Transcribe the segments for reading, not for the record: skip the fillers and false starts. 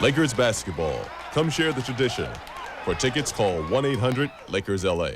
Lakers basketball. Come share the tradition. For tickets, call 1-800-LAKERS-LA.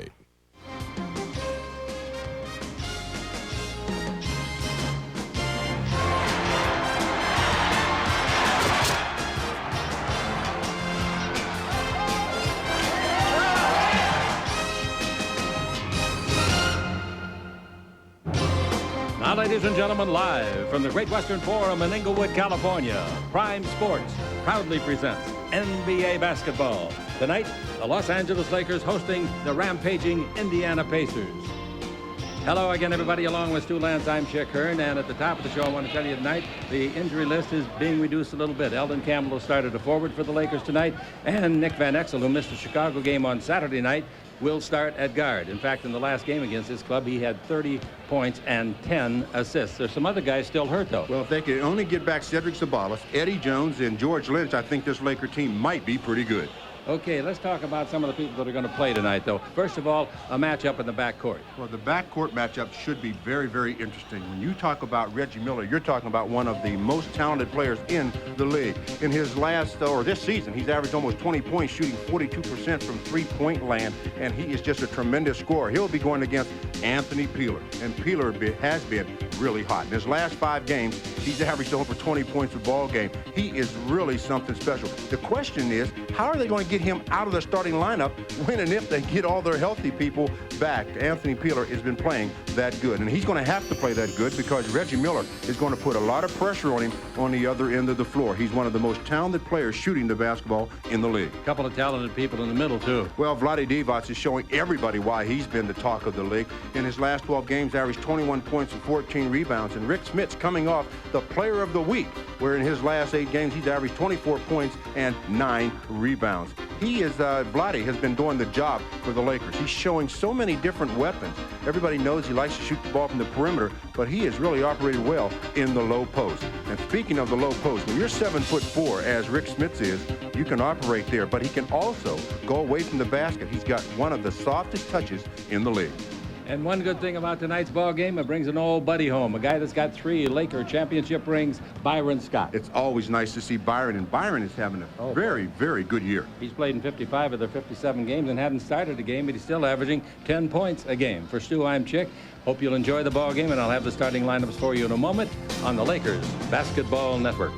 Now, ladies and gentlemen, live from the Great Western Forum in Inglewood, California, Prime Sports proudly presents NBA basketball. Tonight, the Los Angeles Lakers hosting the rampaging Indiana Pacers. Hello again, everybody. Along with Stu Lance, I'm Chick Hearn. And at the top of the show, I want to tell you tonight, the injury list is being reduced a little bit. Eldon Campbell has started a forward for the Lakers tonight. And Nick Van Exel, who missed the Chicago game on Saturday night, will start at guard. In fact, in the last game against his club, he had 30 points and 10 assists. There's some other guys still hurt, though. Well, if they could only get back Cedric Sabalas, Eddie Jones, and George Lynch, I think this Laker team might be pretty good. Okay, let's talk about some of the people that are going to play tonight, though. First of all, a matchup in the backcourt. Well, the backcourt matchup should be very, very interesting. When you talk about Reggie Miller, you're talking about one of the most talented players in the league. In his last, or this season, he's averaged almost 20 points, shooting 42% from three-point land, and he is just a tremendous scorer. He'll be going against Anthony Peeler, and Peeler has been really hot. In his last 5 games, he's averaged over 20 points a ball game. He is really something special. The question is, how are they going to get him out of the starting lineup when and if they get all their healthy people back? Anthony Peeler has been playing that good, and he's going to have to play that good because Reggie Miller is going to put a lot of pressure on him on the other end of the floor. He's one of the most talented players shooting the basketball in the league. A couple of talented people in the middle, too. Well, Vlade Divac is showing everybody why he's been the talk of the league. In his last 12 games, averaged 21 points and 14 rebounds, and Rick Smits coming off the player of the week, where in his last 8 games, he's averaged 24 points and 9 rebounds. Vlade has been doing the job for the Lakers. He's showing so many different weapons. Everybody knows he likes to shoot the ball from the perimeter, but he has really operated well in the low post. And speaking of the low post, when you're 7'4", as Rick Smits is, you can operate there, but he can also go away from the basket. He's got one of the softest touches in the league. And one good thing about tonight's ball game, it brings an old buddy home, a guy that's got 3 Laker championship rings, Byron Scott. It's always nice to see Byron, and Byron is having a very, very good year. He's played in 55 of their 57 games and hadn't started a game, but he's still averaging 10 points a game. For Stu, I'm Chick. Hope you'll enjoy the ball game, and I'll have the starting lineups for you in a moment on the Lakers Basketball Network.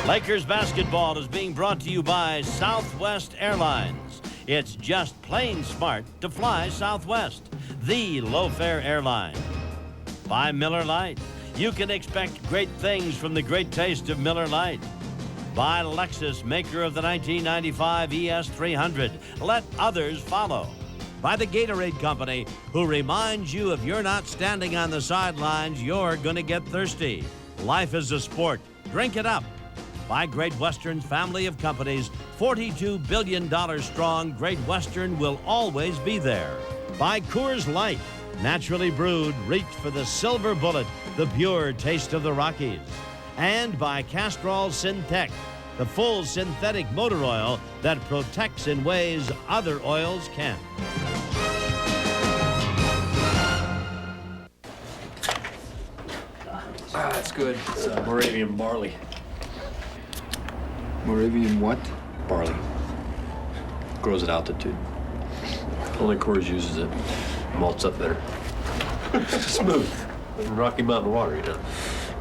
Lakers basketball is being brought to you by Southwest Airlines. It's just plain smart to fly Southwest, the low-fare airline. By Miller Lite. You can expect great things from the great taste of Miller Lite. By Lexus, maker of the 1995 ES300. Let others follow. By the Gatorade Company, who reminds you if you're not standing on the sidelines, you're going to get thirsty. Life is a sport. Drink it up. By Great Western's family of companies, $42 billion strong, Great Western will always be there. By Coors Light, naturally brewed, reach for the silver bullet, the pure taste of the Rockies. And by Castrol Syntec, the full synthetic motor oil that protects in ways other oils can't. That's good. It's Moravian barley. Moravian what? Barley. Grows at altitude. Only Coors uses it. Malts up better. Smooth. Rocky Mountain water, you know.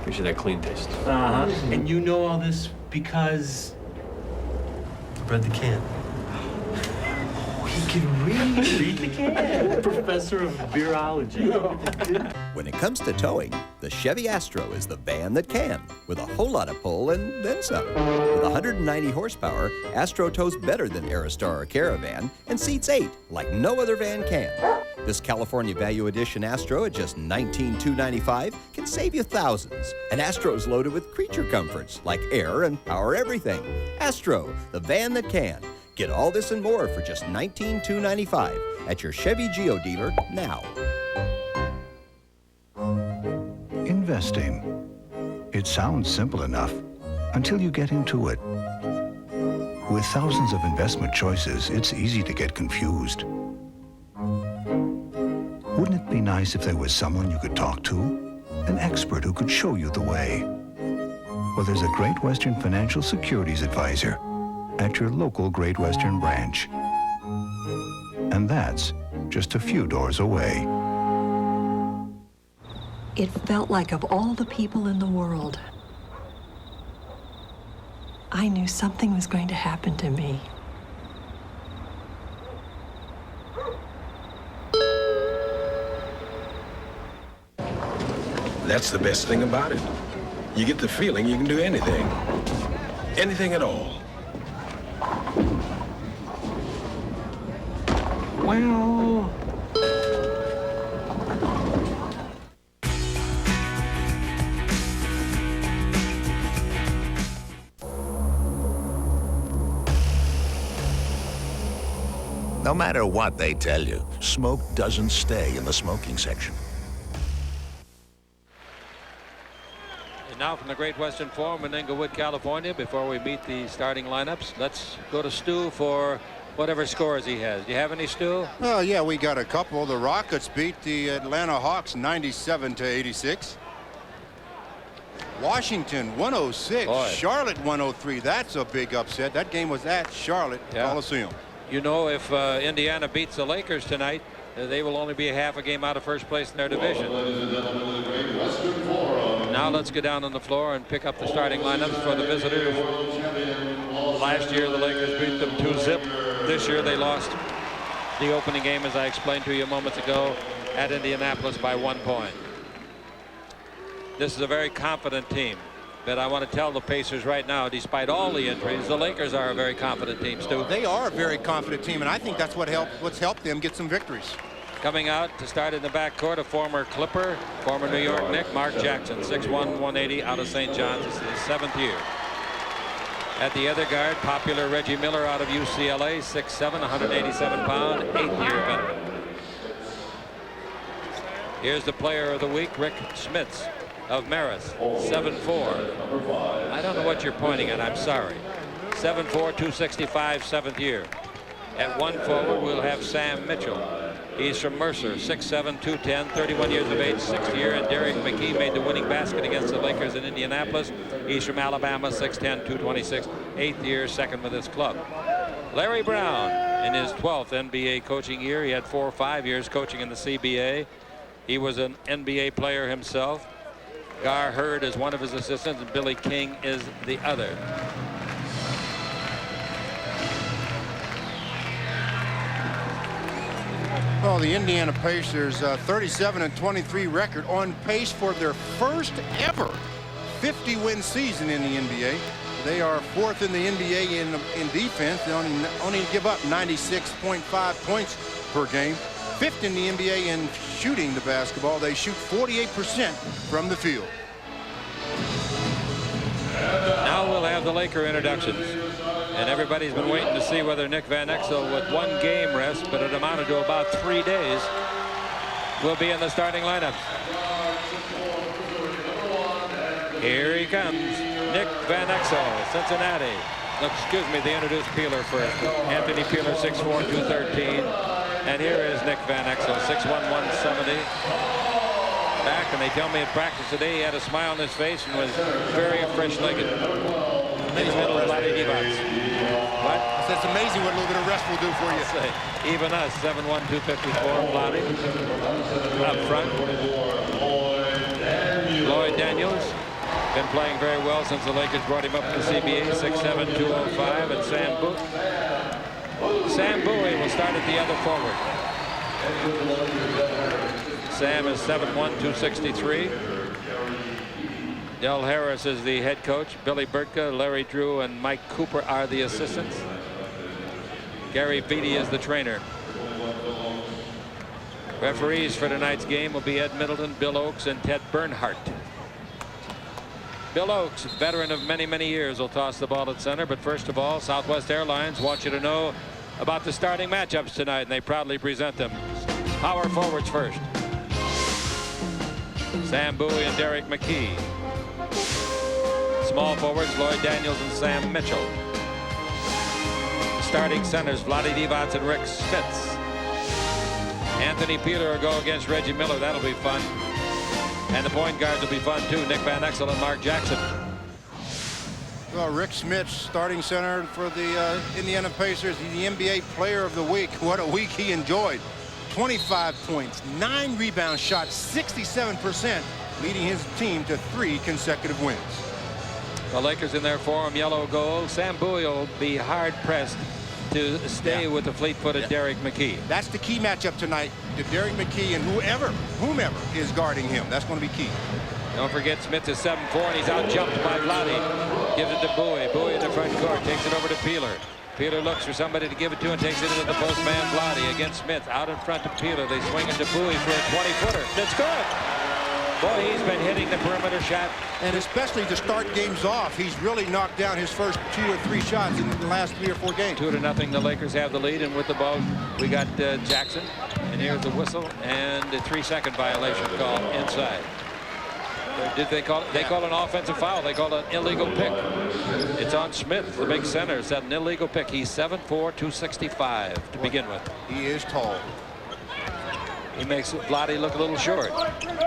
Gives you that clean taste. Uh-huh. And you know all this because... I read the can. He can read the can. Professor of beerology. When it comes to towing, the Chevy Astro is the van that can, with a whole lot of pull and then some. With 190 horsepower, Astro tows better than Aerostar or Caravan and seats 8 like no other van can. This California Value Edition Astro at just $19,295 can save you thousands. And Astro's loaded with creature comforts like air and power everything. Astro, the van that can. Get all this and more for just $19,295 at your Chevy Geo dealer now. Investing. It sounds simple enough until you get into it. With thousands of investment choices, it's easy to get confused. Wouldn't it be nice if there was someone you could talk to? An expert who could show you the way. Well, there's a Great Western Financial Securities Advisor at your local Great Western branch. And that's just a few doors away. It felt like of all the people in the world, I knew something was going to happen to me. That's the best thing about it. You get the feeling you can do anything. Anything at all. Well... No matter what they tell you, smoke doesn't stay in the smoking section. And now from the Great Western Forum in Inglewood, California, before we meet the starting lineups, let's go to Stu for whatever scores he has. Do you have any, Stu? Oh, yeah, we got a couple. The Rockets beat the Atlanta Hawks 97-86. Washington 106, Boy. Charlotte 103. That's a big upset. That game was at Charlotte Coliseum. You know, if Indiana beats the Lakers tonight, they will only be half a game out of first place in their division. Now let's go down on the floor and pick up the starting lineups for the visitors. Last year the Lakers beat them 2-0. This year they lost the opening game, as I explained to you moments ago, at Indianapolis by 1 point. This is a very confident team. But I want to tell the Pacers right now, despite all the injuries, the Lakers are a very confident team, Stu. They are a very confident team, and I think that's what's helped them get some victories. Coming out to start in the backcourt, a former Clipper, former New York Knick, Mark Jackson, 6'1", 180, out of St. John's. This is his 7th year. At the other guard, popular Reggie Miller out of UCLA, 6'7", 187-pound, 8th-year veteran. Here's the player of the week, Rick Schmitz of Marist, 7'4". I don't know what you're pointing at. I'm sorry. 7'4", 265, 7th year. At 1 forward, we'll have Sam Mitchell. He's from Mercer, 6'7", 210, 31 years of age, 6th year. And Derek McKee made the winning basket against the Lakers in Indianapolis. He's from Alabama, 6'10", 226, 8th year, 2nd with his club. Larry Brown, in his 12th NBA coaching year. He had 4 or 5 years coaching in the CBA. He was an NBA player himself. Gar Hurd is one of his assistants, and Billy King is the other. Well, the Indiana Pacers, 37-23 record, on pace for their first ever 50-win season in the NBA. They are 4th in the NBA in defense. They only give up 96.5 points per game. 5th in the NBA in shooting the basketball. They shoot 48% from the field. Now we'll have the Laker introductions. And everybody's been waiting to see whether Nick Van Exel, with 1 game rest, but it amounted to about 3 days, will be in the starting lineup. Here he comes, Nick Van Exel, Cincinnati. No, excuse me, they introduced Peeler first. Anthony Peeler, 6'4", 213. And here is Nick Van Exel, 6'1", 170. Back, and they tell me at practice today he had a smile on his face and was very fresh-legged. In the middle of Vlade Divac. What? It's amazing what a little bit of rest will do for you. Even us, 7'1", 254, Vlade. Up front. Lloyd Daniels, been playing very well since the Lakers brought him up to the CBA, 6'7", 205, and Sam Bowie. Sam Bowie will start at the other forward. Sam is 7'1", 263. Del Harris is the head coach. Billy Burtka, Larry Drew, and Mike Cooper are the assistants. Gary Beatty is the trainer. Referees for tonight's game will be Ed Middleton, Bill Oakes, and Ted Bernhardt. Bill Oakes, veteran of many, many years, will toss the ball at center. But first of all, Southwest Airlines wants you to know about the starting matchups tonight, and they proudly present them. Power forwards first. Sam Bowie and Derek McKee. Small forwards, Lloyd Daniels and Sam Mitchell. Starting centers, Vlade Divac and Rick Spitz. Anthony Peeler will go against Reggie Miller. That'll be fun. And the point guards will be fun too, Nick Van Exel and Mark Jackson. Well, Rick Smith, starting center for the Indiana Pacers, he's the NBA Player of the Week. What a week he enjoyed. 25 points, 9 rebound shots, 67%, leading his team to 3 consecutive wins. The Lakers in their form, yellow gold. Sam Bowie will be hard-pressed to stay with the fleet-footed Derek McKey. That's the key matchup tonight. To Derek McKey and whomever is guarding him. That's going to be key. Don't forget Smith is 7'4", and he's out-jumped by Vlade. Gives it to Bowie. Bowie in the front court. Takes it over to Peeler. Peeler looks for somebody to give it to and takes it into the post man Vlade against Smith. Out in front to Peeler. They swing it to Bowie for a 20-footer. That's good. Boy, he's been hitting the perimeter shot. And especially to start games off, he's really knocked down his first 2 or 3 shots in the last 3 or 4 games. 2-0. The Lakers have the lead, and with the ball, we got Jackson. And here's the whistle and a 3-second violation call inside. Did they call it? They call it an offensive foul. They call it an illegal pick. It's on Smith, the big center. It's an illegal pick. He's 7'4", 265 to begin with. He is tall. He makes Vlade look a little short.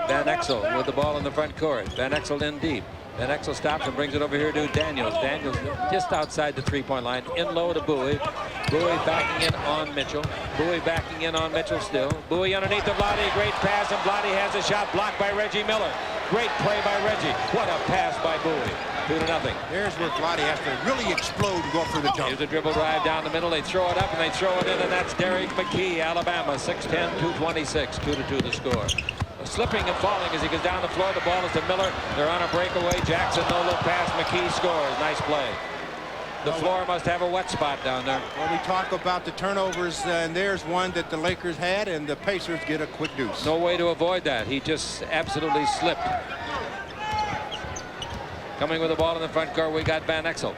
Van Exel with the ball in the front court. Van Exel in deep. Van Exel stops and brings it over here to Daniels. Daniels just outside the three-point line. In low to Bowie. Bowie backing in on Mitchell. Bowie backing in on Mitchell still. Bowie underneath the Vlade. Great pass, and Vlade has a shot blocked by Reggie Miller. Great play by Reggie. What a pass by Bowie. 2-0. There's where Vlade has to really explode and go for the dunk. Here's a dribble drive down the middle. They throw it up and they throw it in, and that's Derek McKey, Alabama. 6'10", 226. 2-2 the score. Slipping and falling as he goes down the floor. The ball is to Miller. They're on a breakaway. Jackson, no-look pass. McKee scores. Nice play. The floor must have a wet spot down there. Well, we talk about the turnovers, and there's one that the Lakers had, and the Pacers get a quick deuce. No way to avoid that. He just absolutely slipped. Coming with the ball in the front court, we got Van Exel.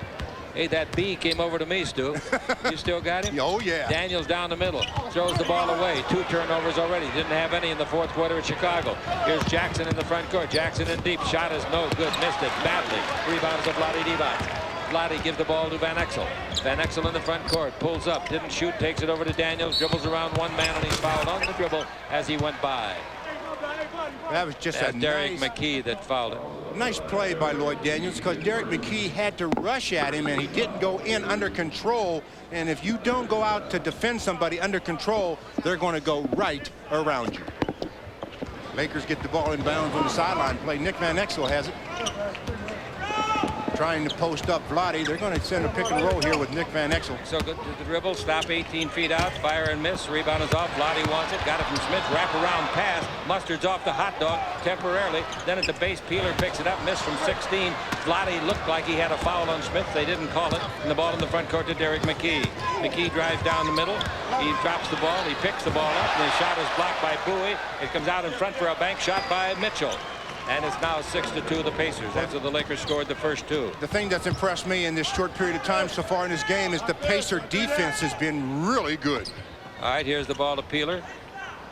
Hey, that B came over to me, Stu. You still got him? Oh, yeah. Daniels down the middle. Throws the ball away. 2 turnovers already. Didn't have any in the fourth quarter at Chicago. Here's Jackson in the front court. Jackson in deep. Shot is no good. Missed it badly. Rebounds to Vlade Divac. Vlade gives the ball to Van Exel. Van Exel in the front court. Pulls up. Didn't shoot. Takes it over to Daniels. Dribbles around one man, and he's fouled on the dribble as he went by. That was just a Derek McKee that fouled him. Nice play by Lloyd Daniels, because Derek McKee had to rush at him, and he didn't go in under control. And if you don't go out to defend somebody under control, they're going to go right around you. Lakers get the ball in bounds on the sideline play. Nick Van Exel has it. Trying to post up Vlade. They're going to send a pick and roll here with Nick Van Exel. So good to the dribble, stop 18 feet out, fire and miss. Rebound is off. Vlade wants it. Got it from Smith. Wrap around pass. Mustard's off the hot dog temporarily. Then at the base, Peeler picks it up. Missed from 16. Vlade looked like he had a foul on Smith. They didn't call it. And the ball in the front court to Derek McKee. McKee drives down the middle. He drops the ball. He picks the ball up. And the shot is blocked by Bowie. It comes out in front for a bank shot by Mitchell. And it's now 6-2 the Pacers after the Lakers scored the first 2. The thing that's impressed me in this short period of time so far in this game is the Pacer defense has been really good. All right, here's the ball to Peeler.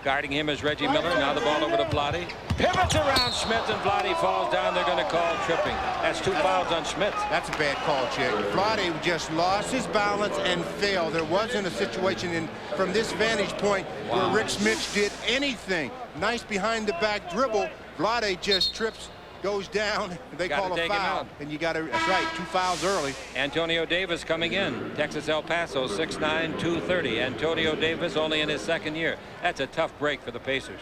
Guarding him is Reggie Miller. Now the ball over to Vlade. Pivots around Smith, and Vlade falls down. They're going to call tripping. That's 2 fouls on Smith. That's a bad call, Chick. Vlade just lost his balance and fell. There wasn't a situation from this vantage point where Rick Smith did anything. Nice behind-the-back dribble. Vlade just trips, goes down. They call a foul. And you got to, that's right, 2 fouls early. Antonio Davis coming in. Texas El Paso, 6'9", 230. Antonio Davis only in his second year. That's a tough break for the Pacers.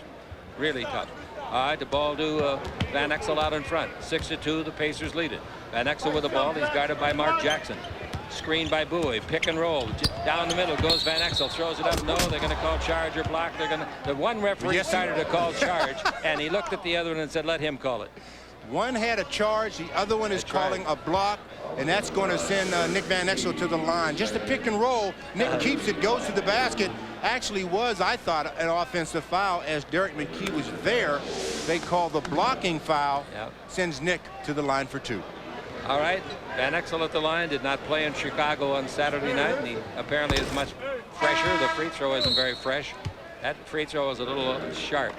Really tough. All right, the ball to Van Exel out in front. 6-2, the Pacers lead it. Van Exel with the ball. He's guarded by Mark Jackson. Screen by Bowie. Pick and roll. Down the middle goes Van Exel. Throws it up. No, they're going to call charge or block. The one referee decided to call charge, and he looked at the other one and said, let him call it. One had a charge. The other one is calling a block, and that's going to send Nick Van Exel to the line. Just a pick and roll. Nick keeps it, goes to the basket. Actually was, I thought, an offensive foul as Derek McKee was there. They call the blocking foul. Sends Nick to the line for 2. All right, Van Exel at the line. Did not play in Chicago on Saturday night, and he apparently is much fresher. The free throw isn't very fresh. That free throw is a little sharp.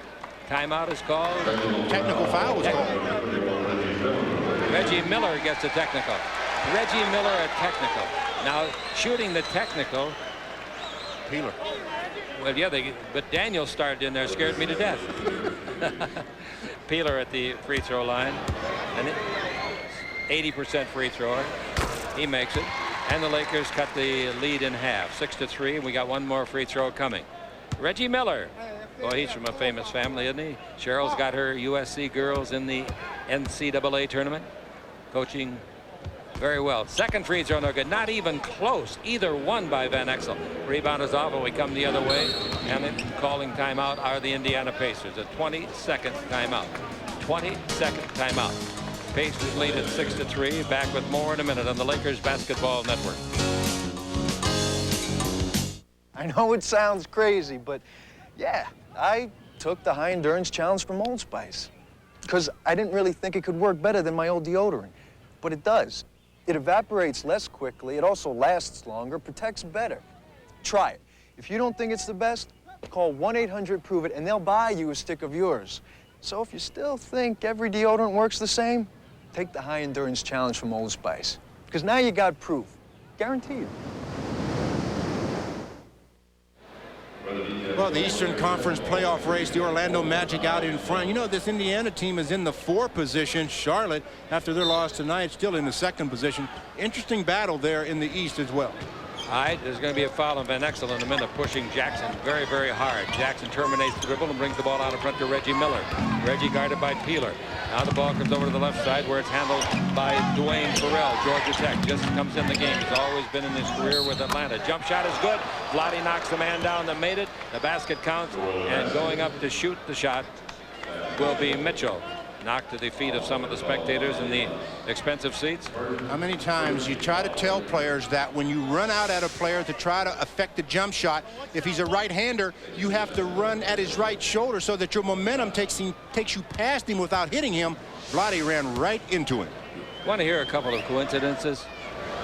Timeout is called. Technical foul was called. Reggie Miller gets a technical. Reggie Miller a technical. Now, shooting the technical. Peeler. Well, yeah, but Daniel started in there, scared me to death. Peeler at the free throw line. And 80% free thrower. He makes it. And the Lakers cut the lead in half, 6-3. And we got one more free throw coming. Reggie Miller. Boy, he's from a famous family, isn't he? Cheryl's got her USC girls in the NCAA tournament. Coaching very well. Second free throw, no good. Not even close. Either one by Van Exel. Rebound is off, and we come the other way. And calling timeout are the Indiana Pacers. A 20-second timeout. 20-second timeout. Pacers lead at 6-3. Back with more in a minute on the Lakers Basketball Network. I know it sounds crazy, but yeah, I took the high endurance challenge from Old Spice because I didn't really think it could work better than my old deodorant, but it does. It evaporates less quickly, it also lasts longer, protects better. Try it. If you don't think it's the best, call 1-800-PROVE-IT and they'll buy you a stick of yours. So if you still think every deodorant works the same, take the high endurance challenge from Old Spice because now you got proof, guaranteed. Well, the Eastern Conference playoff race, the Orlando Magic out in front. You know, this Indiana team is in the 4 position. Charlotte, after their loss tonight, still in the 2nd position. Interesting battle there in the East as well. All right, there's going to be a foul on Van Exel in a minute, pushing Jackson very, very hard. Jackson terminates the dribble and brings the ball out in front to Reggie Miller. Reggie guarded by Peeler. Now the ball comes over to the left side where it's handled by Dwayne Farrell. Georgia Tech just comes in the game. He's always been in his career with Atlanta. Jump shot is good. Vlade knocks the man down that made it. The basket counts, and going up to shoot the shot will be Mitchell. Knocked to the feet of some of the spectators in the expensive seats. How many times you try to tell players that when you run out at a player to try to affect the jump shot, if he's a right-hander, you have to run at his right shoulder so that your momentum takes you past him without hitting him. Vlade ran right into him. Want to hear a couple of coincidences?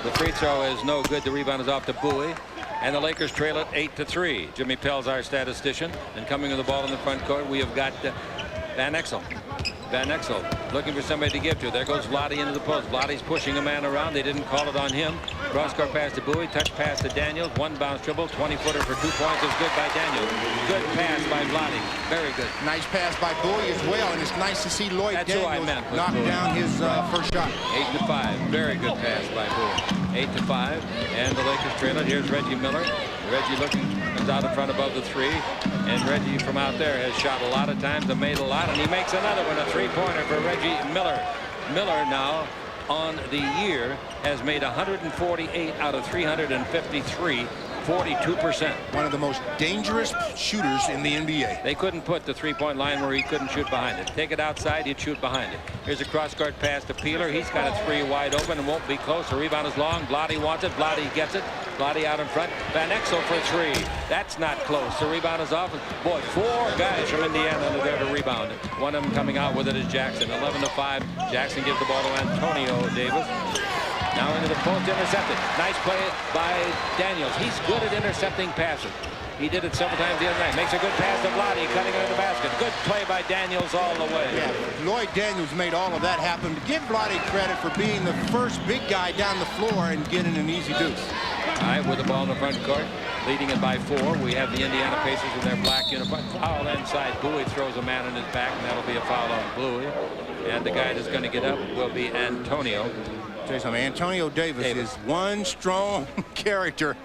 The free throw is no good. The rebound is off to Bowie. And the Lakers trail it 8-3. Jimmy Pell's our statistician. And coming to the ball in the front court, we have got Van Exel. Van Exel looking for somebody to give to. There goes Vlade into the post. Vlade's pushing a man around. They didn't call it on him. Cross-court pass to Bowie. Touch pass to Daniels. One bounce dribble. 20-footer for 2 points is good by Daniels. Good pass by Vlade. Very good. Nice pass by Bowie as well. And it's nice to see Lloyd Daniels knock down his first shot. 8-5. Very good pass by Bowie. 8-5. And the Lakers trail it. Here's Reggie Miller. Reggie looking, comes out in front above the 3. And Reggie from out there has shot a lot of times and made a lot. And he makes another one, a 3-pointer for Reggie Miller. Miller now on the year has made 148 out of 353. 42%. One of the most dangerous shooters in the NBA. They couldn't put the 3-point line where he couldn't shoot behind it. Take it outside, he'd shoot behind it. Here's a cross-court pass to Peeler. He's got a 3 wide open and won't be close. The rebound is long. Vlade wants it. Vlade gets it. Vlade out in front. Van Exel for 3. That's not close. The rebound is off. Boy, 4 guys from Indiana are there to rebound it. One of them coming out with it is Jackson. 11-5. Jackson gives the ball to Antonio Davis. Now into the post, intercepted. Nice play by Daniels. He's good at intercepting passes. He did it several times the other night. Makes a good pass to Vlade, cutting under the basket. Good play by Daniels all the way. Yeah, Lloyd Daniels made all of that happen. Give Vlade credit for being the first big guy down the floor and getting an easy deuce. All right, with the ball in the front court, leading it by 4. We have the Indiana Pacers in their black uniform. Foul inside. Bowie throws a man in his back, and that'll be a foul on Bowie. And the guy that's going to get up will be Antonio. Tell you something, Antonio Davis is one strong character.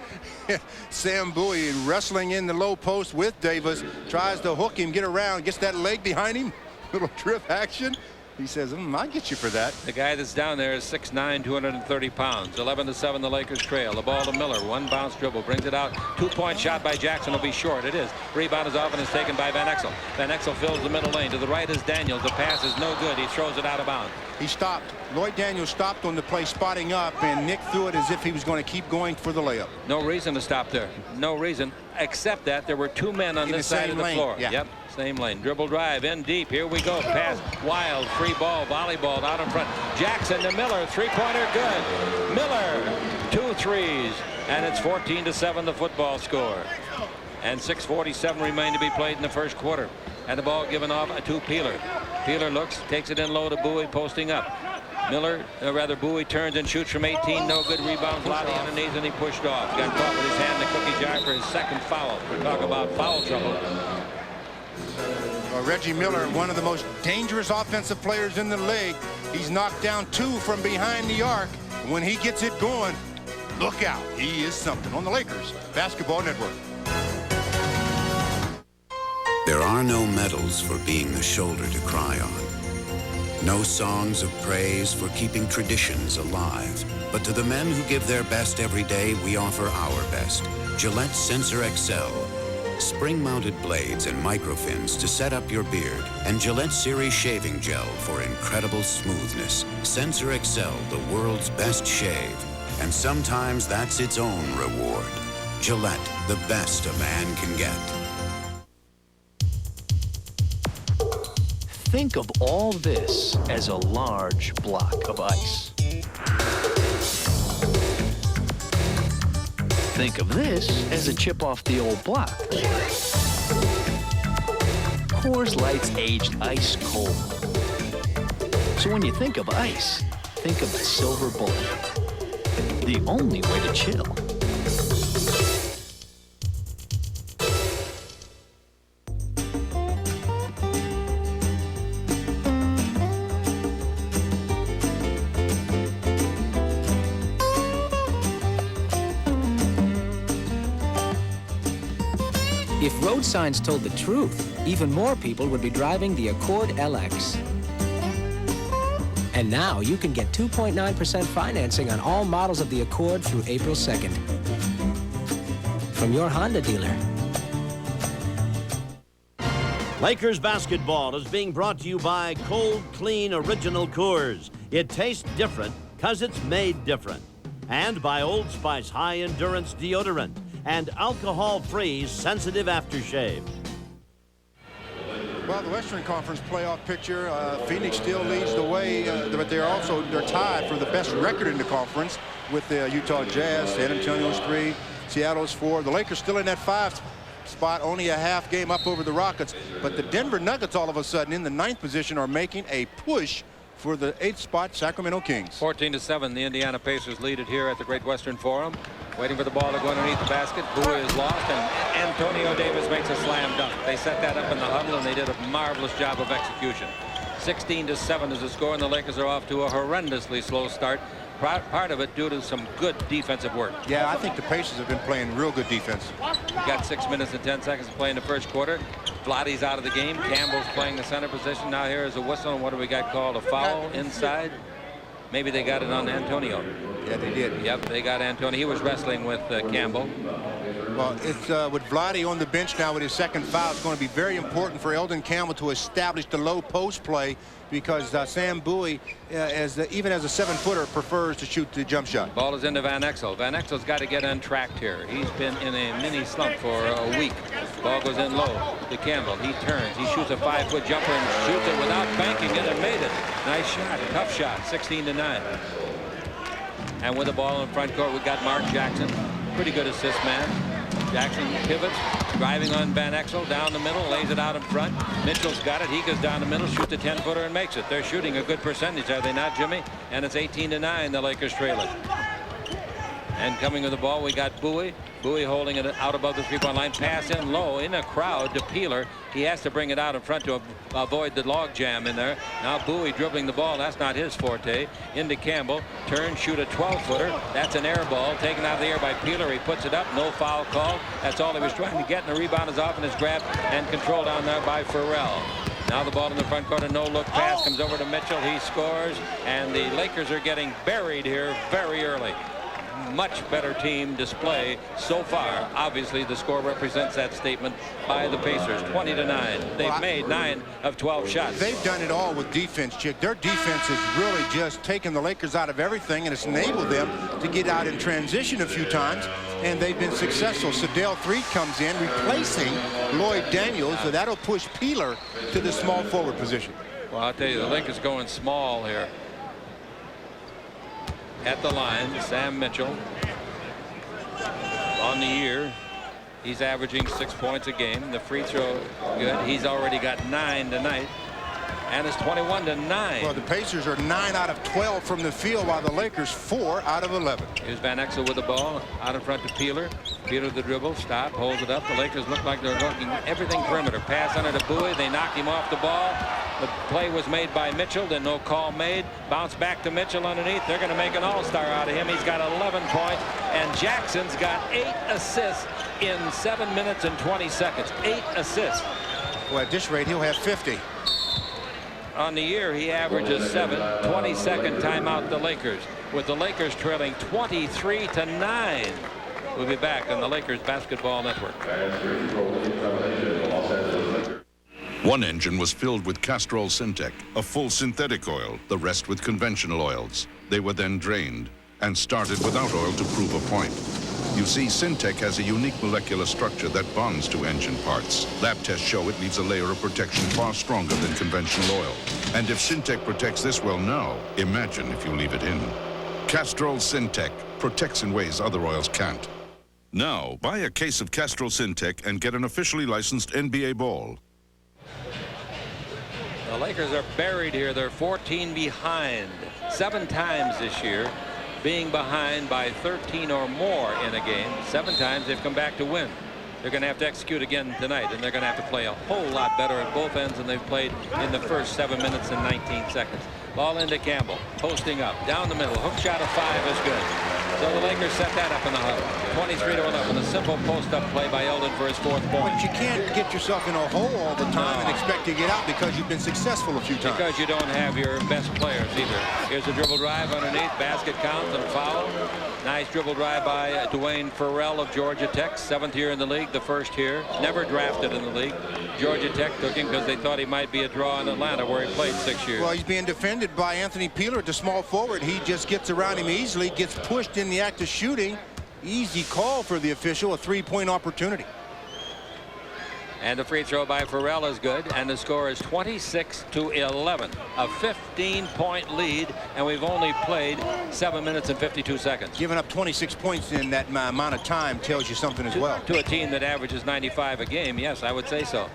Sam Bowie wrestling in the low post with Davis, tries to hook him, get around, gets that leg behind him, little trip action. He says, I'll get you for that. The guy that's down there is 6'9", 230 pounds. 11-7, the Lakers trail. The ball to Miller. 1 bounce dribble. Brings it out. 2-point shot by Jackson will be short. It is. Rebound is off and is taken by Van Exel. Van Exel fills the middle lane. To the right is Daniels. The pass is no good. He throws it out of bounds. He stopped. Lloyd Daniels stopped on the play, spotting up, and Nick threw it as if he was going to keep going for the layup. No reason to stop there. No reason, except that there were 2 men on this side of the floor. Yeah. Yep. Same lane. Dribble drive in deep. Here we go. Pass. Wild. Free ball. Volleyball out in front. Jackson to Miller. 3-pointer. Good. Miller. 2 threes. And it's 14-7 the football score. And 6:47 remain to be played in the first quarter. And the ball given off to Peeler. Peeler looks. Takes it in low to Bowie. Posting up. Bowie turns and shoots from 18. No good. Rebound. Vlade underneath and he pushed off. Got caught with his hand in the cookie jar for his 2nd foul. Talk about foul trouble. Reggie Miller, one of the most dangerous offensive players in the league. He's knocked down 2 from behind the arc. When he gets it going, look out. He is something. On the Lakers Basketball Network. There are no medals for being the shoulder to cry on. No songs of praise for keeping traditions alive. But to the men who give their best every day, we offer our best. Gillette Sensor XL. Spring-mounted blades and microfins to set up your beard. And Gillette Series shaving gel for incredible smoothness. Sensor XL, the world's best shave. And sometimes that's its own reward. Gillette, the best a man can get. Think of all this as a large block of ice. Think of this as a chip off the old block. Coors Light's aged ice cold. So when you think of ice, think of the silver bullet. The only way to chill. If road signs told the truth, even more people would be driving the Accord LX. And now you can get 2.9% financing on all models of the Accord through April 2nd. From your Honda dealer. Lakers basketball is being brought to you by Cold Clean Original Coors. It tastes different because it's made different. And by Old Spice High Endurance Deodorant and alcohol-free sensitive aftershave. Well, the Western Conference playoff picture, Phoenix still leads the way, but they're tied for the best record in the conference with the Utah Jazz. San Antonio's 3, Seattle's 4. The Lakers still in that 5 spot, only a half game up over the Rockets. But the Denver Nuggets all of a sudden in the 9th position are making a push for the 8th spot, Sacramento Kings. 14-7, the Indiana Pacers lead it here at the Great Western Forum. Waiting for the ball to go underneath the basket. Bowie is lost, and Antonio Davis makes a slam dunk. They set that up in the huddle, and they did a marvelous job of execution. 16-7 is the score, and the Lakers are off to a horrendously slow start. Part of it due to some good defensive work. Yeah, I think the Pacers have been playing real good defense. We got 6 minutes and 10 seconds to play in the first quarter. Vladdy's out of the game. Campbell's playing the center position. Now here is a whistle, and what do we got called? A foul inside. Maybe they got it on Antonio. Yeah, they did. Yep, they got Antonio. He was wrestling with Campbell. Well, it's with Vladdy on the bench now with his second foul. It's going to be very important for Eldon Campbell to establish the low post play because Sam Bowie, even as a 7-footer, prefers to shoot the jump shot. Ball is into Van Exel. Van Exel's got to get untracked here. He's been in a mini slump for a week. Ball goes in low to Campbell. He turns. He shoots a 5-foot jumper and shoots it without banking it and made it. Nice shot. Tough shot. 16-9. And with the ball in front court, we got Mark Jackson. Pretty good assist man. Jackson pivots, driving on Van Exel down the middle, lays it out in front. Mitchell's got it. He goes down the middle, shoots a 10-footer and makes it. They're shooting a good percentage, are they not, Jimmy? And it's 18-9, the Lakers trail it. And coming with the ball, we got Bowie. Bowie holding it out above the three-point line. Pass in low in a crowd to Peeler. He has to bring it out in front to avoid the log jam in there. Now Bowie dribbling the ball. That's not his forte. Into Campbell. Turn, shoot a 12-footer. That's an air ball taken out of the air by Peeler. He puts it up. No foul called. That's all he was trying to get. And the rebound is off and is grabbed and controlled down there by Farrell. Now the ball in the front court. A no-look pass comes over to Mitchell. He scores. And the Lakers are getting buried here very early. Much better team display so far. Obviously, the score represents that statement by the Pacers. 20-9. They've made 9 of 12 shots. They've done it all with defense, Chick. Their defense has really just taken the Lakers out of everything, and it's enabled them to get out in transition a few times, and they've been successful. Sedale Threet comes in, replacing Lloyd Daniels, so that'll push Peeler to the small forward position. Well, I'll tell you, the Lakers going small here. At the line, Sam Mitchell. On the year, he's averaging 6 points a game. The free throw, good. He's already got 9 tonight. And it's 21-9. Well, the Pacers are 9 out of 12 from the field, while the Lakers 4 out of 11. Here's Van Exel with the ball out in front to Peeler. Peeler the dribble, stop, holds it up. The Lakers look like they're looking everything perimeter. Pass under to Bowie. They knocked him off the ball. The play was made by Mitchell, then no call made. Bounce back to Mitchell underneath. They're going to make an all-star out of him. He's got 11 points, and Jackson's got 8 assists in 7 minutes and 20 seconds. 8 assists. Well, at this rate, he'll have 50. On the year, he averages 7. 22nd timeout the Lakers, with the Lakers trailing 23-9. We'll be back on the Lakers Basketball Network. One engine was filled with Castrol Syntec, a full synthetic oil, the rest with conventional oils. They were then drained and started without oil to prove a point. You see, Syntec has a unique molecular structure that bonds to engine parts. Lab tests show it leaves a layer of protection far stronger than conventional oil. And if Syntec protects this well now, imagine if you leave it in. Castrol Syntec protects in ways other oils can't. Now, buy a case of Castrol Syntec and get an officially licensed NBA ball. The Lakers are buried here. They're 14 behind 7 times this year, being behind by 13 or more in a game. 7 times they've come back to win. They're going to have to execute again tonight, and they're going to have to play a whole lot better at both ends than they've played in the first 7 minutes and 19 seconds. Ball into Campbell, posting up, down the middle. Hook shot of 5 is good. So the Lakers set that up in the huddle. 23-11. A simple post-up play by Eldon for his 4th point. But you can't get yourself in a hole all the time and expect to get out because you've been successful a few times. Because you don't have your best players either. Here's a dribble drive underneath. Basket counts and foul. Nice dribble drive by Dwayne Farrell of Georgia Tech. 7th year in the league, the 1st here. Never drafted in the league. Georgia Tech took him because they thought he might be a draw in Atlanta, where he played 6 years. Well, he's being defended by Anthony Peeler at the small forward. He just gets around him easily, gets pushed in the act of shooting. Easy call for the official, a 3-point opportunity. And the free throw by Farrell is good, and the score is 26-11, a 15-point lead, and we've only played 7 minutes and 52 seconds. Giving up 26 points in that amount of time tells you something as well. To a team that averages 95 a game, yes, I would say so.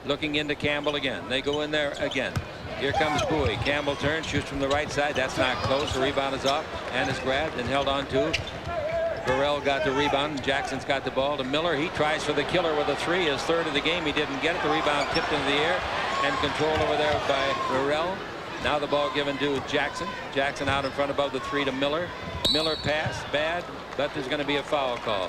Looking into Campbell again. They go in there again. Here comes Bowie. Campbell turns, shoots from the right side. That's not close. The rebound is off and is grabbed and held on to. Burrell got the rebound. Jackson's got the ball to Miller. He tries for the killer with a 3. His 3rd of the game. He didn't get it. The rebound tipped into the air and controlled over there by Burrell. Now the ball given to Jackson. Jackson out in front above the 3 to Miller. Miller pass bad, but there's going to be a foul call.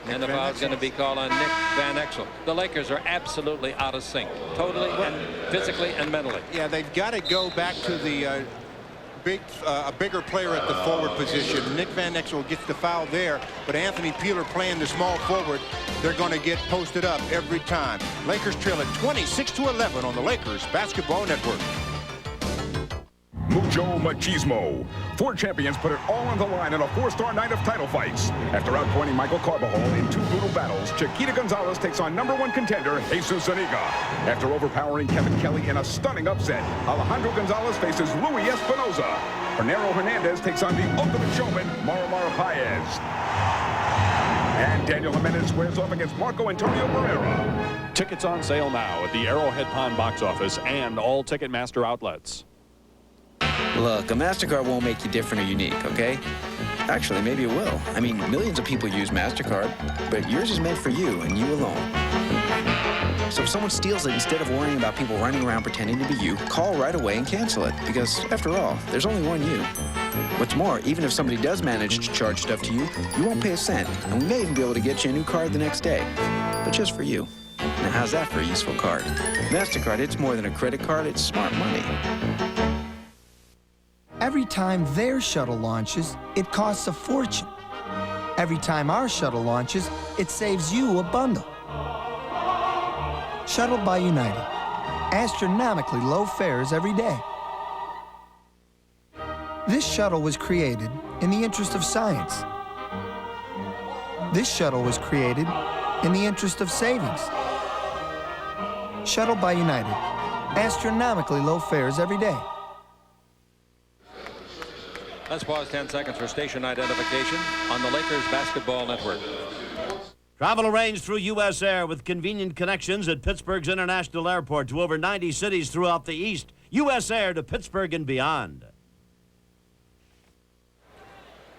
And the foul is going to be called on Nick Van Exel. The Lakers are absolutely out of sync, totally and physically and mentally. Yeah, they've got to go back to the a bigger player at the forward position. Nick Van Exel gets the foul there, but Anthony Peeler playing the small forward. They're going to get posted up every time. Lakers trail at 26-11 on the Lakers Basketball Network. Mucho Machismo. 4 champions put it all on the line in a 4-star night of title fights. After outpointing Michael Carbajal in 2 brutal battles, Chiquita Gonzalez takes on #1 contender Jesus Zuniga. After overpowering Kevin Kelly in a stunning upset, Alejandro Gonzalez faces Luis Espinoza. Hernero Hernandez takes on the ultimate showman, Mauro Paez. And Daniel Jimenez squares off against Marco Antonio Barrera. Tickets on sale now at the Arrowhead Pond box office and all Ticketmaster outlets. Look, a MasterCard won't make you different or unique, okay? Actually, maybe it will. I mean, millions of people use MasterCard, but yours is meant for you and you alone. So if someone steals it, instead of worrying about people running around pretending to be you, call right away and cancel it. Because, after all, there's only one you. What's more, even if somebody does manage to charge stuff to you, you won't pay a cent. And we may even be able to get you a new card the next day. But just for you. Now, how's that for a useful card? MasterCard, it's more than a credit card, it's smart money. Every time their shuttle launches, it costs a fortune. Every time our shuttle launches, it saves you a bundle. Shuttle by United. Astronomically low fares every day. This shuttle was created in the interest of science. This shuttle was created in the interest of savings. Shuttle by United. Astronomically low fares every day. Let's pause 10 seconds for station identification on the Lakers Basketball Network. Travel arranged through U.S. Air with convenient connections at Pittsburgh's International Airport to over 90 cities throughout the East. U.S. Air to Pittsburgh and beyond.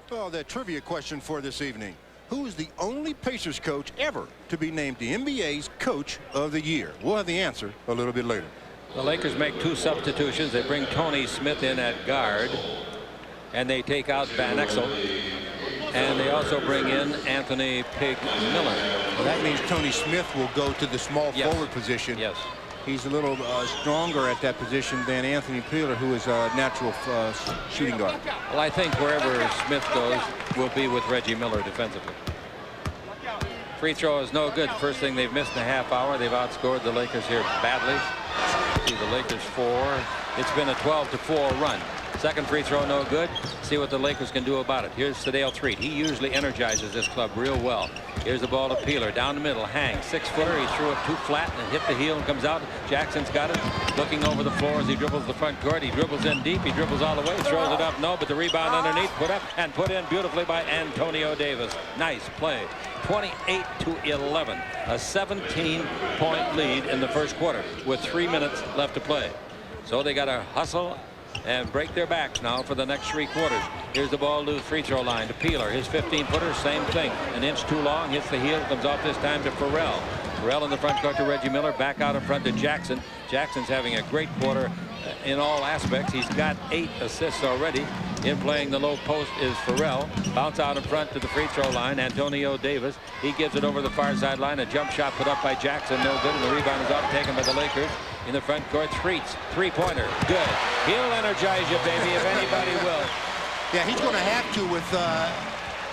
Well, the trivia question for this evening. Who is the only Pacers coach ever to be named the NBA's Coach of the Year? We'll have the answer a little bit later. The Lakers make 2 substitutions. They bring Tony Smith in at guard, and they take out Van Exel. And they also bring in Anthony Pig Miller. Well, that means Tony Smith will go to the small forward position. Yes. He's a little stronger at that position than Anthony Peeler, who is a natural shooting guard. Well, I think wherever Smith goes will be with Reggie Miller defensively. Free throw is no good. First thing they've missed in a half hour. They've outscored the Lakers here badly. See the Lakers 4. It's been a 12-4 run. Second free throw no good. See what the Lakers can do about it. Here's Sedale Threet. He usually energizes this club real well. Here's the ball to Peeler down the middle. Hang 6-footer. He threw it too flat and hit the heel and comes out. Jackson's got it. Looking over the floor as he dribbles the front court. He dribbles in deep. He dribbles all the way. Throws it up. No, but the rebound underneath. Put up and put in beautifully by Antonio Davis. Nice play. 28-11. A 17-point lead in the first quarter with 3 minutes left to play. So they got to hustle and break their backs now for the next 3 quarters. Here's the ball to the free throw line to Peeler. His 15-footer, same thing. An inch too long, hits the heel, comes off this time to Farrell. Farrell in the front court to Reggie Miller. Back out in front to Jackson. Jackson's having a great quarter in all aspects. He's got 8 assists already. In playing the low post is Farrell. Bounce out in front to the free throw line. Antonio Davis. He gives it over the far sideline. A jump shot put up by Jackson. No good. And the rebound is off, taken by the Lakers. In the front court, Threets. Three-pointer. Good. He'll energize you, baby, if anybody will. Yeah, he's going to have to with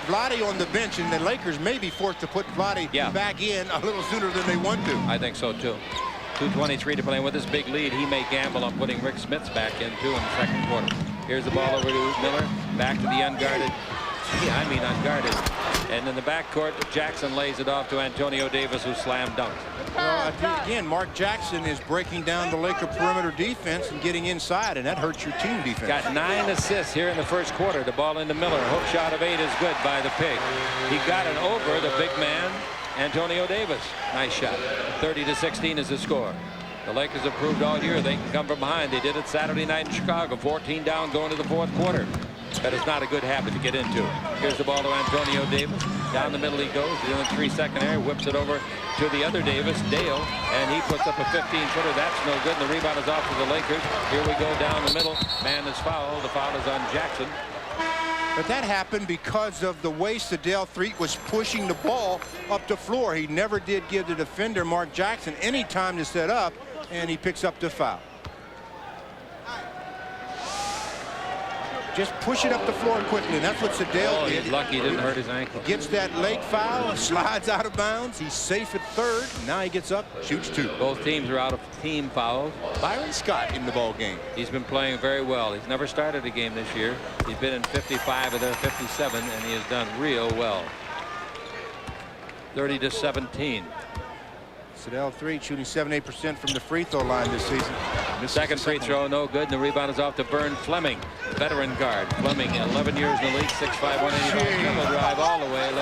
Vlade on the bench, and the Lakers may be forced to put Vlade back in a little sooner than they want to. I think so, too. 2:23 to play. With this big lead, he may gamble on putting Rick Smits back in, too, in the second quarter. Here's the ball over to Miller. Back to the unguarded. Unguarded. And in the backcourt, Jackson lays it off to Antonio Davis, who slam dunked. Well, again, Mark Jackson is breaking down the Laker perimeter defense and getting inside, and that hurts your team defense. Got 9 assists here in the first quarter. The ball into Miller. Hook shot of 8 is good by the Pig. He got it over the big man, Antonio Davis. Nice shot. 30-16 is the score. The Lakers have proved all year they can come from behind. They did it Saturday night in Chicago. 14 down going to the fourth quarter. But it's not a good habit to get into. Here's the ball to Antonio Davis. Down the middle he goes. He's in the 3-second area. Whips it over to the other Davis, Dale. And he puts up a 15-footer. That's no good. And the rebound is off to the Lakers. Here we go down the middle. Man is fouled. The foul is on Jackson. But that happened because of the way Sedale Threet was pushing the ball up the floor. He never did give the defender, Mark Jackson, any time to set up, and he picks up the foul. Just push it up the floor quickly. And that's what Sedale did. He's lucky he didn't hurt his ankle. Gets that late foul, slides out of bounds. He's safe at third. Now he gets up, shoots 2. Both teams are out of team fouls. Byron Scott in the ball game. He's been playing very well. He's never started a game this year. He's been in 55 of their 57, and he has done real well. 30-17. Sedale Threet shooting 78% from the free throw line this season. Second free throw, no good, and the rebound is off to Vern Fleming, veteran guard. Fleming, 11 years in the league, 6'5", 180. Dribble drive all the way.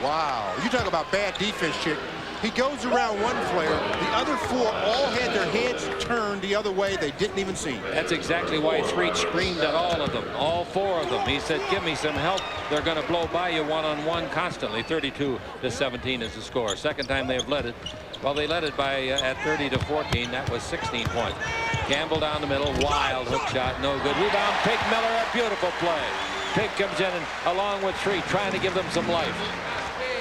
Wow. You talk about bad defense, Chick. He goes around one player. The other 4 all had their heads turned the other way. They didn't even see him. That's exactly why Threet screamed at all of them, all 4 of them. He said, give me some help. They're going to blow by you one-on-one constantly. 32-17 is the score. Second time they have led it. Well, they led it by at 30-14. That was 16 points. Campbell down the middle. Wild hook shot. No good. Rebound. Pig Miller. A beautiful play. Pig comes in and along with Threet, trying to give them some life.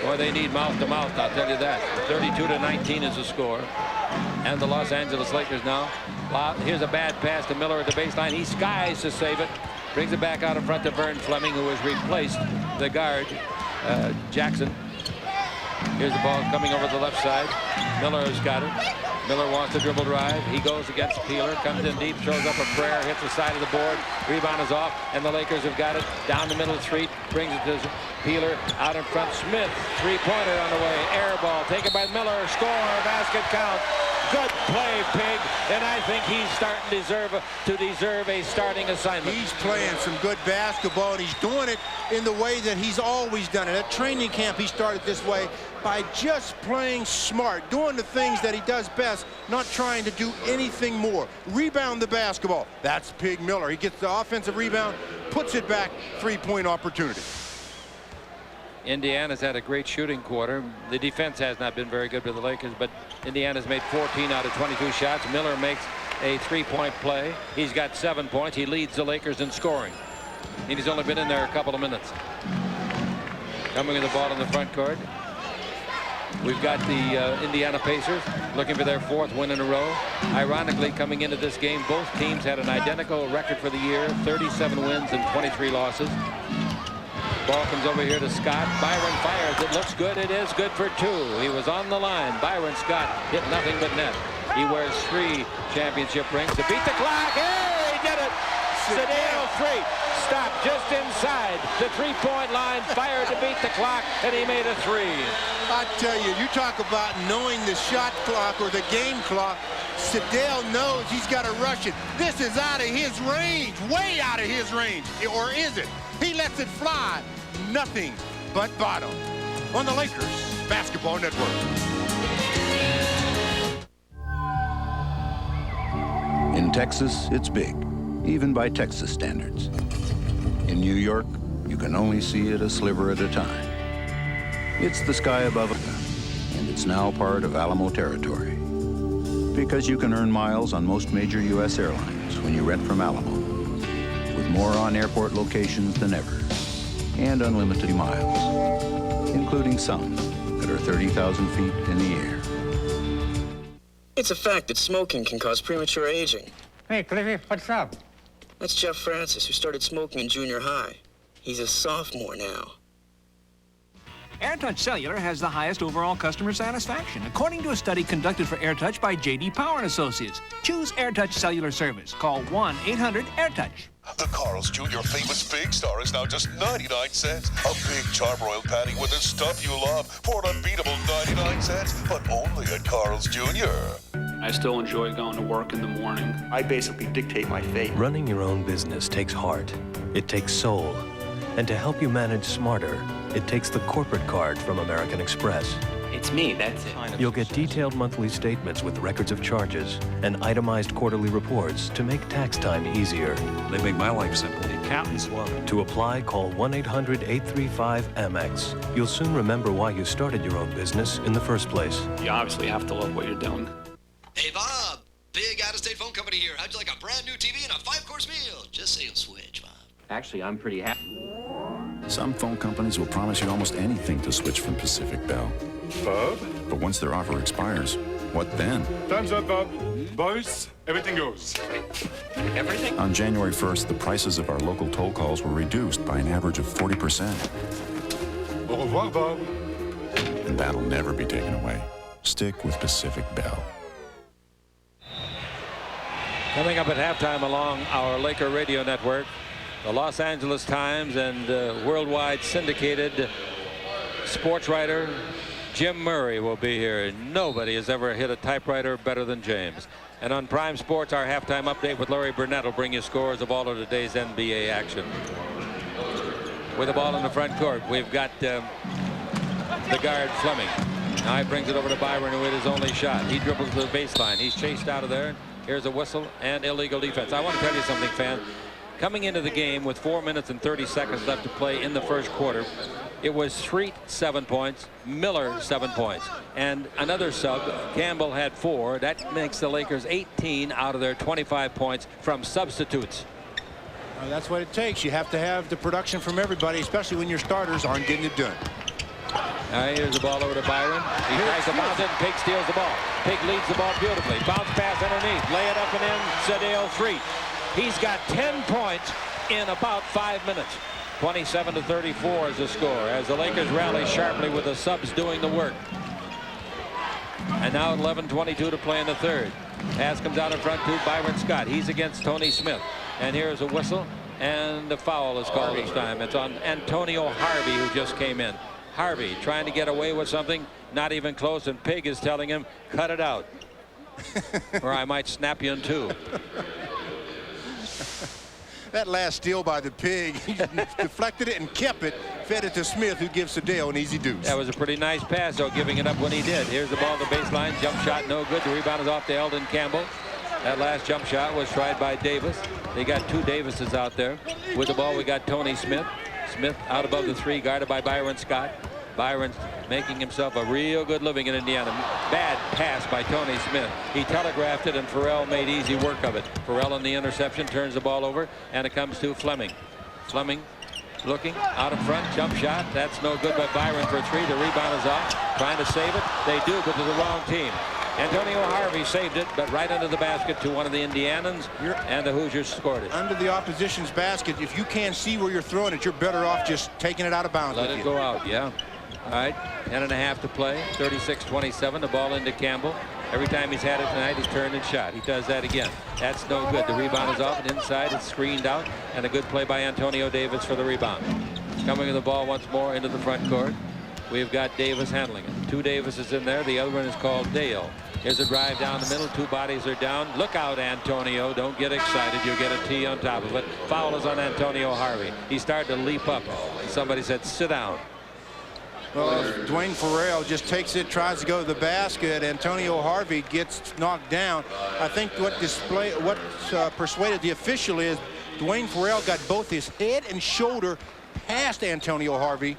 Boy, they need mouth-to-mouth, I'll tell you that. 32-19 is the score. And the Los Angeles Lakers now. Here's a bad pass to Miller at the baseline. He skies to save it. Brings it back out in front to Vern Fleming, who has replaced the guard, Jackson. Here's the ball coming over the left side. Miller has got it. Miller wants to dribble drive. He goes against Peeler, comes in deep, throws up a prayer, hits the side of the board. Rebound is off, and the Lakers have got it. Down the middle, Threet brings it to Peeler. Out in front, Smith. Three-pointer on the way. Air ball taken by Miller. Score, basket count. Good play, Pig, and I think he's starting to deserve a starting assignment. He's playing some good basketball, and he's doing it in the way that he's always done it. At training camp, he started this way by just playing smart, doing the things that he does best, not trying to do anything more. Rebound the basketball. That's Pig Miller. He gets the offensive rebound, puts it back, three-point opportunity. Indiana's had a great shooting quarter. The defense has not been very good for the Lakers, but Indiana's made 14 out of 22 shots. Miller makes a three-point play. He's got 7 points. He leads the Lakers in scoring. And he's only been in there a couple of minutes. Coming with the ball in the front court. We've got the Indiana Pacers looking for their 4th win in a row. Ironically, coming into this game, both teams had an identical record for the year, 37 wins and 23 losses. Ball comes over here to Scott. Byron fires. It looks good. It is good for 2. He was on the line. Byron Scott hit nothing but net. He wears 3 championship rings to beat the clock. Hey, he did it. Sedale 3. Stopped just inside the 3-point line. Fired to beat the clock, and he made a 3. I tell you, you talk about knowing the shot clock or the game clock. Sedale knows he's got to rush it. This is out of his range, way out of his range. Or is it? He lets it fly. Nothing but bottom. On the Lakers Basketball Network. In Texas, it's big, even by Texas standards. In New York, you can only see it a sliver at a time. It's the sky above it, and it's now part of Alamo territory. Because you can earn miles on most major U.S. airlines when you rent from Alamo, with more on-airport locations than ever, and unlimited miles, including some that are 30,000 feet in the air. It's a fact that smoking can cause premature aging. Hey, Cliffy, what's up? That's Jeff Francis, who started smoking in junior high. He's a sophomore now. AirTouch Cellular has the highest overall customer satisfaction, according to a study conducted for AirTouch by J.D. Power & Associates. Choose AirTouch Cellular Service. Call 1-800-AirTouch. The Carl's Jr. famous Big Star is now just 99 cents. A big charbroiled patty with the stuff you love for an unbeatable 99 cents, but only at Carl's Jr. I still enjoy going to work in the morning. I basically dictate my fate. Running your own business takes heart. It takes soul. And to help you manage smarter, it takes the corporate card from American Express. It's me, that's it. You'll get detailed monthly statements with records of charges and itemized quarterly reports to make tax time easier. They make my life simple. The accountants love it. To apply, call 1-800-835-AMEX. You'll soon remember why you started your own business in the first place. You obviously have to love what you're doing. Hey, Bob. Big out-of-state phone company here. How'd you like a brand new TV and a 5-course meal? Just say you'll switch, Bob. Actually, I'm pretty happy. Some phone companies will promise you almost anything to switch from Pacific Bell. Bob? But once their offer expires, what then? Time's up, Bob. Boys, everything goes. Everything? On January 1st, the prices of our local toll calls were reduced by an average of 40%. Au revoir, Bob. And that'll never be taken away. Stick with Pacific Bell. Coming up at halftime along our Laker radio network, the Los Angeles Times and worldwide syndicated sports writer Jim Murray will be here. Nobody has ever hit a typewriter better than James. And on Prime Sports, our halftime update with Larry Burnett will bring you scores of all of today's NBA action. With the ball in the front court, we've got the guard Fleming. Now he brings it over to Byron, who hit his only shot. He dribbles to the baseline. He's chased out of there. Here's a whistle and illegal defense. I want to tell you something, fan. Coming into the game with 4 minutes and 30 seconds left to play in the first quarter, it was Street 7 points, Miller 7 points, and another sub. Campbell had 4. That makes the Lakers 18 out of their 25 points from substitutes. Well, that's what it takes. You have to have the production from everybody, especially when your starters aren't getting it done. All right, here's the ball over to Byron. He tries to bounce it, and Pig steals the ball. Pig leads the ball beautifully. Bounce pass underneath. Lay it up and in. Sedale 3. He's got 10 points in about 5 minutes. 27-34 is the score as the Lakers rally sharply with the subs doing the work. And now 11:22 to play in the third. Pass comes out in front to Byron Scott. He's against Tony Smith. And here's a whistle, and the foul is called this time. It's on Antonio Harvey, who just came in. Harvey trying to get away with something, not even close, and Pig is telling him, cut it out, or I might snap you in two. That last steal by the Pig, he deflected it and kept it, fed it to Smith, who gives Sedale an easy deuce. That was a pretty nice pass, though, giving it up when he did. Here's the ball to the baseline. Jump shot no good. The rebound is off to Eldon Campbell. That last jump shot was tried by Davis. They got two Davises out there. With the ball, we got Tony Smith. Smith out above the 3, guarded by Byron Scott. Byron's making himself a real good living in Indiana. Bad pass by Tony Smith. He telegraphed it, and Farrell made easy work of it. Farrell in the interception, turns the ball over, and it comes to Fleming. Fleming looking out in front, jump shot. That's no good by Byron for 3. The rebound is off. Trying to save it. They do, but to the wrong team. Antonio Harvey saved it, but right under the basket to one of the Indianans, and the Hoosiers scored it. Under the opposition's basket, if you can't see where you're throwing it, you're better off just taking it out of bounds. Let it go out, yeah. All right, 10.5 to play, 36-27, the ball into Campbell. Every time he's had it tonight, he's turned and shot. He does that again. That's no good. The rebound is off, and inside it's screened out, and a good play by Antonio Davis for the rebound. Coming with the ball once more into the front court. We've got Davis handling it. 2 Davises in there. The other one is called Dale. Here's a drive down the middle. 2 bodies are down. Look out, Antonio. Don't get excited. You'll get a T on top of it. Foul is on Antonio Harvey. He started to leap up. Somebody said, sit down. Well, Dwayne Farrell just takes it, tries to go to the basket. Antonio Harvey gets knocked down. I think what persuaded the official is Dwayne Farrell got both his head and shoulder past Antonio Harvey.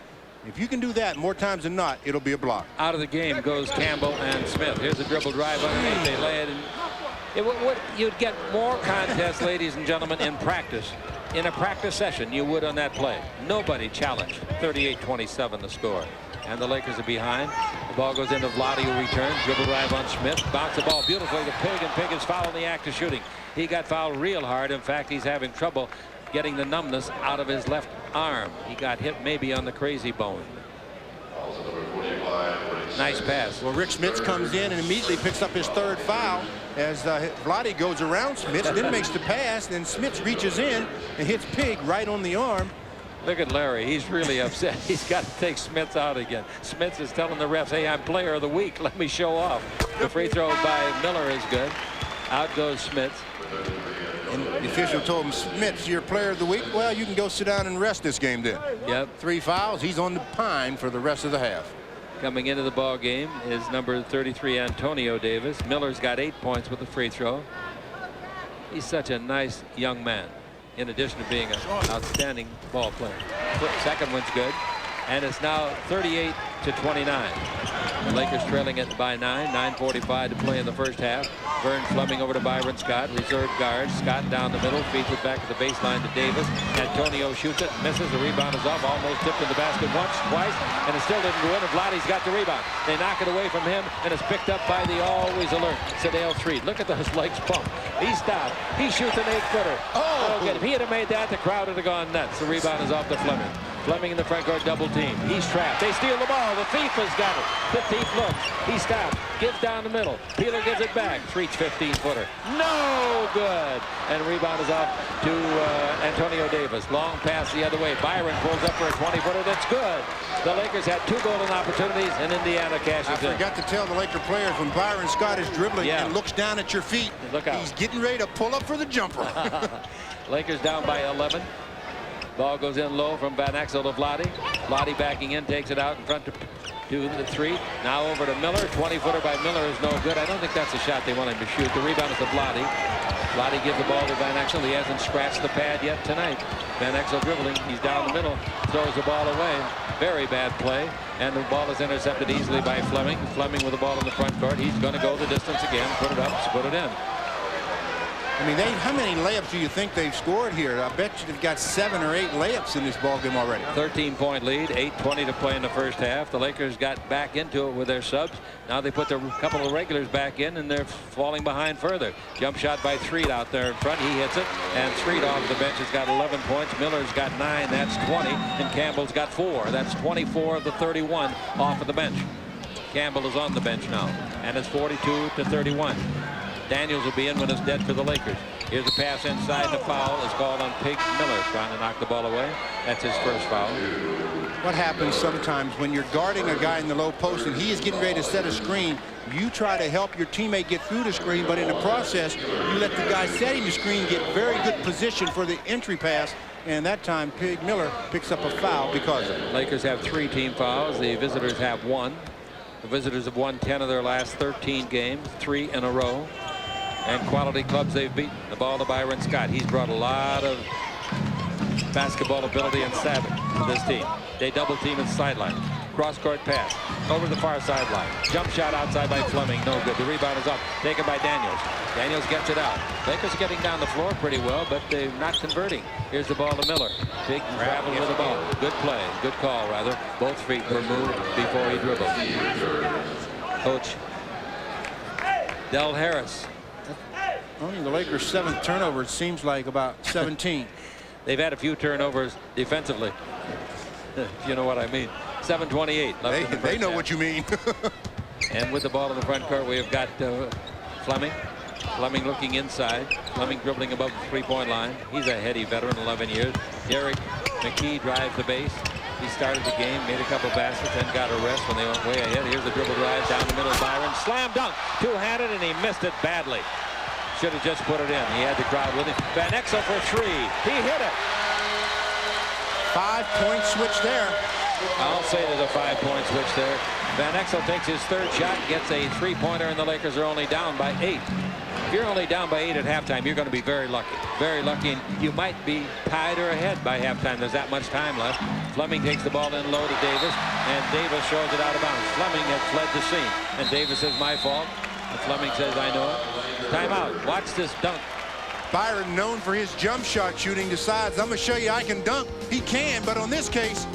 If you can do that more times than not, it'll be a block. Out of the game goes Campbell and Smith. Here's a dribble drive underneath. They lay it in. You'd get more contests, ladies and gentlemen, in practice. In a practice session, you would on that play. Nobody challenged. 38-27 the score. And the Lakers are behind. The ball goes into Vlade, who returns. Dribble drive on Smith. Bounce the ball beautifully to Pig, and Pig is fouled in the act of shooting. He got fouled real hard. In fact, he's having trouble getting the numbness out of his left arm. He got hit maybe on the crazy bone. Nice pass. Well, Rick Smits comes in and immediately picks up his 3rd foul as Vlade goes around Smits, then makes the pass, then Smits reaches in and hits Pig right on the arm. Look at Larry. He's really upset. He's got to take Smits out again. Smits is telling the refs, hey, I'm player of the week. Let me show off. The free throw by Miller is good. Out goes Smits. And the official told him, Smits, you're player of the week. Well, you can go sit down and rest this game then. Yep. 3 fouls. He's on the pine for the rest of the half. Coming into the ball game is number 33, Antonio Davis. Miller's got 8 points with the free throw. He's such a nice young man, in addition to being an outstanding ball player. Second one's good. And it's now 38-29. The Lakers trailing it by 9. 9:45 to play in the first half. Vern Fleming over to Byron Scott, reserve guard. Scott down the middle, feeds it back to the baseline to Davis. Antonio shoots it, misses. The rebound is off, almost tipped in the basket once, twice, and it still didn't go in. And Vladdy's got the rebound. They knock it away from him, and it's picked up by the always alert Sedale Threed. Look at those legs pump. He stopped. He shoots an 8-footer. Oh, good. If he had made that, the crowd would have gone nuts. The rebound is off to Fleming. Fleming in the front court, double team. He's trapped. They steal the ball. The thief has got it. The thief looks. He stops. Gives down the middle. Peeler gives it back. Threed's 15-footer. No good. And rebound is off to Antonio Davis. Long pass the other way. Byron pulls up for a 20-footer. That's good. The Lakers had 2 golden opportunities, and Indiana cashes in. I forgot to tell the Laker players, when Byron Scott is dribbling and looks down at your feet, look out. He's getting ready to pull up for the jumper. Lakers down by 11. Ball goes in low from Van Exel to Vlade. Vlade backing in, takes it out in front to the 3. Now over to Miller. 20-footer by Miller is no good. I don't think that's a shot they want him to shoot. The rebound is to Vlade. Vlade gives the ball to Van Exel. He hasn't scratched the pad yet tonight. Van Exel dribbling. He's down the middle. Throws the ball away. Very bad play. And the ball is intercepted easily by Fleming. Fleming with the ball in the front court. He's going to go the distance again. Put it up. Put it in. I mean, how many layups do you think they've scored here? I bet you they've got 7 or 8 layups in this ball game already. 13-point lead, 8:20 to play in the first half. The Lakers got back into it with their subs. Now they put a couple of regulars back in, and they're falling behind further. Jump shot by Threed out there in front. He hits it, and Threed off the bench has got 11 points. Miller's got 9. That's 20, and Campbell's got 4. That's 24 of the 31 off of the bench. Campbell is on the bench now, and it's 42-31. Daniels will be in when it's dead for the Lakers. Here's a pass inside. The foul is called on Pig Miller, trying to knock the ball away. That's his first foul. What happens sometimes when you're guarding a guy in the low post and he is getting ready to set a screen, you try to help your teammate get through the screen, but in the process, you let the guy setting the screen get very good position for the entry pass, and that time Pig Miller picks up a foul because of it. Lakers have 3 team fouls. The visitors have 1. The visitors have won 10 of their last 13 games, 3 in a row. And quality clubs they've beaten. The ball to Byron Scott. He's brought a lot of basketball ability and savvy to this team. They double team his sideline. Cross-court pass over the far sideline. Jump shot outside by Fleming. No good. The rebound is up. Taken by Daniels. Daniels gets it out. Lakers getting down the floor pretty well, but they're not converting. Here's the ball to Miller. Big travel with the ball. Good play. Good call, rather. Both feet were moved before he dribbled. Coach Del Harris. Only the Lakers' 7th turnover. It seems like about 17. They've had a few turnovers defensively, if you know what I mean. 7:28 left in the first They know half. what you mean. And with the ball in the front court, we have got Fleming. Fleming looking inside. Fleming dribbling above the three-point line. He's a heady veteran, 11 years. Derek McKee drives the base. He started the game, made a couple baskets, then got a rest when they went way ahead. Here's the dribble drive down the middle. Byron slam dunk, two-handed, and he missed it badly. Should have just put it in. He had the crowd with him. Van Exel for three. He hit it. 5-point switch there. I'll say there's a 5-point switch there. Van Exel takes his third shot, gets a three-pointer, and the Lakers are only down by 8. If you're only down by 8 at halftime, you're going to be very lucky. Very lucky, and you might be tied or ahead by halftime. There's that much time left. Fleming takes the ball in low to Davis, and Davis shows it out of bounds. Fleming had fled the scene, and Davis says, my fault. And Fleming says, I know it. Timeout. Watch this dunk. Byron, known for his jump shot shooting, decides, I'm going to show you I can dunk. He can, but on this case,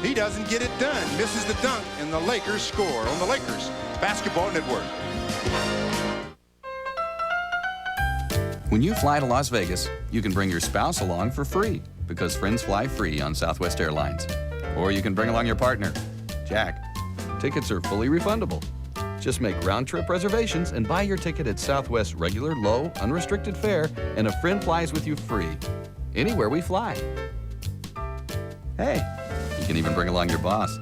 he doesn't get it done. Misses the dunk, and the Lakers score on the Lakers Basketball Network. When you fly to Las Vegas, you can bring your spouse along for free because friends fly free on Southwest Airlines. Or you can bring along your partner, Jack. Tickets are fully refundable. Just make round-trip reservations and buy your ticket at Southwest regular, low, unrestricted fare, and a friend flies with you free. Anywhere we fly. Hey, you can even bring along your boss.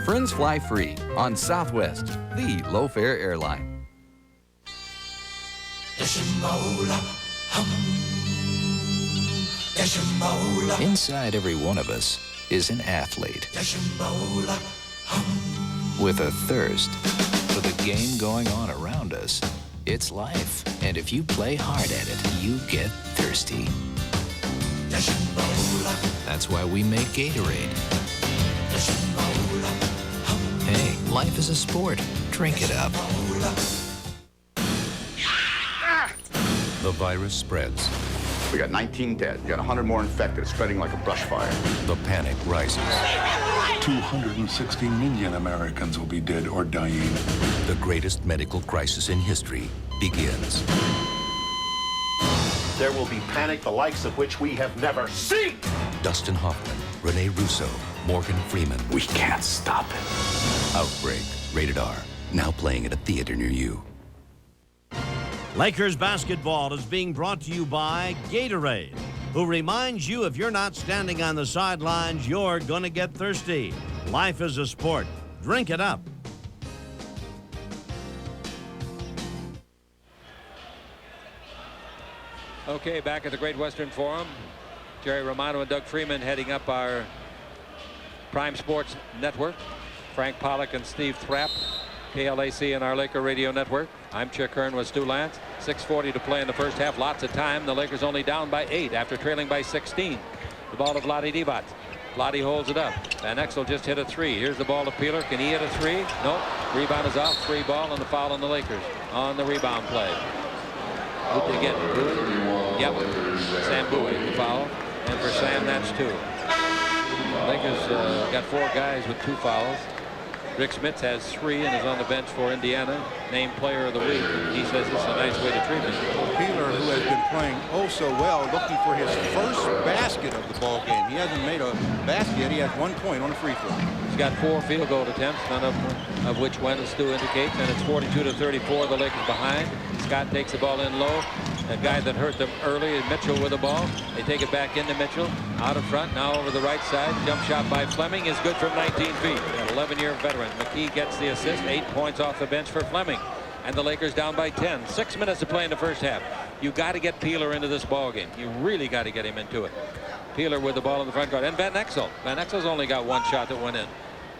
Friends fly free on Southwest, the low-fare airline. Inside every one of us is an athlete with a thirst for the game going on around us. It's life, and if you play hard at it, you get thirsty. That's why we make Gatorade. Hey, life is a sport. Drink it up. The virus spreads. We got 19 dead. We got 100 more infected. It's spreading like a brush fire. The panic rises. 260 million Americans will be dead or dying. The greatest medical crisis in history begins. There will be panic the likes of which we have never seen. Dustin Hoffman, Rene Russo, Morgan Freeman. We can't stop it. Outbreak, rated R. Now playing at a theater near you. Lakers basketball is being brought to you by Gatorade, who reminds you if you're not standing on the sidelines, you're going to get thirsty. Life is a sport. Drink it up. Okay, back at the Great Western Forum. Jerry Romano and Doug Freeman heading up our Prime Sports Network. Frank Pollock and Steve Thrapp, KLAC and our Laker Radio Network. I'm Chick Hearn with Stu Lance. 6:40 to play in the first half. Lots of time. The Lakers only down by 8 after trailing by 16. The ball to Vlade Divac. Vlade holds it up. Van Exel just hit a 3. Here's the ball to Peeler. Can he hit a 3? Nope. Rebound is off. Free ball and the foul on the Lakers on the rebound play. Who'd they get? Bowie? Yep. Sam Bowie, the foul. And for Sam, that's 2. Lakers got 4 guys with 2 fouls. Rick Smits has 3 and is on the bench for Indiana, named player of the week. He says it's a nice way to treat him. Peeler, who has been playing oh so well, looking for his first basket of the ball game. He hasn't made a basket yet. He has 1 point on a free throw. He's got 4 field goal attempts, none of which went, as Stu indicates, and it's 42-34. The Lakers behind. Scott takes the ball in low. A guy that hurt them early is Mitchell with the ball. They take it back into Mitchell. Out in front, now over the right side. Jump shot by Fleming is good from 19 feet. An 11-year veteran. McKee gets the assist. 8 points off the bench for Fleming. And the Lakers down by 10. 6 minutes to play in the first half. You got to get Peeler into this ball game. You really got to get him into it. Peeler with the ball in the front court. And Van Exel. Van Exel's only got 1 shot that went in.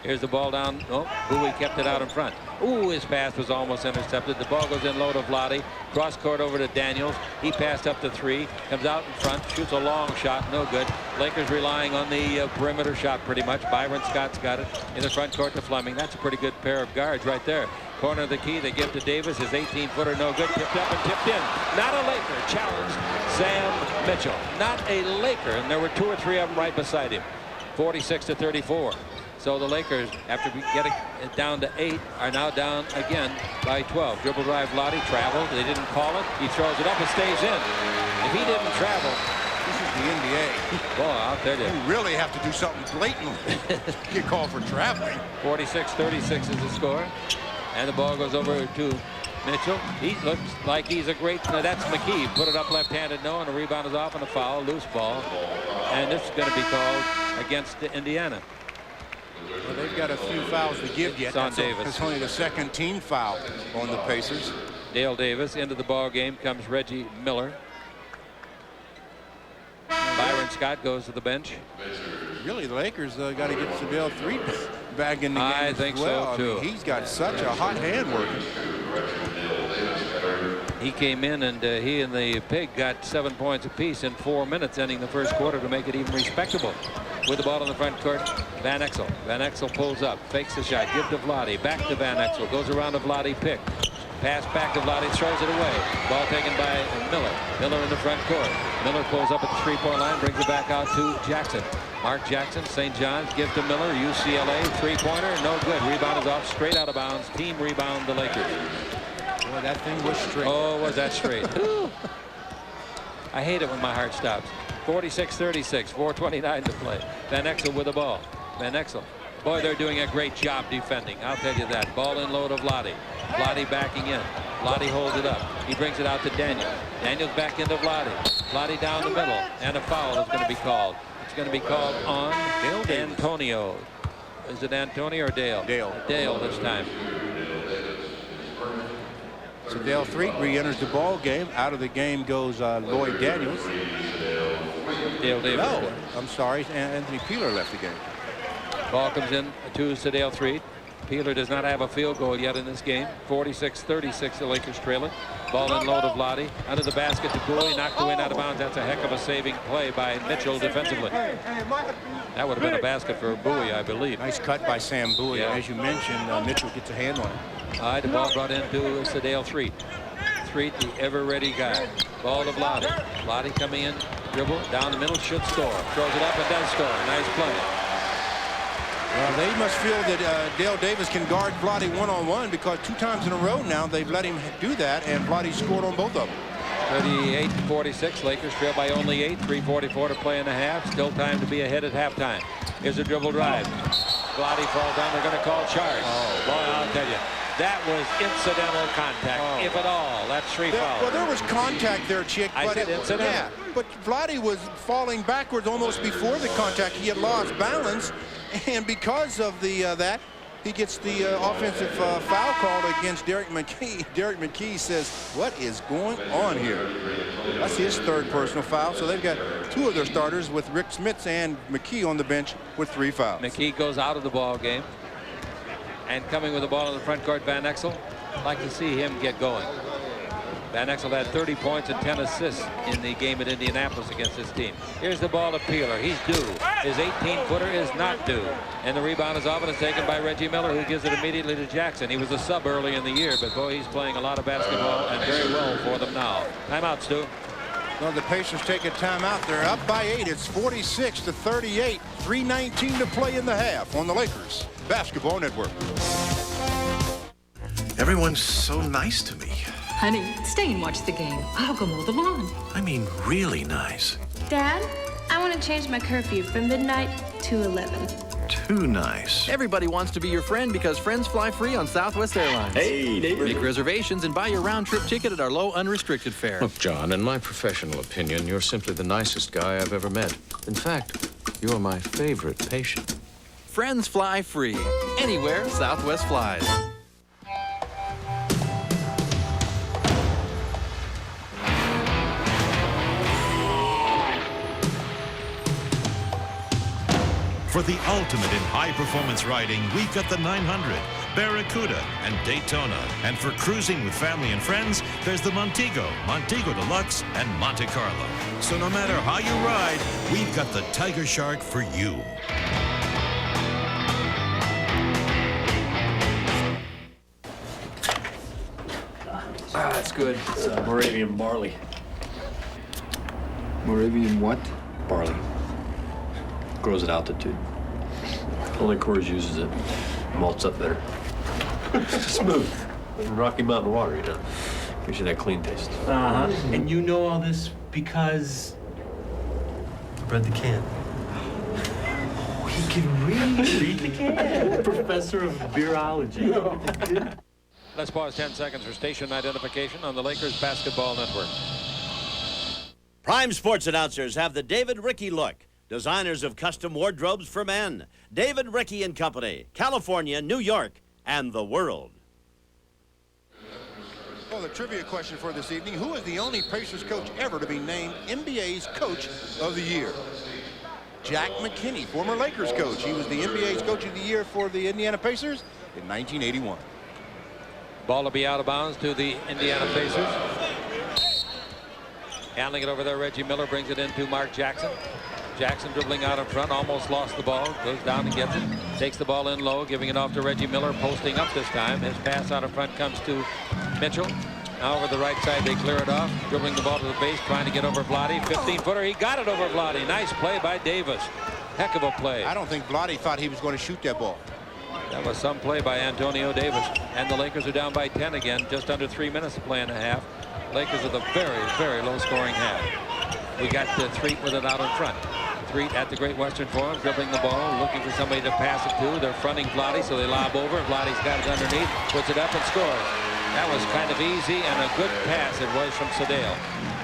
Here's the ball down. Oh, Bowie kept it out in front. Ooh, his pass was almost intercepted. The ball goes in low to Vlade. Cross court over to Daniels. He passed up to 3. Comes out in front. Shoots a long shot. No good. Lakers relying on the perimeter shot pretty much. Byron Scott's got it in the front court to Fleming. That's a pretty good pair of guards right there. Corner of the key. They give to Davis. His 18-footer no good. Tipped up and tipped in. Not a Laker. Challenged Sam Mitchell. Not a Laker. And there were 2 or 3 of them right beside him. 46-34. So the Lakers, after getting it down to 8, are now down again by 12. Dribble drive, Vlade traveled. They didn't call it. He throws it up and stays in. If he didn't travel, this is the NBA. Boy, I'll tell you. You really have to do something blatant to get called for traveling. 46-36 is the score. And the ball goes over to Mitchell. He looks like he's a great. That's McKee. Put it up left-handed, no, and the rebound is off on a foul, loose ball. And this is going to be called against Indiana. Well, they've got a few fouls to give yet. It's on Davis. It's only the second team foul on the Pacers. Dale Davis. Into the ball game comes Reggie Miller. Byron Scott goes to the bench. Really, the Lakers got to get Sedale 3 back in the game. I think as well. so too. I mean, he's got such a hot hand working. He came in and he and the Pig got 7 points apiece in 4 minutes, ending the first quarter to make it even respectable. With the ball in the front court, Van Exel. Van Exel pulls up, fakes the shot, give to Vlade, back to Van Exel, goes around to Vlade, pick. Pass back to Vlade, throws it away. Ball taken by Miller. Miller in the front court. Miller pulls up at the 3-point line, brings it back out to Jackson. Mark Jackson, St. John's, give to Miller, UCLA, 3-pointer, no good. Rebound is off, straight out of bounds. Team rebound, the Lakers. Boy, that thing was straight. Oh, was that straight? I hate it when my heart stops. 46-36, 4:29 to play. Van Exel with the ball. Van Exel. Boy, they're doing a great job defending. I'll tell you that. Ball in low to Vlade. Vlade backing in. Vlade holds it up. He brings it out to Daniels. Daniels back into Vlade. Vlade down the middle. And a foul is going to be called. It's going to be called on Antonio. Is it Antonio or Dale? Dale. Dale this time. So Dale 3 re-enters the ball game. Out of the game goes Lloyd Daniels. Dale Davis. No, I'm sorry. Anthony Peeler left the game. Ball comes in to Sedale 3. Peeler does not have a field goal yet in this game. 46-36, the Lakers trail it. Ball in low to Vlade. Under the basket to Bowie. Knocked away out of bounds. That's a heck of a saving play by Mitchell defensively. That would have been a basket for Bowie, I believe. Nice cut by Sam Bowie. Yeah. As you mentioned, Mitchell gets a hand on it. All right, the ball brought into Sedale 3. 3, the ever-ready guy. Ball to Vlade. Vlade coming in, dribble, down the middle, should score. Throws it up and does score. Nice play. Well, they must feel that Dale Davis can guard Vlade one-on-one because 2 times in a row now they've let him do that, and Vlade scored on both of them. 38-46, Lakers trail by only 8. 3:44 to play in the half. Still time to be ahead at halftime. Here's a dribble drive. Vlade falls down. They're going to call charge. Oh, boy, I'll tell you. That was incidental contact, if at all. That's 3 fouls. Well, there was contact there, Chick. I said incidental. Yeah, but Vlade was falling backwards almost before the contact. He had lost balance, and because of that, he gets the offensive foul called against Derek McKee. Derek McKee says, what is going on here? That's his 3rd personal foul. So they've got 2 of their starters with Rick Smits and McKee on the bench with 3 fouls. McKee goes out of the ball game. And coming with the ball in the front court, Van Exel. Like to see him get going. Van Exel had 30 points and 10 assists in the game at Indianapolis against this team. Here's the ball to Peeler. He's due. His 18-footer is not due. And the rebound is off and it's taken by Reggie Miller, who gives it immediately to Jackson. He was a sub early in the year, but boy, he's playing a lot of basketball and very well for them now. Timeout, Stu. Well, the Pacers take a timeout. They're up by 8. It's 46-38. 3:19 to play in the half on the Lakers Basketball Network. Everyone's so nice to me. Honey, stay and watch the game. I'll go mow the lawn. I mean, really nice. Dad, I want to change my curfew from midnight to 11. Too nice. Everybody wants to be your friend because friends fly free on Southwest Airlines. Hey, neighbor. Make reservations and buy your round-trip ticket at our low, unrestricted fare. Look, John, in my professional opinion, you're simply the nicest guy I've ever met. In fact, you're my favorite patient. Friends fly free. Anywhere Southwest flies. For the ultimate in high-performance riding, we've got the 900, Barracuda, and Daytona. And for cruising with family and friends, there's the Montego, Montego Deluxe, and Monte Carlo. So no matter how you ride, we've got the Tiger Shark for you. That's good. It's Moravian barley. Moravian what? Barley. Grows at altitude. Only Coors uses it. Malts up better. Smooth. Rocky Mountain water, you know. Gives you that clean taste. Uh-huh. And you know all this because... I read the can. He can read the can. Professor of beerology. Let's pause 10 seconds for station identification on the Lakers Basketball Network. Prime Sports announcers have the David Rickey look. Designers of custom wardrobes for men. David Rickey and Company. California, New York, and the world. Well, the trivia question for this evening, who is the only Pacers coach ever to be named NBA's Coach of the Year? Jack McKinney, former Lakers coach. He was the NBA's Coach of the Year for the Indiana Pacers in 1981. Ball will be out of bounds to the Indiana Pacers. Handling it over there, Reggie Miller brings it into Mark Jackson. Jackson dribbling out in front, almost lost the ball, goes down and gets it, takes the ball in low, giving it off to Reggie Miller, posting up this time. His pass out in front comes to Mitchell. Now over the right side, they clear it off, dribbling the ball to the base, trying to get over Vlade. 15-footer, he got it over Vlade. Nice play by Davis. Heck of a play. I don't think Vlade thought he was going to shoot that ball. That was some play by Antonio Davis. And the Lakers are down by 10 again, just under 3 minutes to play in a half. Lakers with a very, very low-scoring half. We got Threet with it out in front. Threet at the Great Western Forum, dribbling the ball, looking for somebody to pass it to. They're fronting Vlade, so they lob over. Vlade's got it underneath, puts it up and scores. That was kind of easy and a good pass it was from Sedale.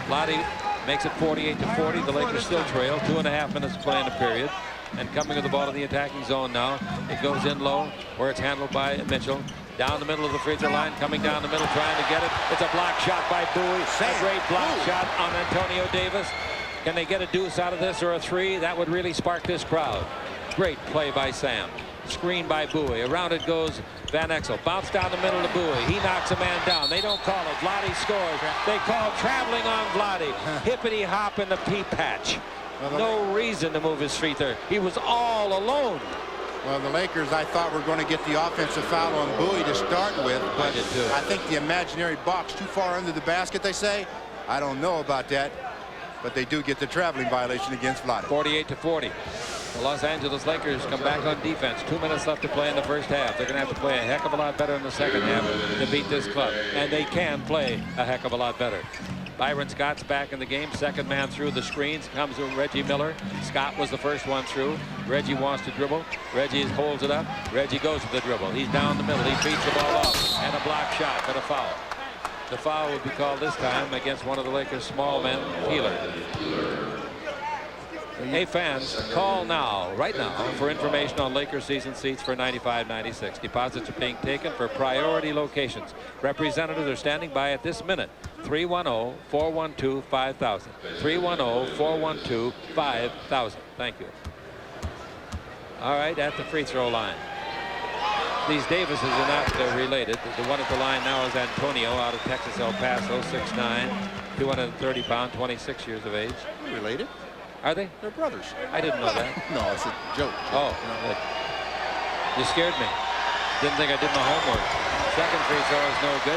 Vlade makes it 48-40. The Lakers still trail. 2.5 minutes to play in the period. And coming with the ball to the attacking zone now. It goes in low where it's handled by Mitchell. Down the middle of the free throw line, coming down the middle, trying to get it. It's a block shot by Bowie. A great block shot on Antonio Davis. Can they get a deuce out of this or a three? That would really spark this crowd. Great play by Sam. Screen by Bowie. Around it goes Van Exel. Bounce down the middle to Bowie. He knocks a man down. They don't call it. Vlade scores. They call traveling on Vlade. Hippity hop in the pea patch. No reason to move his feet there. He was all alone. Well, the Lakers, I thought, were going to get the offensive foul on Bowie to start with, but I think the imaginary box too far under the basket, they say. I don't know about that, but they do get the traveling violation against Vlade. 48-40. The Los Angeles Lakers come back on defense. 2 minutes left to play in the first half. They're going to have to play a heck of a lot better in the second half to beat this club, and they can play a heck of a lot better. Byron Scott's back in the game. Second man through the screens comes to Reggie Miller. Scott was the first one through. Reggie wants to dribble. Reggie holds it up. Reggie goes to the dribble. He's down the middle. He feeds the ball off. And a block shot, but a foul. The foul will be called this time against one of the Lakers' small men, Peeler. Hey fans, call now, right now, for information on Lakers season seats for 95-96. Deposits are being taken for priority locations. Representatives are standing by at this minute. 310-412-5000. 310-412-5000. Thank you. All right, at the free throw line. These Davises are not related. The one at the line now is Antonio out of Texas El Paso, 6'9", 230-pound, 26 years of age. Related? Are they? They're brothers. I didn't know that. No, it's a joke. Oh, you scared me. Didn't think I did my homework. Second free throw is no good.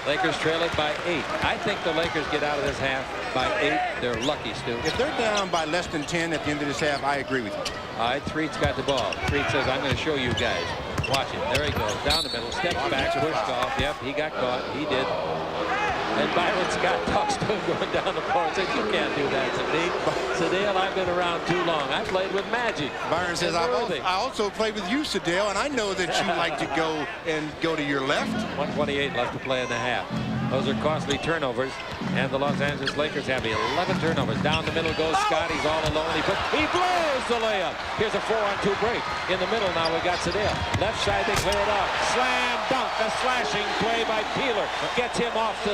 Lakers trail it by 8. I think the Lakers get out of this half by 8. They're lucky, Stu. If they're down by less than 10 at the end of this half, I agree with you. All right, Threet's got the ball. Threet says, I'm going to show you guys. Watch it. There he goes. Down the middle. Steps back. Pushed off. Yep, he got caught. He did. And Byron Scott talks to him going down the floor and says, you can't do that to me. Sedale, I've been around too long. I played with Magic. Byron says, I also played with you, Sedale, and I know that you like to go to your left. 1:28 left to play in the half. Those are costly turnovers. And the Los Angeles Lakers have 11 turnovers. Down the middle goes Scott. He's all alone. He blows the layup. Here's a 4-on-2 break. In the middle now we got Sedale. Left side, they clear it off. Slam dunk. A slashing play by Peeler. Gets him off to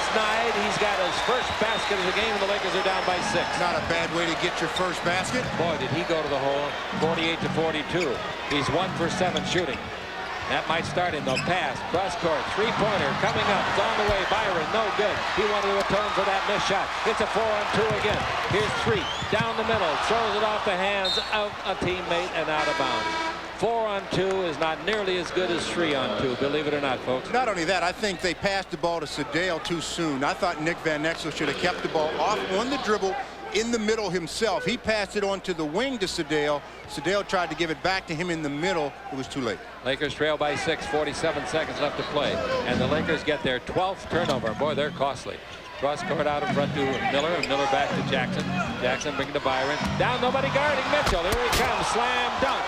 Snide. He's got his first basket of the game, and the Lakers are down by 6. Not a bad way to get your first basket. Boy, did he go to the hole. 48-42. He's 1 for 7 shooting. That might start him, though. Pass, cross court, three-pointer coming up. It's on the way. Byron, no good. He wanted to atone for that missed shot. It's a 4-on-2 again. Here's 3, down the middle, throws it off the hands of a teammate and out of bounds. 4-on-2 is not nearly as good as 3-on-2, believe it or not, folks. Not only that, I think they passed the ball to Sedale too soon. I thought Nick Van Exel should have kept the ball off on the dribble in the middle himself. He passed it on to the wing to Sedale. Sedale tried to give it back to him in the middle. It was too late. Lakers trail by 6, 47 seconds left to play. And the Lakers get their 12th turnover. Boy, they're costly. Cross court out in front to Miller, and Miller back to Jackson. Jackson bringing to Byron. Down, nobody guarding Mitchell. Here he comes, slam dunk.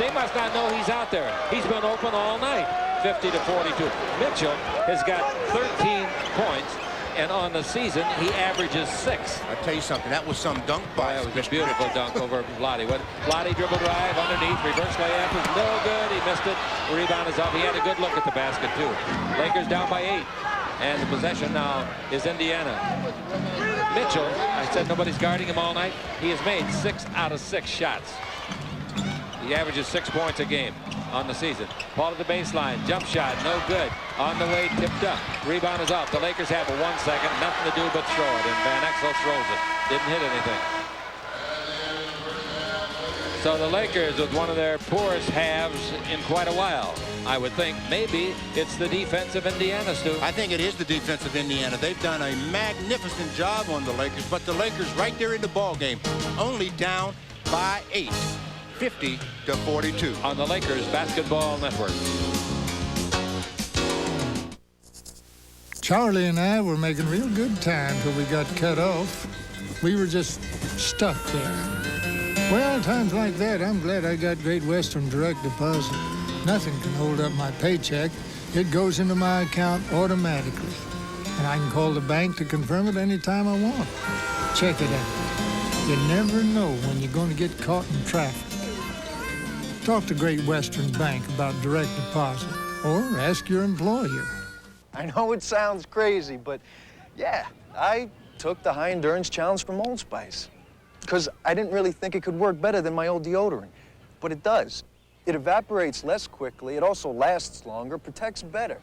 They must not know he's out there. He's been open all night. 50-42. Mitchell has got 13 points. And on the season, he averages 6. I tell you something, that was some dunk by. That was a beautiful dunk over Vlade. Vlade dribble drive underneath, reverse layup is no good. He missed it. The rebound is up. He had a good look at the basket too. Lakers down by 8, and the possession now is Indiana. Mitchell, I said nobody's guarding him all night. He has made 6 out of 6 shots. He averages 6 points a game on the season. Ball to the baseline, jump shot, no good. On the way, tipped up. Rebound is up. The Lakers have 1 second, nothing to do but throw it, and Van Exel throws it. Didn't hit anything. So the Lakers with one of their poorest halves in quite a while. I would think maybe it's the defense of Indiana, Stu. I think it is the defense of Indiana. They've done a magnificent job on the Lakers, but the Lakers right there in the ball game, only down by 8. 50-42 on the Lakers Basketball Network. Charlie and I were making real good time till we got cut off. We were just stuck there. Well, times like that, I'm glad I got Great Western direct deposit. Nothing can hold up my paycheck. It goes into my account automatically. And I can call the bank to confirm it anytime I want. Check it out. You never know when you're going to get caught in traffic. Talk to Great Western Bank about direct deposit, or ask your employer. I know it sounds crazy, but yeah, I took the high endurance challenge from Old Spice because I didn't really think it could work better than my old deodorant, but it does. It evaporates less quickly, it also lasts longer, protects better.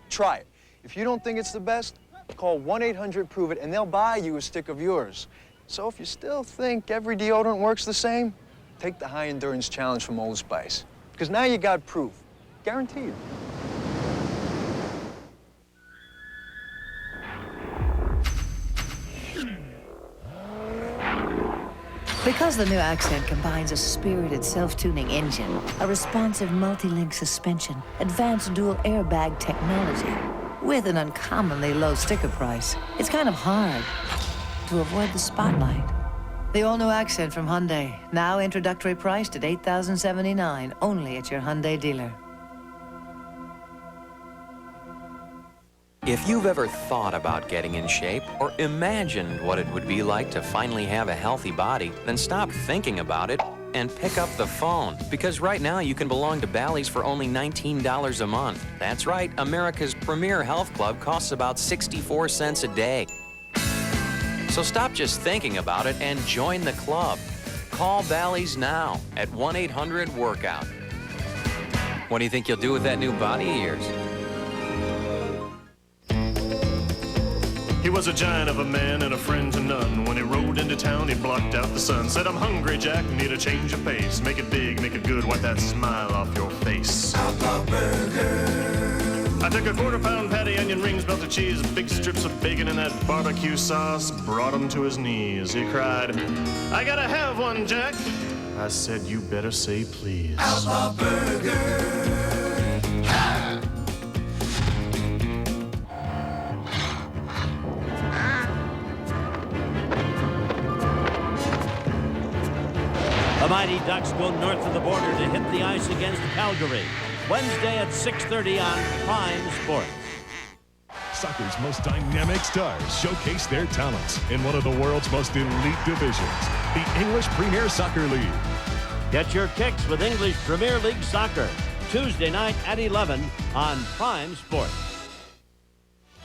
Try it. If you don't think it's the best, call 1-800-PROVE-IT and they'll buy you a stick of yours. So if you still think every deodorant works the same, take the high endurance challenge from Old Spice, because now you got proof, guaranteed. Because the new Accent combines a spirited self-tuning engine, a responsive multi-link suspension, advanced dual airbag technology, with an uncommonly low sticker price, it's kind of hard to avoid the spotlight. The all-new Accent from Hyundai, now introductory priced at $8,079, only at your Hyundai dealer. If you've ever thought about getting in shape or imagined what it would be like to finally have a healthy body, then stop thinking about it and pick up the phone. Because right now you can belong to Bally's for only $19 a month. That's right, America's premier health club costs about 64 cents a day. So stop just thinking about it and join the club. Call Bally's now at 1-800-WORKOUT. What do you think you'll do with that new body of yours? He was a giant of a man and a friend to none. When he rode into town, he blocked out the sun. Said, I'm hungry, Jack, need a change of pace. Make it big, make it good, wipe that smile off your face. Outlaw Burger. I took a quarter-pound patty, onion rings, melted cheese, big strips of bacon and that barbecue sauce. Brought him to his knees. He cried, I gotta have one, Jack. I said, you better say please. Outlaw Burger. The Mighty Ducks go north of the border to hit the ice against Calgary. Wednesday at 6:30 on Prime Sports. soccer's most dynamic stars showcase their talents in one of the world's most elite divisions, the English Premier Soccer League. Get your kicks with English Premier League Soccer, Tuesday night at 11 on Prime Sports.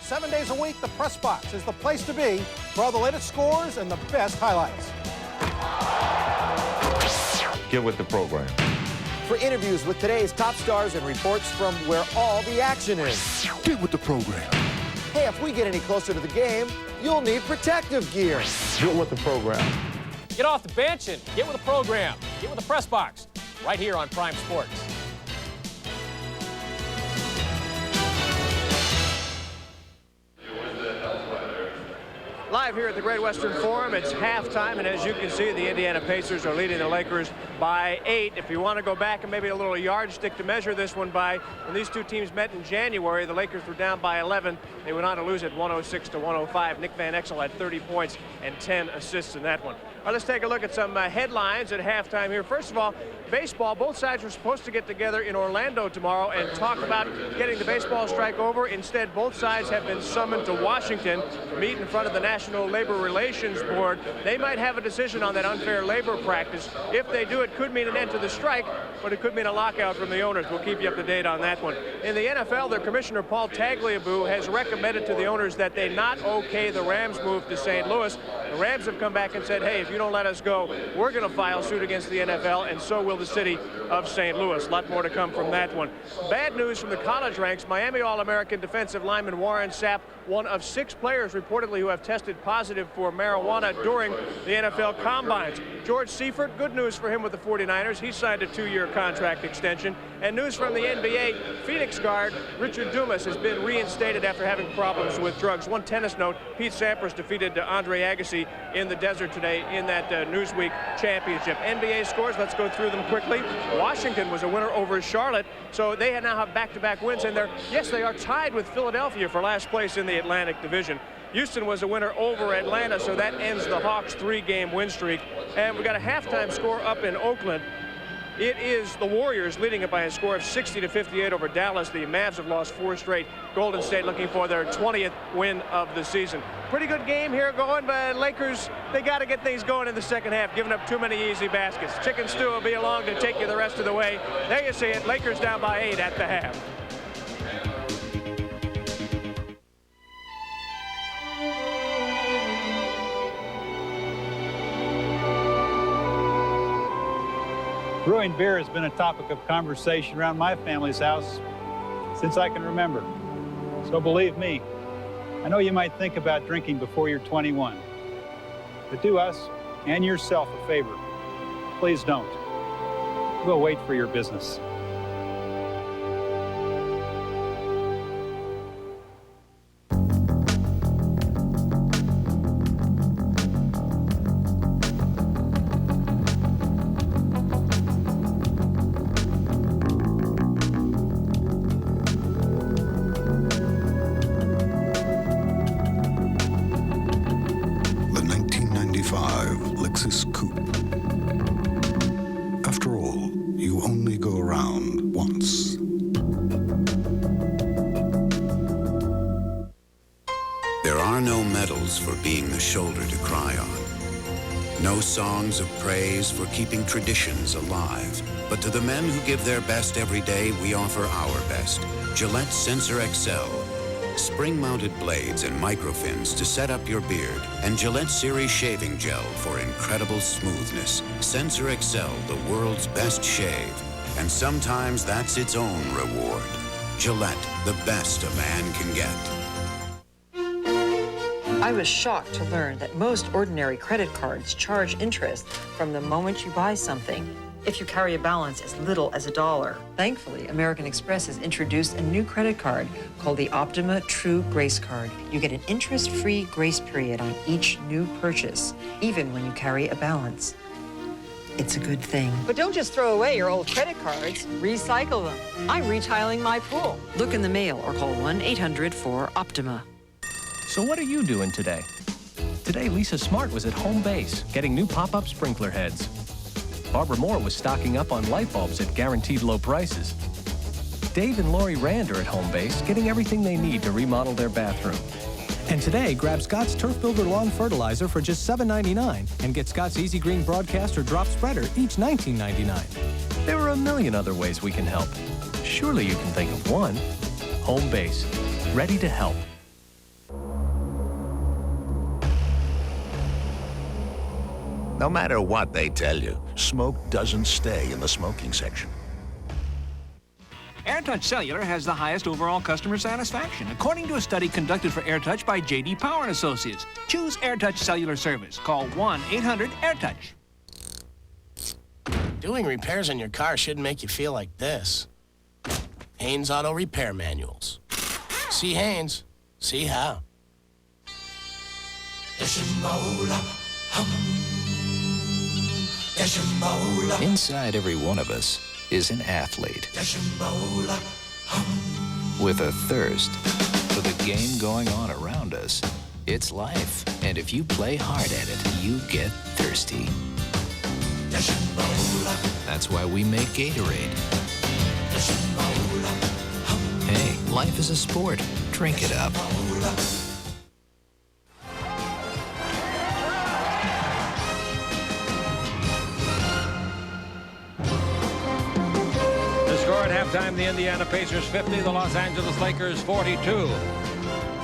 7 days a week, the Press Box is the place to be for all the latest scores and the best highlights. Get with the program. For interviews with today's top stars and reports from where all the action is. Get with the program. Hey, if we get any closer to the game, you'll need protective gear. Get with the program. Get off the bench and get with the program. Get with the Press Box, right here on Prime Sports. Live here at the Great Western Forum, it's halftime, and as you can see, the Indiana Pacers are leading the Lakers by 8. If you want to go back and maybe a little yardstick to measure this one by, when these two teams met in January, the Lakers were down by 11. They went on to lose at 106-105. Nick Van Exel had 30 points and 10 assists in that one. All right, let's take a look at some headlines at halftime here. First of all, baseball. Both sides were supposed to get together in Orlando tomorrow and talk about getting the baseball strike over. Instead, both sides have been summoned to Washington to meet in front of the National Labor Relations Board. They might have a decision on that unfair labor practice. If they do, it could mean an end to the strike, but it could mean a lockout from the owners. We'll keep you up to date on that one. In the NFL, their commissioner, Paul Tagliabue, has recommended to the owners that they not okay the Rams' move to St. Louis. The Rams have come back and said, hey, if you don't let us go, we're going to file suit against the NFL, and so will the city of St. Louis. A lot more to come from that one. Bad news from the college ranks. Miami All-American defensive lineman Warren Sapp, one of 6 players reportedly who have tested positive for marijuana during the NFL Combines. George Seifert, good news for him with the 49ers. He signed a 2-year contract extension. And news from the NBA, Phoenix guard Richard Dumas has been reinstated after having problems with drugs. One tennis note, Pete Sampras defeated Andre Agassi in the desert today in that Newsweek championship. NBA scores, let's go through them quickly. Washington was a winner over Charlotte, so they now have back-to-back wins, and they are tied with Philadelphia for last place in the Atlantic Division. Houston was a winner over Atlanta, so that ends the Hawks' 3-game win streak. And we got a halftime score up in Oakland. It is the Warriors leading it by a score of 60-58 over Dallas. The Mavs have lost 4 straight. Golden State looking for their 20th win of the season. Pretty good game here going, but Lakers, they got to get things going in the second half, giving up too many easy baskets. Chicken Stew will be along to take you the rest of the way. There you see it, Lakers down by 8 at the half. Brewing beer has been a topic of conversation around my family's house since I can remember. So believe me, I know you might think about drinking before you're 21. But do us and yourself a favor. Please don't. We'll wait for your business. Songs of praise for keeping traditions alive. But to the men who give their best every day, we offer our best. Gillette Sensor XL. Spring-mounted blades and microfins to set up your beard. And Gillette Series shaving gel for incredible smoothness. Sensor XL, the world's best shave. And sometimes that's its own reward. Gillette, the best a man can get. I was shocked to learn that most ordinary credit cards charge interest from the moment you buy something, if you carry a balance as little as $1. Thankfully, American Express has introduced a new credit card called the Optima True Grace Card. You get an interest-free grace period on each new purchase, even when you carry a balance. It's a good thing. But don't just throw away your old credit cards. Recycle them. I'm retiling my pool. Look in the mail or call 1-800-4-OPTIMA. So what are you doing today? Today, Lisa Smart was at home base getting new pop-up sprinkler heads. Barbara Moore was stocking up on light bulbs at guaranteed low prices. Dave and Lori Rand are at home base, getting everything they need to remodel their bathroom. And today, grab Scott's Turf Builder Lawn Fertilizer for just $7.99 and get Scott's Easy Green Broadcast or Drop Spreader, each $19.99. There are a million other ways we can help. Surely you can think of one. Home base, ready to help. No matter what they tell you, smoke doesn't stay in the smoking section. AirTouch Cellular has the highest overall customer satisfaction, according to a study conducted for AirTouch by J.D. Power and Associates. Choose AirTouch Cellular Service. Call 1-800-AirTouch. Doing repairs on your car shouldn't make you feel like this. Haynes Auto Repair Manuals. See Haynes, see how. Inside every one of us is an athlete with a thirst for the game going on around us. It's life, and if you play hard at it, you get thirsty. That's why we make Gatorade. Hey, life is a sport. Drink it up. Halftime, the Indiana Pacers 50, the Los Angeles Lakers 42.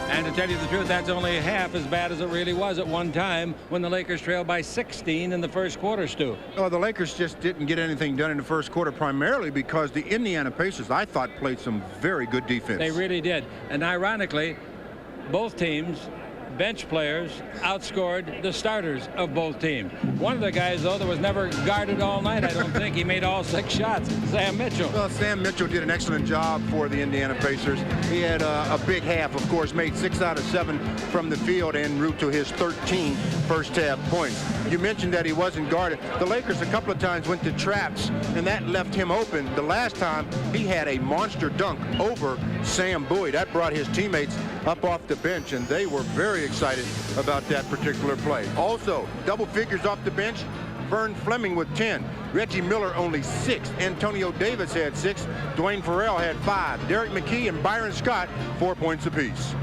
And to tell you the truth, that's only half as bad as it really was at one time when the Lakers trailed by 16 in the first quarter, Stu. Oh, the Lakers just didn't get anything done in the first quarter, primarily because the Indiana Pacers, I thought, played some very good defense. They really did. And ironically, both teams, bench players, outscored the starters of both teams. One of the guys, though, that was never guarded all night, I don't think. He made all 6 shots. Sam Mitchell. Well, Sam Mitchell did an excellent job for the Indiana Pacers. He had a big half, of course, made 6 out of 7 from the field en route to his 13 first-half points. You mentioned that he wasn't guarded. The Lakers a couple of times went to traps, and that left him open. The last time, he had a monster dunk over Sam Bowie. That brought his teammates up off the bench, and they were very excited about that particular play. Also, double figures off the bench, Vern Fleming with 10. Reggie Miller only 6. Antonio Davis had 6. Dwayne Farrell had 5. Derek McKee and Byron Scott 4 points apiece.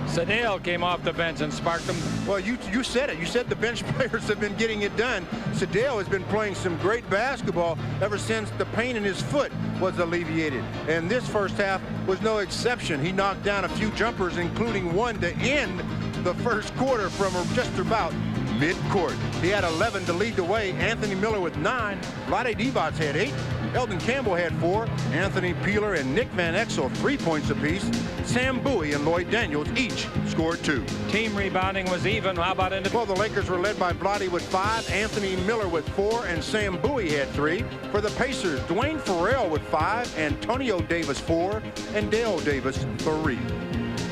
Sedale came off the bench and sparked them. Well, you said it. You said the bench players have been getting it done. Sedale has been playing some great basketball ever since the pain in his foot was alleviated. And this first half was no exception. He knocked down a few jumpers, including one to end the first quarter from just about mid-court. He had 11 to lead the way. Anthony Miller with 9. Vlade Divac had 8. Eldon Campbell had 4. Anthony Peeler and Nick Van Exel 3 points apiece. Sam Bowie and Lloyd Daniels each scored 2. Team rebounding was even. How about Well, the Lakers were led by Vlade with 5, Anthony Miller with 4, and Sam Bowie had 3. For the Pacers, Dwayne Farrell with 5, Antonio Davis 4, and Dale Davis 3.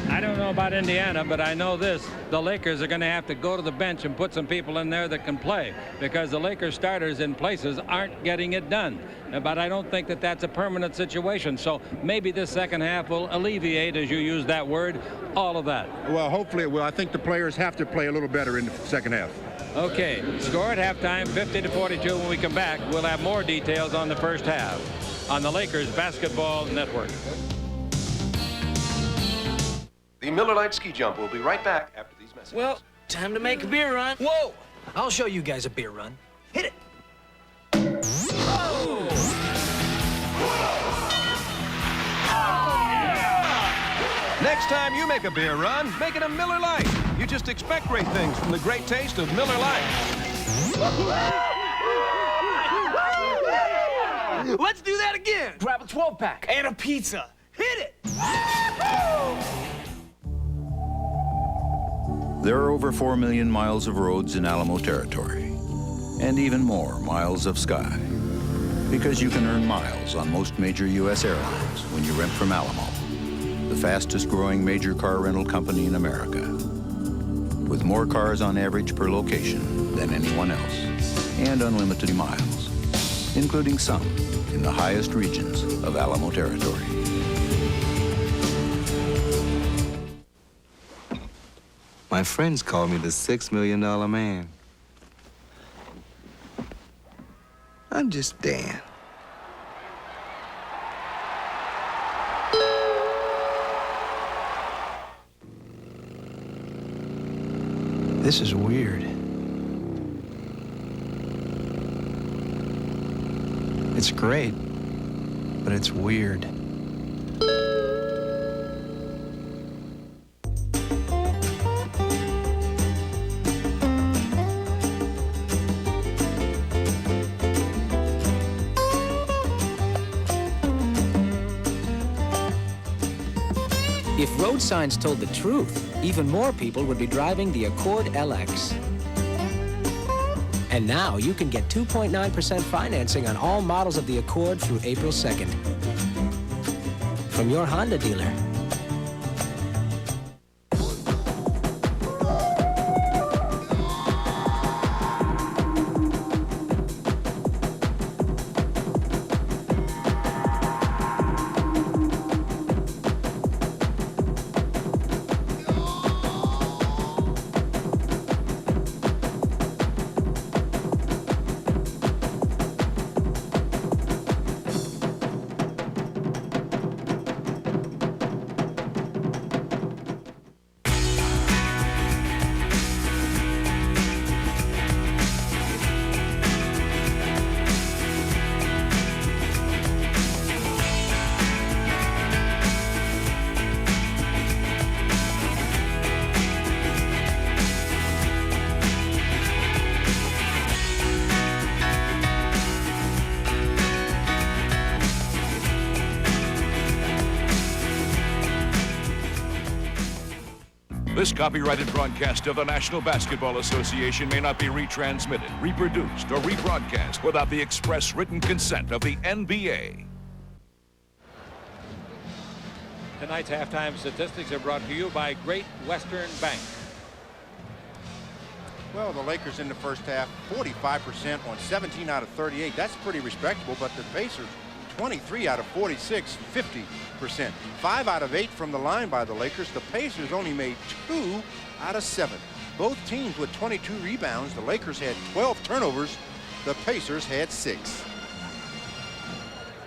I don't know about Indiana, but I know this. The Lakers are going to have to go to the bench and put some people in there that can play, because the Lakers starters in places aren't getting it done. But I don't think that that's a permanent situation. So maybe this second half will alleviate, as you use that word, all of that. Well, hopefully it will. I think the players have to play a little better in the second half. Okay, score at halftime, 50-42. When we come back, we'll have more details on the first half on the Lakers Basketball Network. The Miller Lite ski jump will be right back after these messages. Well, time to make a beer run. Whoa! I'll show you guys a beer run. Hit it! Whoa! Next time you make a beer run, make it a Miller Lite. You just expect great things from the great taste of Miller Lite. Let's do that again. Grab a 12-pack and a pizza. Hit it! There are over 4 million miles of roads in Alamo Territory, and even more miles of sky, because you can earn miles on most major U.S. airlines when you rent from Alamo, the fastest growing major car rental company in America, with more cars on average per location than anyone else, and unlimited miles, including some in the highest regions of Alamo Territory. My friends call me the $6 million man. I'm just Dan. This is weird. It's great, but it's weird. If road signs told the truth, even more people would be driving the Accord LX. And now you can get 2.9% financing on all models of the Accord through April 2nd. From your Honda dealer. This copyrighted broadcast of the National Basketball Association may not be retransmitted, reproduced, or rebroadcast without the express written consent of the NBA. Tonight's halftime statistics are brought to you by Great Western Bank. Well, the Lakers in the first half, 45% on 17 out of 38. That's pretty respectable, but the Pacers, 23 out of 46, 50%. 5 out of 8 from the line by the Lakers. The Pacers only made 2 out of 7. Both teams with 22 rebounds. The Lakers had 12 turnovers. The Pacers had 6.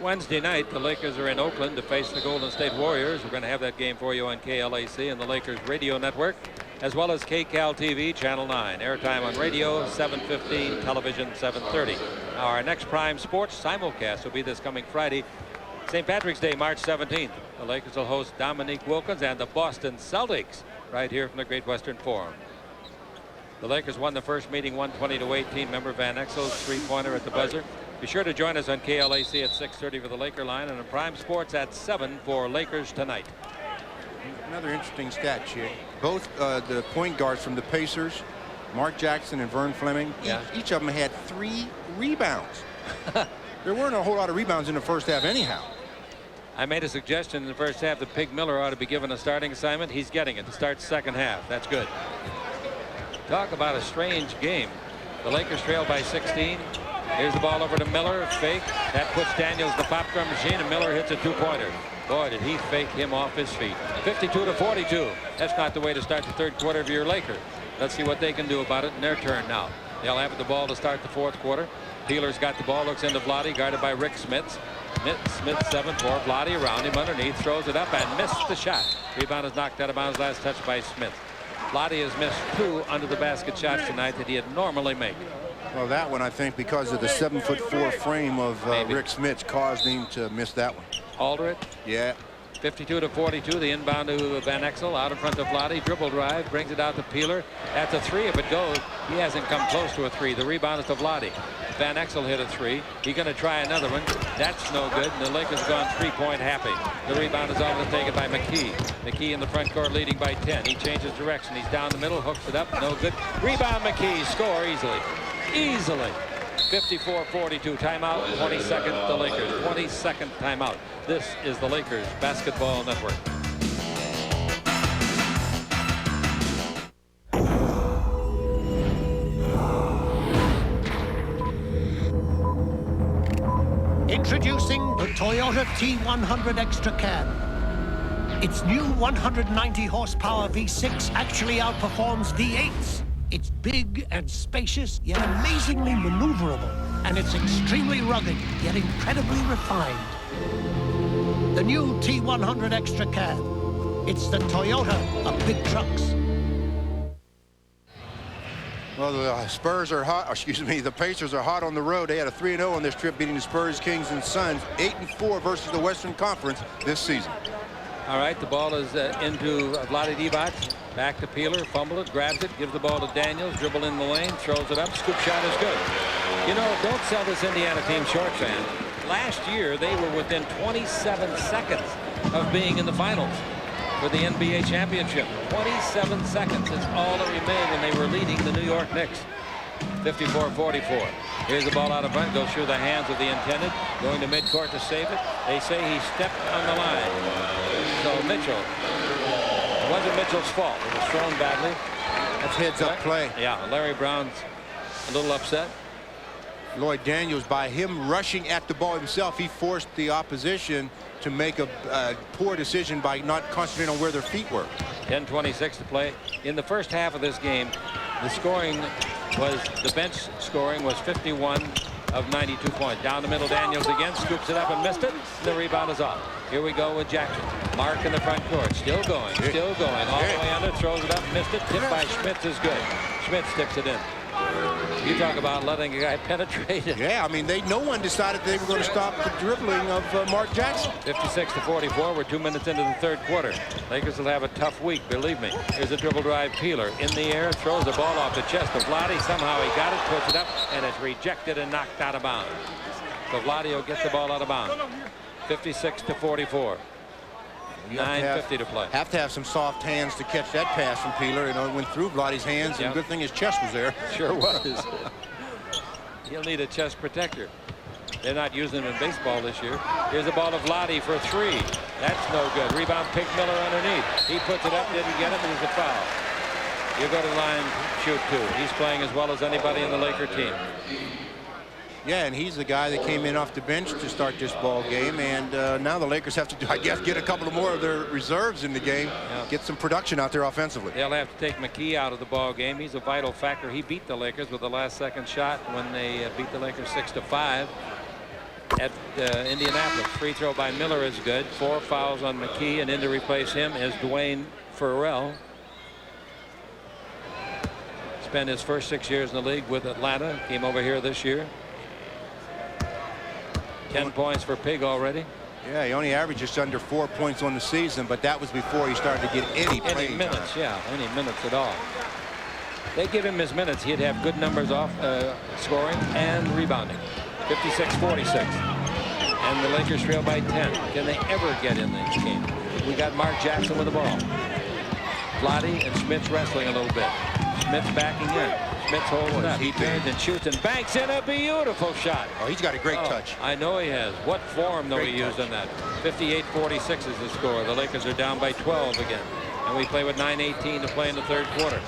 Wednesday night, the Lakers are in Oakland to face the Golden State Warriors. We're going to have that game for you on KLAC and the Lakers radio network, as well as KCAL TV, Channel 9. Airtime on radio, 7:15, television, 7:30. Now, our next Prime Sports simulcast will be this coming Friday, St. Patrick's Day, March 17th. The Lakers will host Dominique Wilkins and the Boston Celtics right here from the Great Western Forum. The Lakers won the first meeting 120-18. Remember Van Exel's three-pointer at the buzzer. Be sure to join us on KLAC at 6:30 for the Laker line and on Prime Sports at 7 for Lakers Tonight. Another interesting stat, Chick. Both the point guards from the Pacers, Mark Jackson and Vern Fleming, each of them had 3 rebounds. There weren't a whole lot of rebounds in the first half anyhow. I made a suggestion in the first half that Pig Miller ought to be given a starting assignment. He's getting it to start second half. That's good. Talk about a strange game. The Lakers trail by 16. Here's the ball over to Miller. Fake. That puts Daniels the pop drum machine, and Miller hits a two-pointer. Boy, did he fake him off his feet. 52-42. That's not the way to start the third quarter of your Lakers. Let's see what they can do about it in their turn now. They'll have the ball to start the fourth quarter. Peeler's got the ball, looks into Vlade, guarded by Rick Smits. Smith 7-4. Vlade around him underneath, throws it up and missed the shot. Rebound is knocked out of bounds, last touch by Smith. Vlade has missed 2 under the basket shots tonight that he'd normally make. Well, that one, I think, because of the 7'4" frame of Rick Smits, caused him to miss that one. Aldred? Yeah. 52-42. The inbound to Van Exel, out in front of Vlade. Dribble drive, brings it out to Peeler. That's a 3 if it goes. He hasn't come close to a 3. The rebound is to Vlade. Van Exel hit a 3. He's going to try another one. That's no good, and the Lakers gone 3-point happy. The rebound is almost taken by McKee. McKee in the front court leading by 10. He changes direction. He's down the middle, hooks it up. No good. Rebound McKee. Score easily. Easily. 54-42. Timeout. 22nd. The Lakers. 22nd timeout. This is the Lakers Basketball Network. Introducing the Toyota T100 Extra Cab. Its new 190 horsepower V6 actually outperforms V8s. It's big and spacious, yet amazingly maneuverable. And it's extremely rugged, yet incredibly refined. The new T100 Extra Cab. It's the Toyota of big trucks. Well, the Spurs are hot. Excuse me, the Pacers are hot on the road. They had a 3-0 on this trip, beating the Spurs, Kings, and Suns 8-4 versus the Western Conference this season. All right, the ball is into Vlade Divac. Back to Peeler, fumble it, grabs it, gives the ball to Daniels, dribble in the lane, throws it up, scoop shot is good. You know, don't sell this Indiana team short, fan. Last year, they were within 27 seconds of being in the finals for the NBA championship. 27 seconds is all that remained when they were leading the New York Knicks. 54-44. Here's the ball out of front, goes through the hands of the intended, going to midcourt to save it. They say he stepped on the line. So Mitchell, it wasn't Mitchell's fault. It was thrown badly. That's heads-up play. Yeah, Larry Brown's a little upset. Lloyd Daniels, by him rushing at the ball himself, he forced the opposition to make a poor decision by not concentrating on where their feet were. 10:26 to play. In the first half of this game, the scoring was, the bench scoring was 51 of 92 points. Down the middle, Daniels again, scoops it up and missed it. The rebound is off. Here we go with Jackson. Mark in the front court, still going, all the way under, throws it up, missed it. Tip by Schmitz is good. Schmitz tips it in. You talk about letting a guy penetrate it. Yeah, I mean, no one decided they were going to stop the dribbling of Mark Jackson. 56-44. We're 2 minutes into the third quarter. Lakers will have a tough week, believe me. Here's a dribble drive. Peeler in the air, throws the ball off the chest of Vlade. Somehow he got it, puts it up, and it's rejected and knocked out of bounds. So Vlade will get the ball out of bounds. 56-44. 9:50 to play. Have to have some soft hands to catch that pass from Peeler. You know, it went through Vlade's hands, and good thing his chest was there. Sure was. He'll need a chest protector. They're not using him in baseball this year. Here's the ball to Vlade for three. That's no good. Rebound, Pick Miller underneath. He puts it up, didn't get it, but it's a foul. You go to the line, shoot two. He's playing as well as anybody in the Laker team. Yeah, and he's the guy that came in off the bench to start this ball game, and now the Lakers have to, I guess, get a couple more of their reserves in the game, get some production out there offensively. They'll have to take McKee out of the ball game. He's a vital factor. He beat the Lakers with the last-second shot when they beat the Lakers 6-5 at Indianapolis. Free throw by Miller is good. 4 fouls on McKee, and in to replace him is Dwayne Farrell. Spent his first 6 years in the league with Atlanta. Came over here this year. 10 points for Pig already. Yeah, he only averaged just under 4 points on the season, but that was before he started to get any minutes. Yeah, any minutes at all. They give him his minutes, he'd have good numbers off scoring and rebounding. 56-46. And the Lakers trail by 10. Can they ever get in this game? We got Mark Jackson with the ball. Vlade and Schmitz wrestling a little bit. Schmitz backing in. Schmitz holding up. He turns and shoots and banks in a beautiful shot. Oh, he's got a great touch. I know he has. What form, though, he used on that. 58-46 is the score. The Lakers are down by 12 again. And we play with 9:18 to play in the third quarter.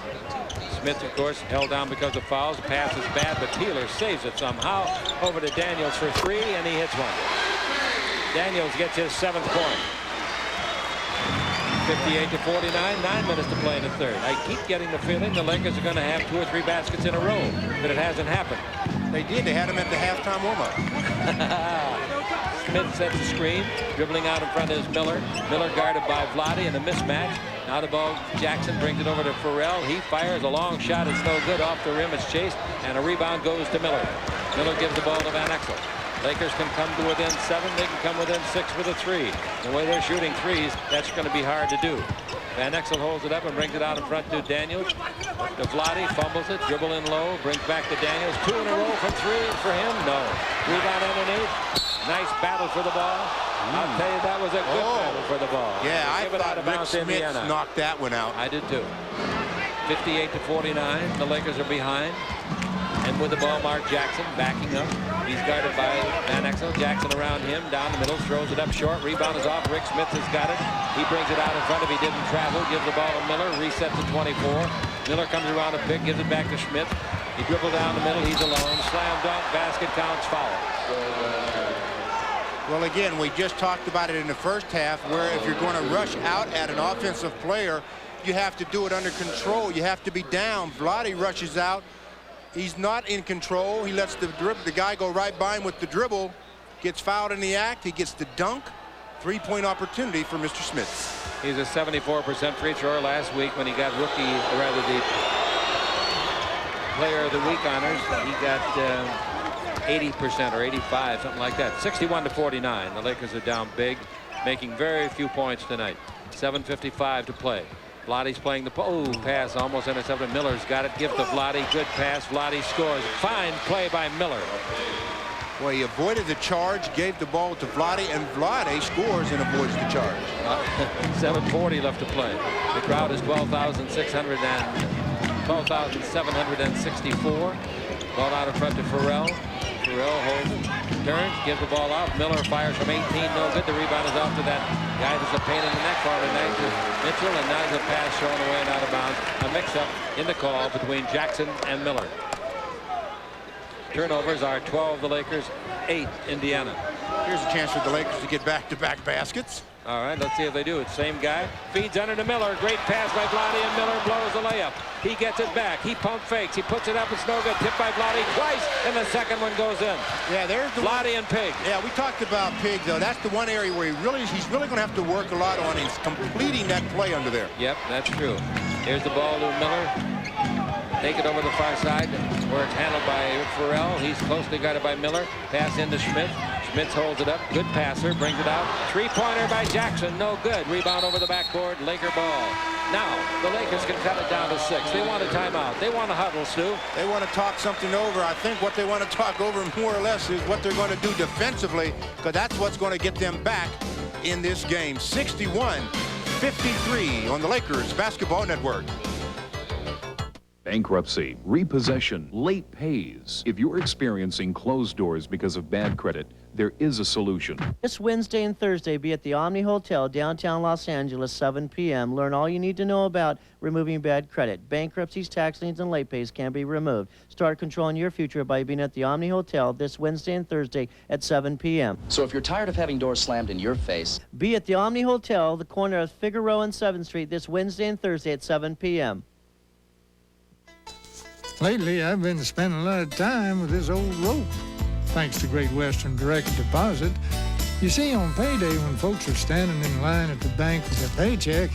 Smith, of course, held down because of fouls. The pass is bad, but Peeler saves it somehow. Over to Daniels for three, and he hits one. Daniels gets his 7th point. 58-49, 9 minutes to play in the third. I keep getting the feeling the Lakers are going to have 2 or 3 baskets in a row, but it hasn't happened. They did. They had him at the halftime warm-up. Smith sets the screen. Dribbling out in front is Miller. Miller guarded by Vlade in a mismatch. Now the ball, Jackson brings it over to Farrell. He fires a long shot. It's no good. Off the rim, it's chased, and a rebound goes to Miller. Miller gives the ball to Van Exel. Lakers can come to within 7. They can come within 6 with a 3. The way they're shooting threes, that's going to be hard to do. Van Exel holds it up and brings it out in front to Daniels. To Vlade, fumbles it, dribble in low, brings back to Daniels. 2 in a row from 3 for him. No. Rebound underneath. Nice battle for the ball. I'll tell you, that was a good battle for the ball. Yeah, I thought Rick Smith knocked that one out. I did too. 58-49. The Lakers are behind. And with the ball, Mark Jackson backing up. He's guarded by Van Exel. Jackson around him, down the middle, throws it up short. Rebound is off. Rick Smith has got it. He brings it out in front if he didn't travel. Gives the ball to Miller. Resets to 24. Miller comes around a pick, gives it back to Schmidt. He dribbled down the middle. He's alone. Slam dunk. Basket counts. Foul. Well, again, we just talked about it in the first half, where if you're going to rush out at an offensive player, you have to do it under control. You have to be down. Vlade rushes out. He's not in control. He lets the guy go right by him with the dribble. Gets fouled in the act. He gets the dunk. 3-point opportunity for Mr. Smith. He's a 74% free thrower. Last week when he got the Player of the Week honors. He got 80% or 85, something like that. 61-49. The Lakers are down big, making very few points tonight. 7:55 to play. Vladdy's playing the pass almost intercepted. Miller's got it. Give to Vladdy. Good pass. Vladdy scores. Fine play by Miller. Well, he avoided the charge, gave the ball to Vladdy, and Vladdy scores and avoids the charge. 7:40 left to play. The crowd is 12,764. Ball out in front to Farrell. Farrell holds it, turns, gives the ball out. Miller fires from 18, no good. The rebound is off to that guy that's a pain in the neck for tonight, Mitchell, and now there's a pass thrown away and out of bounds. A mix-up in the call between Jackson and Miller. Turnovers are 12 the Lakers, 8 Indiana. Here's a chance for the Lakers to get back-to-back baskets. All right, let's see if they do it. Same guy feeds under to Miller. Great pass by Vladdy, and Miller blows the layup. He gets it back. He pump fakes. He puts it up. It's no good. Tipped by Vladdy twice, and the second one goes in. Yeah, there's the Vladdy and Pig. Yeah, we talked about Pig, though. That's the one area where he's really going to have to work a lot on is completing that play under there. Yep, that's true. Here's the ball to Miller. Take it over the far side where it's handled by Farrell. He's closely guarded by Miller. Pass into Schmidt. Schmidt holds it up. Good passer. Brings it out. Three-pointer by Jackson. No good. Rebound over the backboard. Laker ball. Now, the Lakers can cut it down to 6. They want a timeout. They want a huddle, Stu. They want to talk something over. I think what they want to talk over more or less is what they're going to do defensively, because that's what's going to get them back in this game. 61-53 on the Lakers Basketball Network. Bankruptcy, repossession, late pays. If you're experiencing closed doors because of bad credit, there is a solution. This Wednesday and Thursday, be at the Omni Hotel, downtown Los Angeles, 7 p.m. Learn all you need to know about removing bad credit. Bankruptcies, tax liens, and late pays can be removed. Start controlling your future by being at the Omni Hotel this Wednesday and Thursday at 7 p.m. So if you're tired of having doors slammed in your face, be at the Omni Hotel, the corner of Figueroa and 7th Street, this Wednesday and Thursday at 7 p.m. Lately, I've been spending a lot of time with this old rope, thanks to Great Western Direct Deposit. You see, on payday, when folks are standing in line at the bank with their paycheck,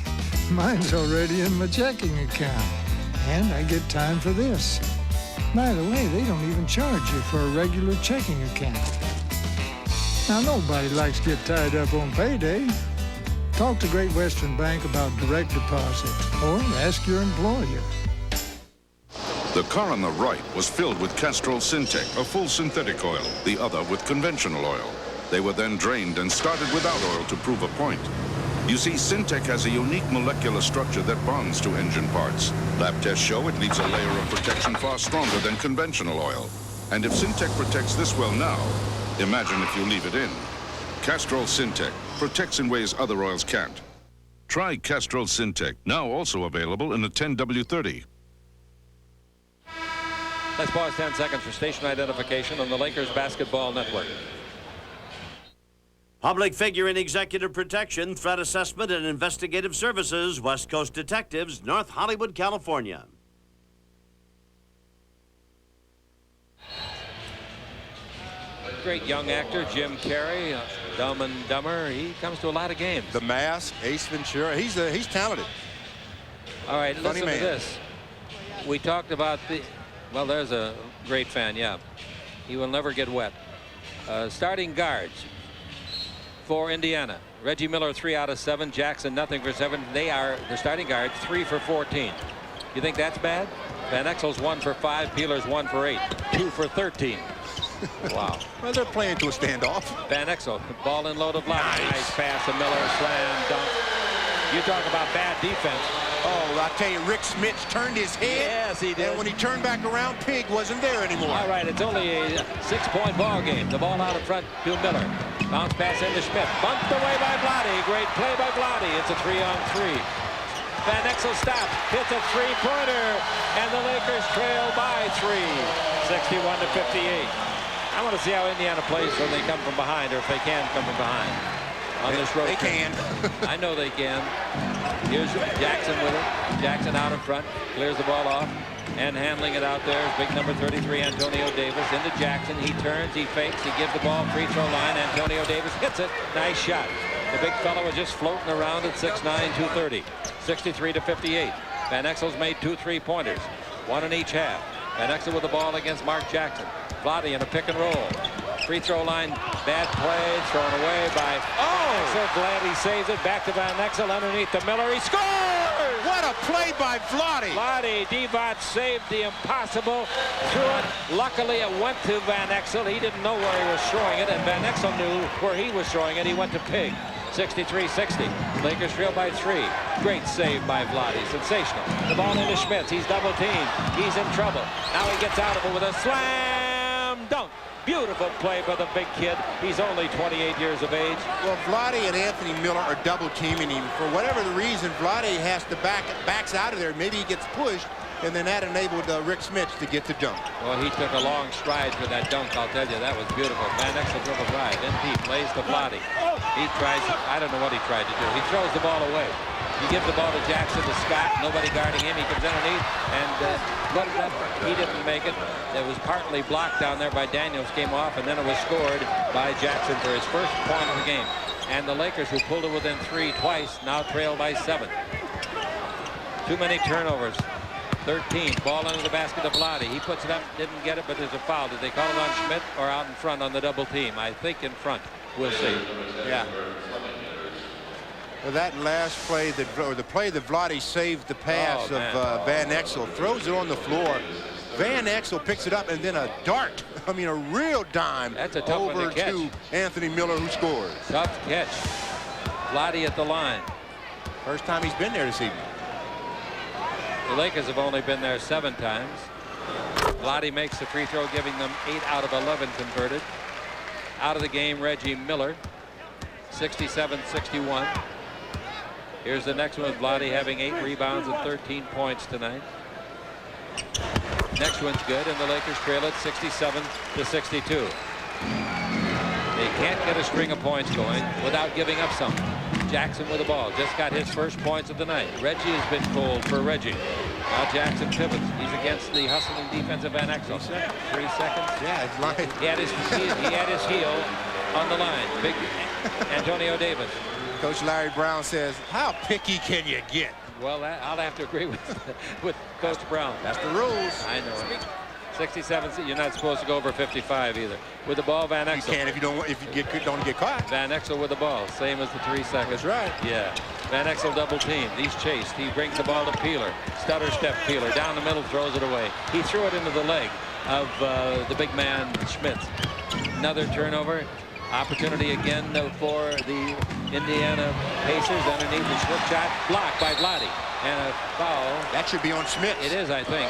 mine's already in my checking account, and I get time for this. By the way, they don't even charge you for a regular checking account. Now, nobody likes to get tied up on payday. Talk to Great Western Bank about direct deposit, or ask your employer. The car on the right was filled with Castrol Syntec, a full synthetic oil, the other with conventional oil. They were then drained and started without oil to prove a point. You see, Syntec has a unique molecular structure that bonds to engine parts. Lab tests show it leaves a layer of protection far stronger than conventional oil. And if Syntec protects this well now, imagine if you leave it in. Castrol Syntec protects in ways other oils can't. Try Castrol Syntec, now also available in a 10W30. Let's pause 10 seconds for station identification on the Lakers Basketball Network. Public figure in executive protection, threat assessment, and investigative services, West Coast Detectives, North Hollywood, California. Great young actor, Jim Carrey, Dumb and Dumber. He comes to a lot of games. The Mask, Ace Ventura. He's talented. All right, Funny listen man. to this. We talked about the... Well, there's a great fan, yeah. He will never get wet. Starting guards for Indiana. Reggie Miller, 3 out of 7. Jackson, nothing for 7. They're starting guards, 3 for 14. You think that's bad? Van Exel's 1 for 5. Peeler's 1 for 8. 2 for 13. Wow. Well, they're playing to a standoff. Van Exel, ball in low to Vladdy. Nice pass to Miller, slam, dunk. You talk about bad defense. Oh, I tell you, Rick Smits turned his head. Yes, he did. And when he turned back around, Pig wasn't there anymore. All right, it's only a 6-point ball game. The ball out in front to Miller. Bounce pass into Schmidt. Bumped away by Vladdy. Great play by Vladdy. It's a 3-on-3. Van Exel stops. Hits a three-pointer. And the Lakers trail by 3. 61-58. I want to see how Indiana plays when they come from behind, or if they can come from behind. On this road they trip. can. I know they can. Here's Jackson with it. Jackson out in front. Clears the ball off. And handling it out there is big number 33, Antonio Davis. Into Jackson. He turns. He fakes. He gives the ball free throw line. Antonio Davis hits it. Nice shot. The big fellow was just floating around at 6'9", 230. 63-58. Van Exel's made 2 3-pointers. 1 in each half. Van Exel with the ball against Mark Jackson. Vlade in a pick and roll. Free throw line, bad play, thrown away by Exel. Glad he saves it. Back to Van Exel underneath the Miller. He scores! What a play by Vlade! Vlade Divac saved the impossible. Threw it. Luckily, it went to Van Exel. He didn't know where he was throwing it, and Van Exel knew where he was throwing it. He went to Pig. 63-60. Lakers trail by 3. Great save by Vlade. Sensational. The ball into Schmitz. He's double teamed. He's in trouble. Now he gets out of it with a slam dunk. Beautiful play by the big kid. He's only 28 years of age. Well, Vlade and Anthony Miller are double teaming him. For whatever the reason, Vlade has to backs out of there. Maybe he gets pushed, and then that enabled Rick Schmitz to get the dunk. Well, he took a long stride for that dunk, I'll tell you. That was beautiful. Van Exel dribbles right. In deep, lays to Vlade. He tries, I don't know what he tried to do. He throws the ball away. He gives the ball to Jackson, to Scott. Nobody guarding him. He comes underneath, and he didn't make it. It was partly blocked down there by Daniels, came off, and then it was scored by Jackson for his first point of the game. And the Lakers, who pulled it within 3 twice, now trail by 7. Too many turnovers. 13. Ball into the basket to Vlade. He puts it up, didn't get it, but there's a foul. Did they call it on Schmidt or out in front on the double team? I think in front. We'll see. Yeah. Well, that last play, the play that Vlade saved the pass of Van Exel, throws it on the floor. Van Exel picks it up, and then a dart. I mean, a real dime. That's a tough one over to catch. to Anthony Miller, who scores. Tough catch. Vlade at the line. First time he's been there this evening. The Lakers have only been there 7 times. Vlade makes the free throw, giving them 8 out of 11 converted. Out of the game, Reggie Miller. 67-61. Here's the next one with Vlade having 8 rebounds and 13 points tonight. Next one's good, and the Lakers trail it 67-62. They can't get a string of points going without giving up something. Jackson with the ball. Just got his first points of the night. Reggie has been cold for Reggie. Now Jackson pivots. He's against the hustling defensive Van Exel. 3 seconds. Yeah, it's like he had his heel on the line. Big Antonio Davis. Coach Larry Brown says, how picky can you get? Well, I'll have to agree with Coach Brown. That's the rules. I know it. 67. You're not supposed to go over 55 either. With the ball, Van Exel. You can if you don't get caught. Van Exel with the ball, same as the 3 seconds. That's right. Yeah. Van Exel double teamed. He's chased. He brings the ball to Peeler. Stutter step Peeler down the middle, throws it away. He threw it into the leg of the big man Schmitz. Another turnover. Opportunity again for the Indiana Pacers underneath the slip shot. Blocked by Vlade. And a foul. That should be on Schmitz. It is, I think.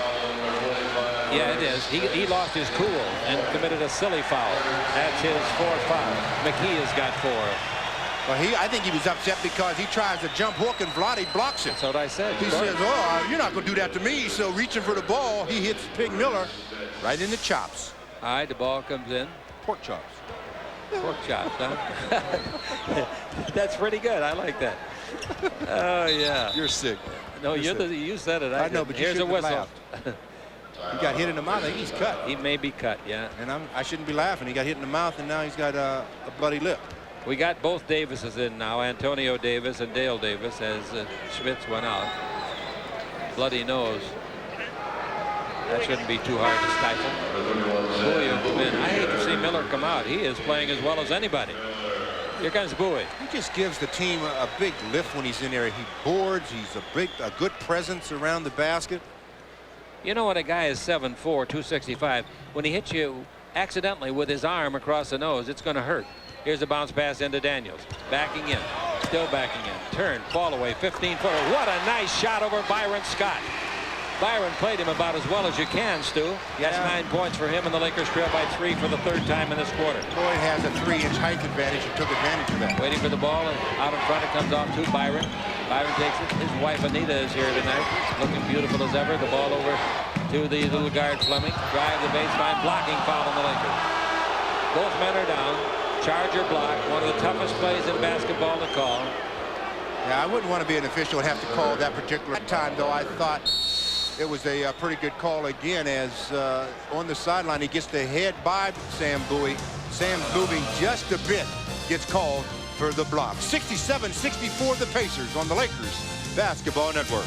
Yeah, it is. He lost his cool and committed a silly foul. That's his 4th foul. McKee has got 4. Well, I think he was upset because he tries to jump hook and Vlade blocks it. That's what I said. He says, oh, you're not going to do that to me. So reaching for the ball, he hits Pig Miller right in the chops. All right, the ball comes in. Pork chops. Pork chops, huh? That's pretty good. I like that. Oh, yeah. You're sick. No, you said it. I know, but here's a whistle. He got hit in the mouth. I think he's cut. He may be cut, yeah. And I shouldn't be laughing. He got hit in the mouth, and now he's got a bloody lip. We got both Davises in now, Antonio Davis and Dale Davis, as Schmitz went out. Bloody nose. That shouldn't be too hard to stifle. Bowie will come in. I hate to see Miller come out. He is playing as well as anybody. Here comes Bowie. He just gives the team a big lift when he's in there. He boards. He's a good presence around the basket. You know what, a guy is 7'4", 265. When he hits you accidentally with his arm across the nose, it's going to hurt. Here's a bounce pass into Daniels. Backing in. Still backing in. Turn. Fall away. 15-footer. What a nice shot over Byron Scott. Byron played him about as well as you can, Stu. That's 9 points for him, and the Lakers trail by 3 for the 3rd time in this quarter. Floyd has a 3-inch height advantage and took advantage of that. Waiting for the ball, and out in front it comes off to Byron. Byron takes it. His wife Anita is here tonight, looking beautiful as ever. The ball over to the little guard Fleming. Drive the baseline, blocking foul on the Lakers. Both men are down. Charger block, one of the toughest plays in basketball to call. Yeah, I wouldn't want to be an official and have to call that particular time, though. I thought it was a pretty good call again, as on the sideline he gets the head by Sam Bowie. Sam moving just a bit, gets called for the block. 67-64 the Pacers on the Lakers Basketball Network.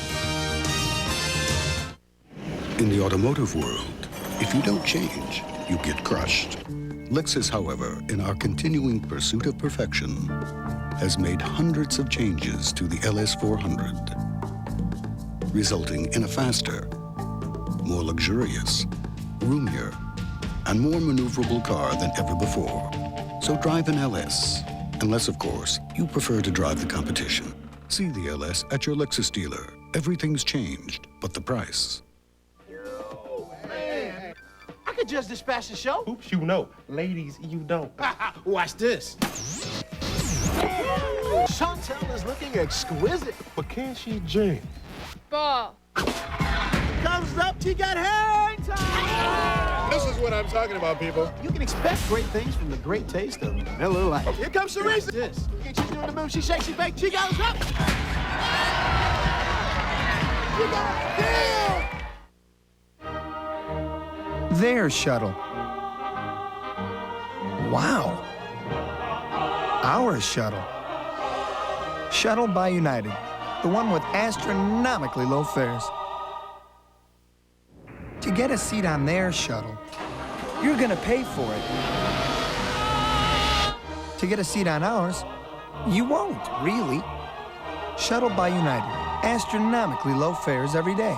In the automotive world, If you don't change, you get crushed. Lexus, however, in our continuing pursuit of perfection, has made hundreds of changes to the LS400, resulting in a faster, more luxurious, roomier, and more maneuverable car than ever before. So drive an LS, unless, of course, you prefer to drive the competition. See the LS at your Lexus dealer. Everything's changed, but the price. I could just dispatch the show. Oops, you know. Ladies, you don't. Watch this. Chantel is looking exquisite. But can she drink? Ball. Comes up, she got hang time. This is what I'm talking about, people. You can expect great things from the great taste of Miller Lite. Here comes Teresa. This. She's doing the move. She shakes, she bakes, she goes up. She got deal. Their shuttle. Wow. Our shuttle. Shuttle by United. The one with astronomically low fares. To get a seat on their shuttle, you're gonna pay for it. To get a seat on ours, you won't, really. Shuttle by United. Astronomically low fares every day.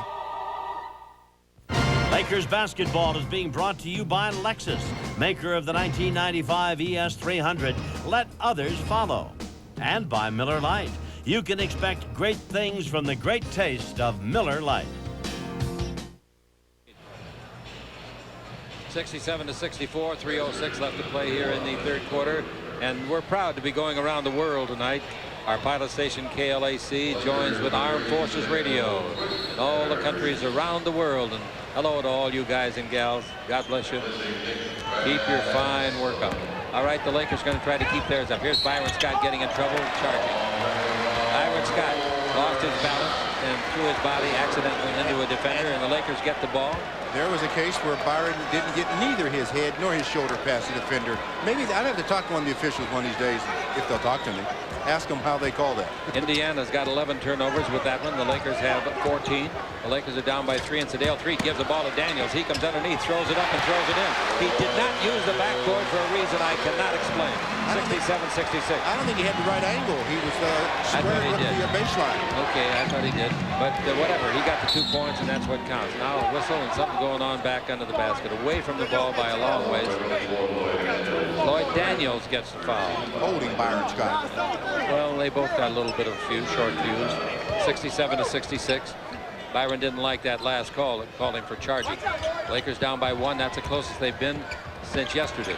Lakers basketball is being brought to you by Lexus, maker of the 1995 ES300. Let others follow. And by Miller Lite. You can expect great things from the great taste of Miller Lite. 67-64, 3:06 left to play here in the third quarter. And we're proud to be going around the world tonight. Our pilot station, KLAC, joins with Armed Forces Radio in all the countries around the world. And hello to all you guys and gals. God bless you. Keep your fine work up. All right, the Lakers going to try to keep theirs up. Here's Byron Scott getting in trouble, charging. Byron Scott lost his balance and threw his body accidentally into a defender, and the Lakers get the ball. There was a case where Byron didn't get neither his head nor his shoulder past the defender. Maybe I'd have to talk to one of the officials one of these days, if they'll talk to me. Ask them how they call that. Indiana's got 11 turnovers with that one. The Lakers have 14. The Lakers are down by 3, and Sedale 3 gives the ball to Daniels. He comes underneath, throws it up, and throws it in. He did not use the backboard for a reason I cannot explain. 67-66. I don't think he had the right angle. He was square with the baseline. Okay, I thought he did. But whatever, he got the 2 points, and that's what counts. Now a whistle and something going on back under the basket. Away from the ball by a long ways. Lloyd Daniels gets the foul. Holding Byron Scott. Well, they both got a little bit of short fuse. 67-66. Byron didn't like that last call. It called him for charging. Lakers down by 1. That's the closest they've been since yesterday.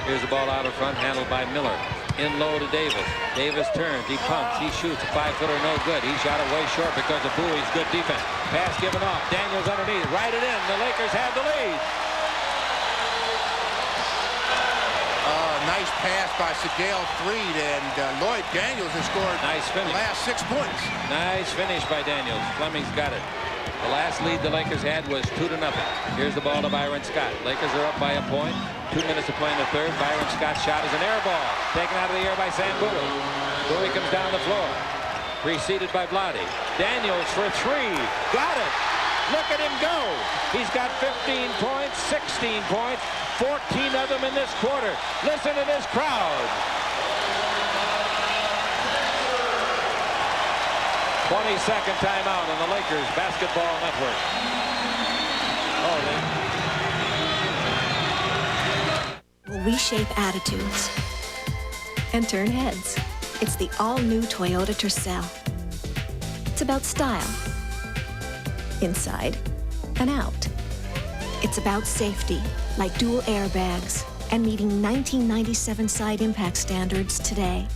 Here's the ball out in front, handled by Miller. In low to Davis. Davis turns, he pumps, he shoots. A 5-footer, no good. He shot it way short because of Bowie's good defense. Pass given off. Daniels underneath. Right it in. The Lakers have the lead. Nice pass by Sedale Freed, and Lloyd Daniels has scored nice finish. The last 6 points. Nice finish by Daniels. Fleming's got it. The last lead the Lakers had was 2-0. Here's the ball to Byron Scott. Lakers are up by a point. 2 minutes to play in the third. Byron Scott's shot is an air ball. Taken out of the air by Sam Bowie. Bowie comes down the floor. Preceded by Vlade. Daniels for 3. Got it. Look at him go. He's got 15 points, 16 points, 14 of them in this quarter. Listen to this crowd. 22nd timeout on the Lakers Basketball Network. Will reshape attitudes and turn heads. It's the all-new Toyota Tercel. It's about style, inside and out. It's about safety, like dual airbags, and meeting 1997 side impact standards today.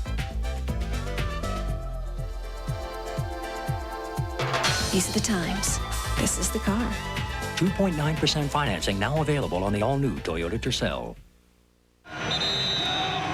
These are the times. This is the car. 2.9% financing now available on the all-new Toyota Tercel.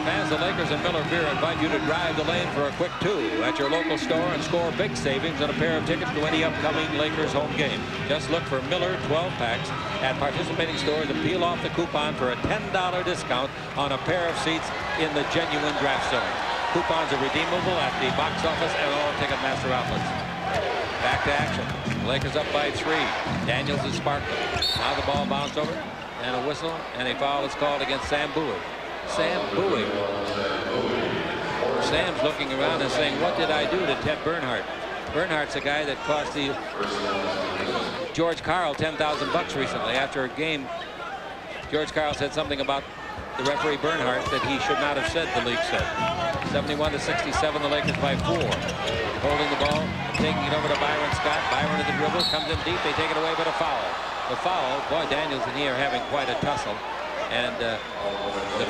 Fans, the Lakers and Miller Beer invite you to drive the lane for a quick 2 at your local store and score big savings on a pair of tickets to any upcoming Lakers home game. Just look for Miller 12-packs at participating stores and peel off the coupon for a $10 discount on a pair of seats in the genuine draft zone. Coupons are redeemable at the box office and all Ticketmaster outlets. Back to action. Lakers up by 3. Daniels is sparkling. Now the ball bounced over, and a whistle, and a foul is called against Sam Bowie. Sam Bowie. Sam's looking around and saying, what did I do to Ted Bernhardt? Bernhardt's a guy that cost the George Karl $10,000 recently. After a game, George Karl said something about the referee Bernhardt that he should not have said, the league said. 71-67, the Lakers by 4. Holding the ball, taking it over to Byron Scott. Byron to the dribble, comes in deep, they take it away, but a foul. The foul, boy, Daniels and he are having quite a tussle. And the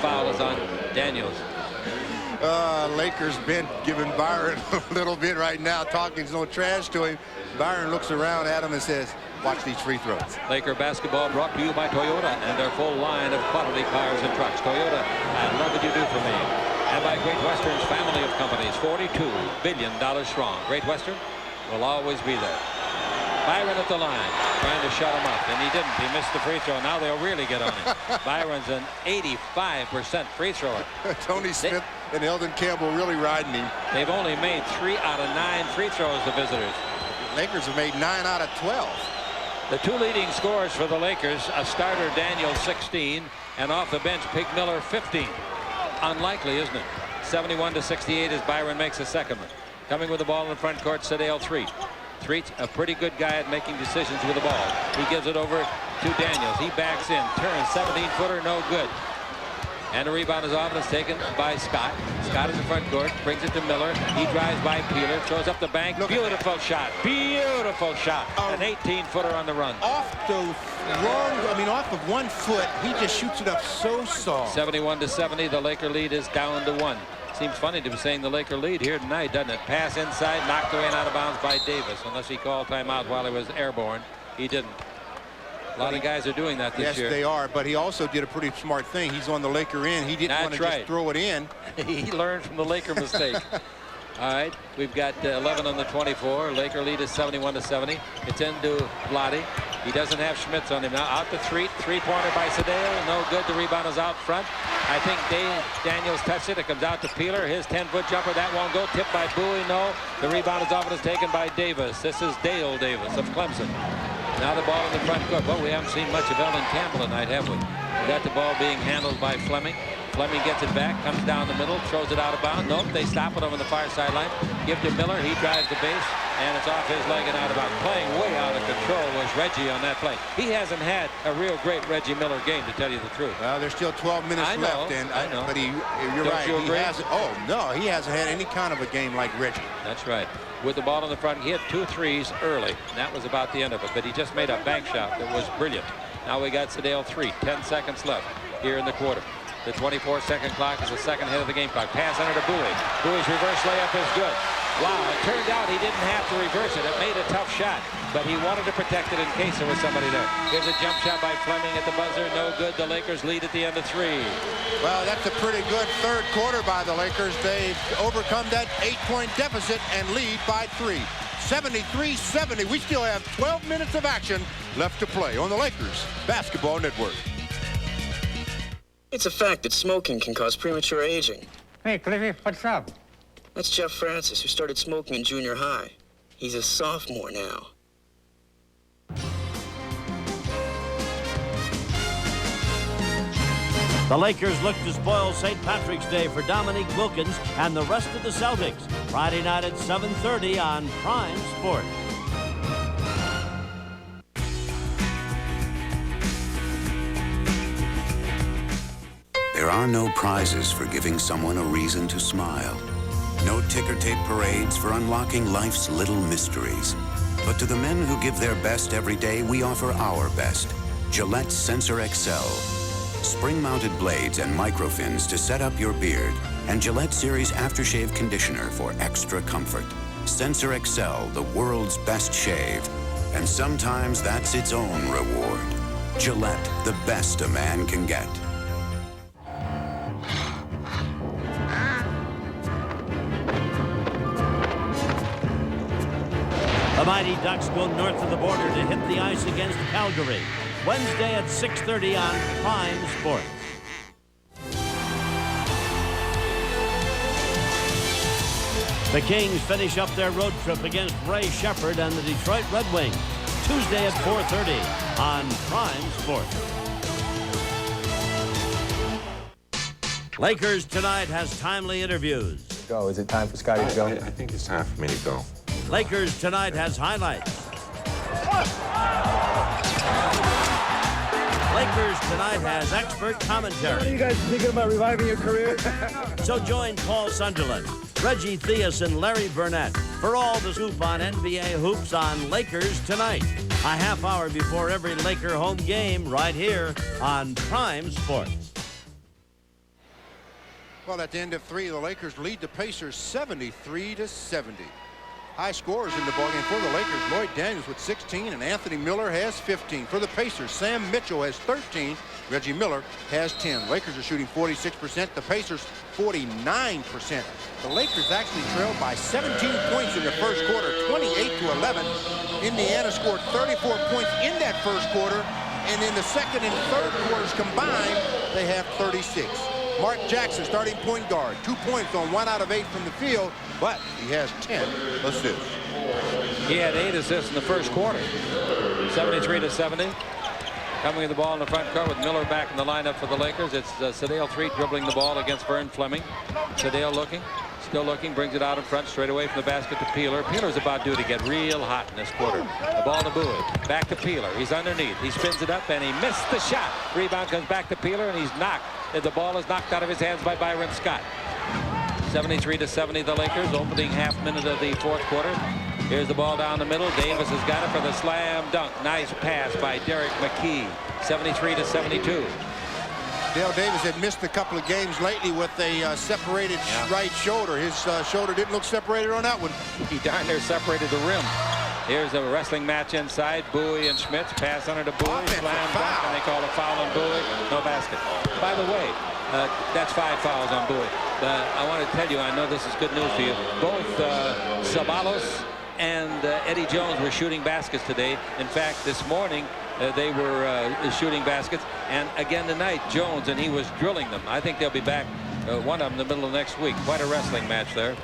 foul is on Daniels. Lakers been giving Byron a little bit right now, talking no trash to him. Byron looks around at him and says, watch these free throws. Laker basketball brought to you by Toyota and their full line of quality cars and trucks. Toyota, I love what you do for me. And by Great Western's family of companies, $42 billion strong. Great Western will always be there. Byron at the line, trying to shut him up, and he didn't. He missed the free throw. Now they'll really get on him. Byron's an 85% free thrower. Tony Smith and Eldon Campbell really riding him. They've only made 3 out of 9 free throws, the visitors. Lakers have made 9 out of 12. The 2 leading scorers for the Lakers, a starter Daniels 16, and off the bench Pig Miller 15. Unlikely, isn't it? 71-68 as Byron makes a second one. Coming with the ball in the front court, Sedale Threet. Threet's a pretty good guy at making decisions with the ball. He gives it over to Daniels. He backs in, turns, 17-footer, no good. And the rebound is off, and it's taken by Scott. Scott is in front court, brings it to Miller. He drives by Peeler, throws up the bank. Beautiful shot. Beautiful shot. An 18-footer on the run. Off of 1 foot, he just shoots it up so soft. 71-70, the Laker lead is down to 1. Seems funny to be saying the Laker lead here tonight, doesn't it? Pass inside, knocked away and out of bounds by Davis. Unless he called timeout while he was airborne. He didn't. A lot of guys are doing that this year. Yes, they are, but he also did a pretty smart thing. He's on the Laker end. He didn't want to just throw it in. He learned from the Laker mistake. All right, we've got 11 on the 24. Laker lead is 71-70. It's into Vlade. He doesn't have Schmitz on him now. Out to three-pointer by Sedale. No good. The rebound is out front. I think Daniels touched it. It comes out to Peeler. His 10-foot jumper. That won't go. Tipped by Bowie. No. The rebound is off and is taken by Davis. This is Dale Davis of Clemson. Now the ball in the front court. But we haven't seen much of Eldon Campbell tonight, have we? We got the ball being handled by Fleming. Fleming gets it back, comes down the middle, throws it out of bounds. Nope, they stop it over the far sideline. Give to Miller. He drives the base, and it's off his leg and out of bounds. Playing way out of control was Reggie on that play. He hasn't had a real great Reggie Miller game, to tell you the truth. Well, there's still 12 minutes left, and I know. But you're right. You agree? He hasn't had any kind of a game like Reggie. That's right. With the ball in the front, he hit 2 threes early. And that was about the end of it. But he just made a bank shot that was brilliant. Now we got Sedale 3. 10 seconds left here in the quarter. The 24-second clock is the second hit of the game clock. Pass under to Bowie. Bowie's reverse layup is good. Wow, it turned out he didn't have to reverse it. It made a tough shot, but he wanted to protect it in case there was somebody there. Here's a jump shot by Fleming at the buzzer. No good. The Lakers lead at the end of 3. Well, that's a pretty good third quarter by the Lakers. They've overcome that 8-point deficit and lead by 3. 73-70. We still have 12 minutes of action left to play on the Lakers Basketball Network. It's a fact that smoking can cause premature aging. Hey, Cliffy, what's up? That's Jeff Francis, who started smoking in junior high. He's a sophomore now. The Lakers look to spoil St. Patrick's Day for Dominique Wilkins and the rest of the Celtics. Friday night at 7:30 on Prime Sports. There are no prizes for giving someone a reason to smile. No ticker tape parades for unlocking life's little mysteries. But to the men who give their best every day, we offer our best. Gillette Sensor XL. Spring-mounted blades and microfins to set up your beard. And Gillette Series Aftershave Conditioner for extra comfort. Sensor XL, the world's best shave. And sometimes that's its own reward. Gillette, the best a man can get. The Mighty Ducks go north of the border to hit the ice against Calgary. Wednesday at 6:30 on Prime Sports. The Kings finish up their road trip against Ray Shepherd and the Detroit Red Wings. Tuesday at 4:30 on Prime Sports. Lakers Tonight has timely interviews. Go. Is it time for Scotty to go? I think it's time for me to go. Lakers Tonight has highlights. Lakers Tonight has expert commentary. Are you guys thinking about reviving your career? So join Paul Sunderland, Reggie Theus, and Larry Burnett for all the scoop on NBA hoops on Lakers Tonight. A half hour before every Laker home game right here on Prime Sports. Well, at the end of 3, the Lakers lead the Pacers 73-70. High scorers in the ballgame for the Lakers. Lloyd Daniels with 16 and Anthony Miller has 15. For the Pacers, Sam Mitchell has 13. Reggie Miller has 10. Lakers are shooting 46%. The Pacers 49%. The Lakers actually trailed by 17 points in the first quarter, 28-11. Indiana scored 34 points in that first quarter, and in the second and third quarters combined, they have 36. Mark Jackson, starting point guard, 2 points on 1 out of 8 from the field, but he has 10 assists. He had 8 assists in the first quarter. 73-70. Coming to the ball in the front court with Miller back in the lineup for the Lakers. It's Sedale 3 dribbling the ball against Vern Fleming. Sedale looking, still looking, brings it out in front, straight away from the basket to Peeler. Peeler's about due to get real hot in this quarter. The ball to Bowie, back to Peeler. He's underneath. He spins it up and he missed the shot. Rebound comes back to Peeler and he's knocked. The ball is knocked out of his hands by Byron Scott. 73-70 the Lakers, opening half minute of the fourth quarter. Here's the ball down the middle. Davis has got it for the slam dunk. Nice pass by Derek McKee. 73-72. Dale Davis had missed a couple of games lately with a separated right shoulder. His shoulder didn't look separated on that one. He darn near separated the rim. Here's a wrestling match inside. Bowie and Schmitz pass under to Bowie. Slam dunk, and they call a foul on Bowie. No basket. By the way, that's 5 fouls on Bowie. I want to tell you, I know this is good news for you. Both Sabalos and Eddie Jones were shooting baskets today. In fact, this morning they were shooting baskets, and again tonight Jones, and he was drilling them. I think they'll be back, one of them, in the middle of next week. Quite a wrestling match there.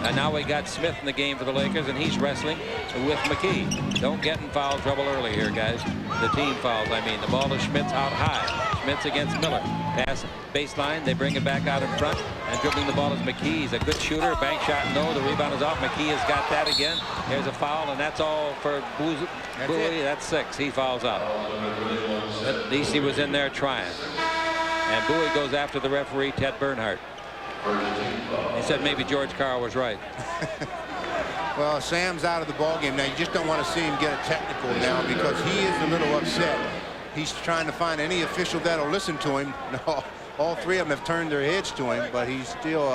And now we got Smith in the game for the Lakers, and he's wrestling with McKee. Don't get in foul trouble early here, guys. The team fouls, I mean. The ball to Schmitz out high. Schmitz against Miller. Pass baseline. They bring it back out in front. And dribbling the ball is McKee. He's a good shooter. Bank shot, no. The rebound is off. McKee has got that again. There's a foul, and that's all for Bowie. That's 6. He fouls out. At least he was in there trying. And Bowie goes after the referee, Ted Bernhardt. He said maybe George Karl was right. Well, Sam's out of the ballgame now. You just don't want to see him get a technical now because he is a little upset. He's trying to find any official that'll listen to him. No, all 3 of them have turned their heads to him, but he's still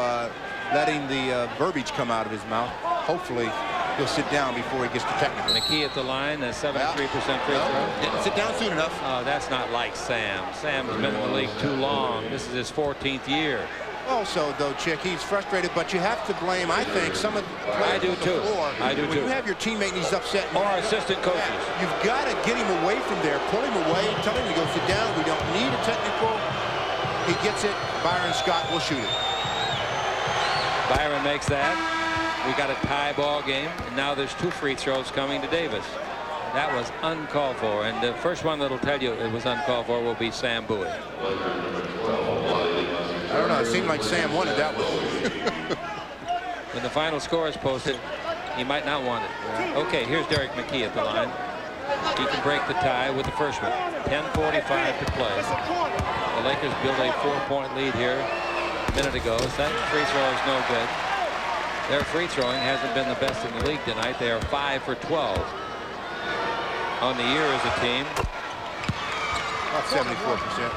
letting the verbiage come out of his mouth. Hopefully, he'll sit down before he gets to technical. McKee at the line, a 73% free throw. Didn't sit down soon enough. Oh, that's not like Sam. Sam's been in the league too long. This is his 14th year. Also, though, Chick, he's frustrated, but you have to blame, I think, some of the players on the floor. I do, too. When you have your teammate and he's upset. Or assistant coaches. You've got to get him away from there. Pull him away. Tell him to go sit down. We don't need a technical. He gets it. Byron Scott will shoot it. Byron makes that. We got a tie ball game, and now there's 2 free throws coming to Davis. That was uncalled for, and the first one that'll tell you it was uncalled for will be Sam Bowie. I don't know. It seemed like Sam wanted that one. When the final score is posted, he might not want it. Okay, here's Derek McKee at the line. He can break the tie with the first one. 10:45 to play. The Lakers built a 4-point lead here a minute ago. That free throw is no good. Their free throwing hasn't been the best in the league tonight. They are 5 for 12 on the year as a team. About 74%.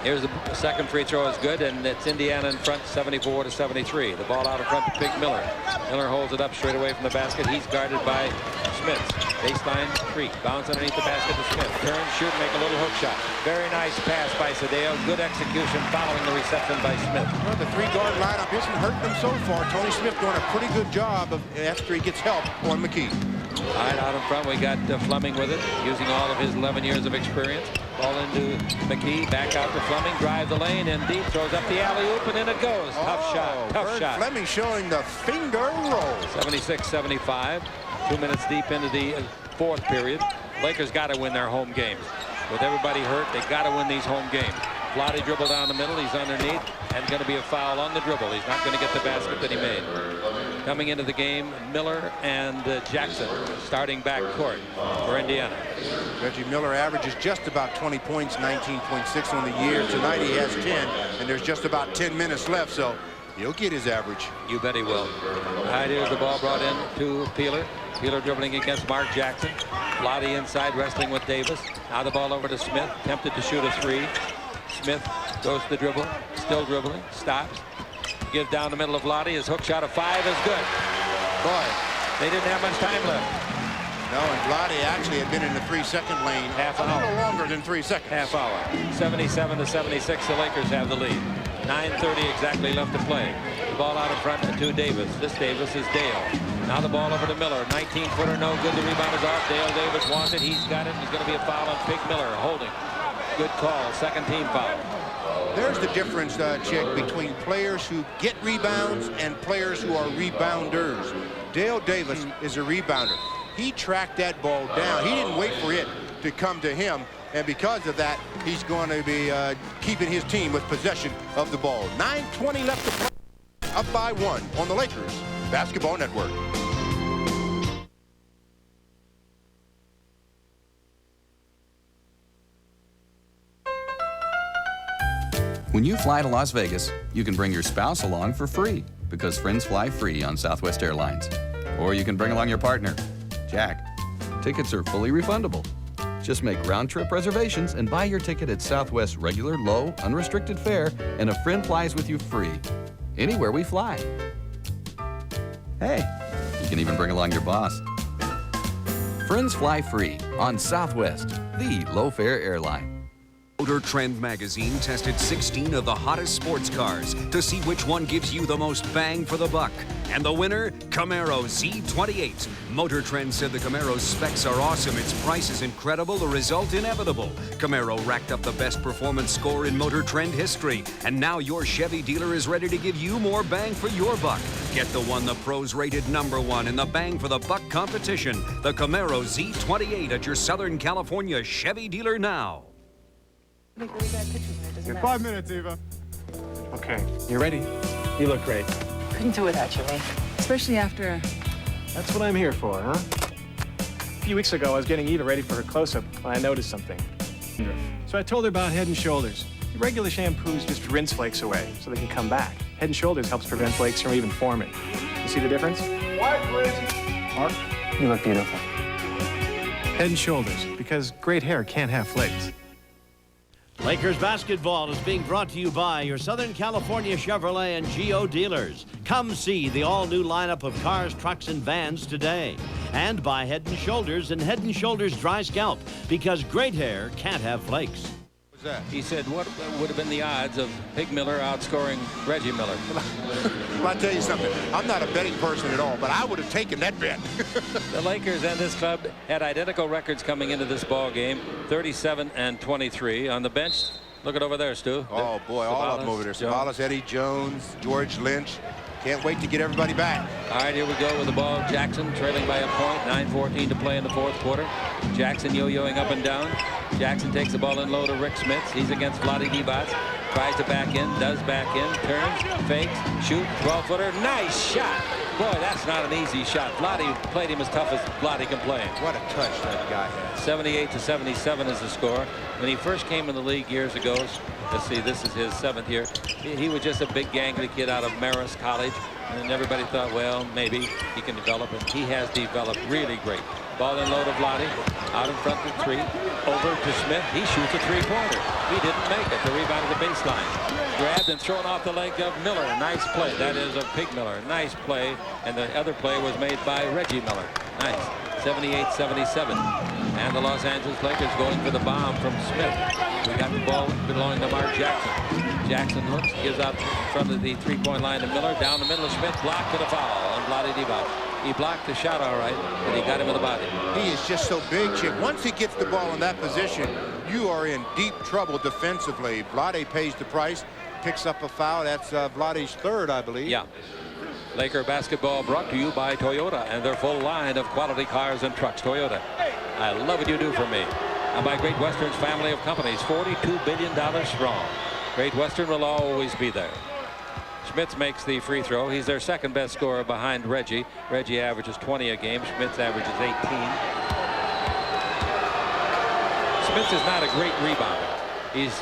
Here's the second free throw is good, and it's Indiana in front, 74-73. The ball out in front to Big Miller. Miller holds it up straight away from the basket. He's guarded by Smith. Baseline 3. Bounce underneath the basket to Smith. Turn, shoot, make a little hook shot. Very nice pass by Sedale. Good execution following the reception by Smith. Well, the 3-guard lineup isn't hurting them so far. Tony Smith doing a pretty good job of after he gets help on McKee. All right, out in front, we got Fleming with it, using all of his 11 years of experience. Ball into McKee, back out to Fleming, drive the lane, and deep, throws up the alley-oop, and in it goes. Tough shot, tough shot. Fleming showing the finger roll. 76-75, 2 minutes deep into the fourth period. Lakers got to win their home games. With everybody hurt, they got to win these home games. Vlade dribble down the middle, he's underneath, and going to be a foul on the dribble. He's not going to get the basket that he made. Coming into the game, Miller and Jackson starting backcourt for Indiana. Reggie Miller averages just about 20 points, 19.6 on the year. Tonight he has 10, and there's just about 10 minutes left, so he'll get his average. You bet he will. All right, here's the ball brought in to Peeler. Peeler dribbling against Mark Jackson. Vlade inside wrestling with Davis. Now the ball over to Smith. Tempted to shoot a three. Smith goes to the dribble. Still dribbling. Stops. Gives down the middle of Vlade. His hook shot of 5 is good. Boy, they didn't have much time left. No, and Vlade actually had been in the 3-second lane half a hour. little longer than 3 seconds. Half hour. 77-76. The Lakers have the lead. 9:30 exactly left to play. The ball out in front to Davis. This Davis is Dale. Now the ball over to Miller. 19-footer, no good. The rebound is off. Dale Davis wants it. He's got it. There's going to be a foul on Pig Miller. Holding. Good call. Second team foul. There's the difference, Chick, between players who get rebounds and players who are rebounders. Dale Davis is a rebounder. He tracked that ball down. He didn't wait for it to come to him. And because of that, he's going to be keeping his team with possession of the ball. 9:20 left to play. Up by 1 on the Lakers Basketball Network. When you fly to Las Vegas, you can bring your spouse along for free because friends fly free on Southwest Airlines. Or you can bring along your partner, Jack. Tickets are fully refundable. Just make round-trip reservations and buy your ticket at Southwest's regular, low, unrestricted fare, and a friend flies with you free, anywhere we fly. Hey, you can even bring along your boss. Friends fly free on Southwest, the low-fare airline. Motor Trend magazine tested 16 of the hottest sports cars to see which one gives you the most bang for the buck. And the winner, Camaro Z28. Motor Trend said the Camaro's specs are awesome, its price is incredible, the result inevitable. Camaro racked up the best performance score in Motor Trend history, and now your Chevy dealer is ready to give you more bang for your buck. Get the one the pros rated #1 in the bang for the buck competition, the Camaro Z28 at your Southern California Chevy dealer now. Your 5 minutes, Eva. Okay, you ready? You look great. Couldn't do without you, Lee. Especially after... That's what I'm here for, huh? A few weeks ago, I was getting Eva ready for her close-up when I noticed something. So I told her about Head & Shoulders. The regular shampoos just rinse flakes away so they can come back. Head & Shoulders helps prevent flakes from even forming. You see the difference? White, please. Mark, you look beautiful. Head & Shoulders, because great hair can't have flakes. Lakers basketball is being brought to you by your Southern California Chevrolet and Geo dealers. Come see the all-new lineup of cars, trucks, and vans today. And by Head & Shoulders and Head & Shoulders Dry Scalp, because great hair can't have flakes. What's that? He said, what would have been the odds of Pig Miller outscoring Reggie Miller? Well, I'll tell you something. I'm not a betting person at all, but I would have taken that bet. The Lakers and this club had identical records coming into this ball game, 37-23. On the bench, look it over there, Stu. Oh, boy, all of them over there. Sabalas, Eddie Jones, George Lynch. Can't wait to get everybody back. All right, here we go with the ball. Jackson trailing by a point. 9:14 to play in the fourth quarter. Jackson yo-yoing up and down. Jackson takes the ball in low to Rick Smits. He's against Vlade Divac. Tries to back in, does back in, turns, fakes, shoot, 12-footer. Nice shot. Boy, that's not an easy shot. Vlade played him as tough as Vlade can play him. What a touch that guy had. 78-77 is the score. When he first came in the league years ago, let's see, this is his 7th year. He was just a big gangly kid out of Marist College. And everybody thought, well, maybe he can develop it. He has developed really great. Ball in low to Vlade. Out in front to 3. Over to Smith. He shoots a 3-pointer. He didn't make it. The rebound to the baseline. Grabbed and thrown off the leg of Miller. Nice play. That is of Pig Miller. Nice play. And the other play was made by Reggie Miller. Nice. 78-77. And the Los Angeles Lakers going for the bomb from Smith. We got the ball belonging to Mark Jackson. Jackson looks, gives out in front of the 3-point line to Miller. Down the middle of Smith. Blocked to the foul on Vlade Divac. He blocked the shot all right, but he got him in the body. He is just so big, Chick. Once he gets the ball in that position, you are in deep trouble defensively. Vlade pays the price, picks up a foul. That's Vlade's third, I believe. Yeah. Laker basketball brought to you by Toyota and their full line of quality cars and trucks. Toyota, I love what you do for me. And by Great Western's family of companies, $42 billion strong. Great Western will always be there. Schmitz makes the free throw. He's their second best scorer behind Reggie. Reggie averages 20 a game. Schmitz averages 18. Schmitz is not a great rebounder. He's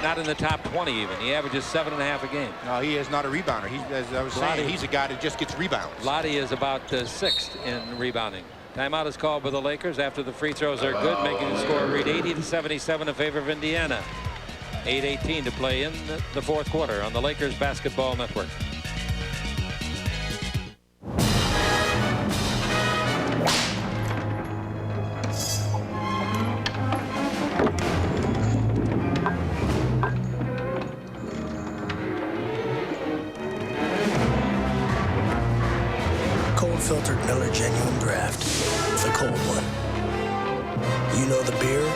not in the top 20 even. He averages 7.5 a game. No, he is not a rebounder. He's, as I was saying, he's a guy that just gets rebounds. Lottie is about 6th in rebounding. Timeout is called by the Lakers after the free throws are good, making the score read 80-77 in favor of Indiana. 8:18 to play in the fourth quarter on the Lakers Basketball Network. Cold-filtered Miller Genuine Draft. The cold one. You know the beer,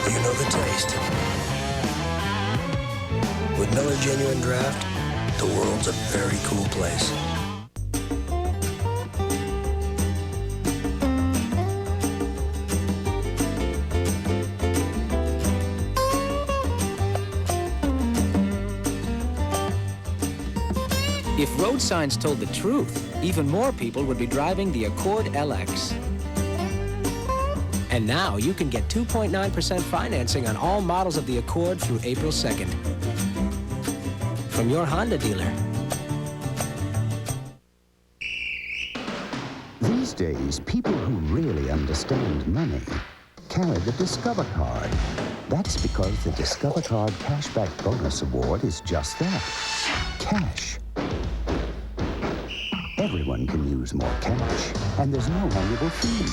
you know the taste. With Miller Genuine Draft, the world's a very cool place. If road signs told the truth, even more people would be driving the Accord LX. And now you can get 2.9% financing on all models of the Accord through April 2nd. From your Honda dealer. These days, people who really understand money carry the Discover Card. That's because the Discover Card Cashback Bonus Award is just that, cash. Everyone can use more cash, and there's no annual fee.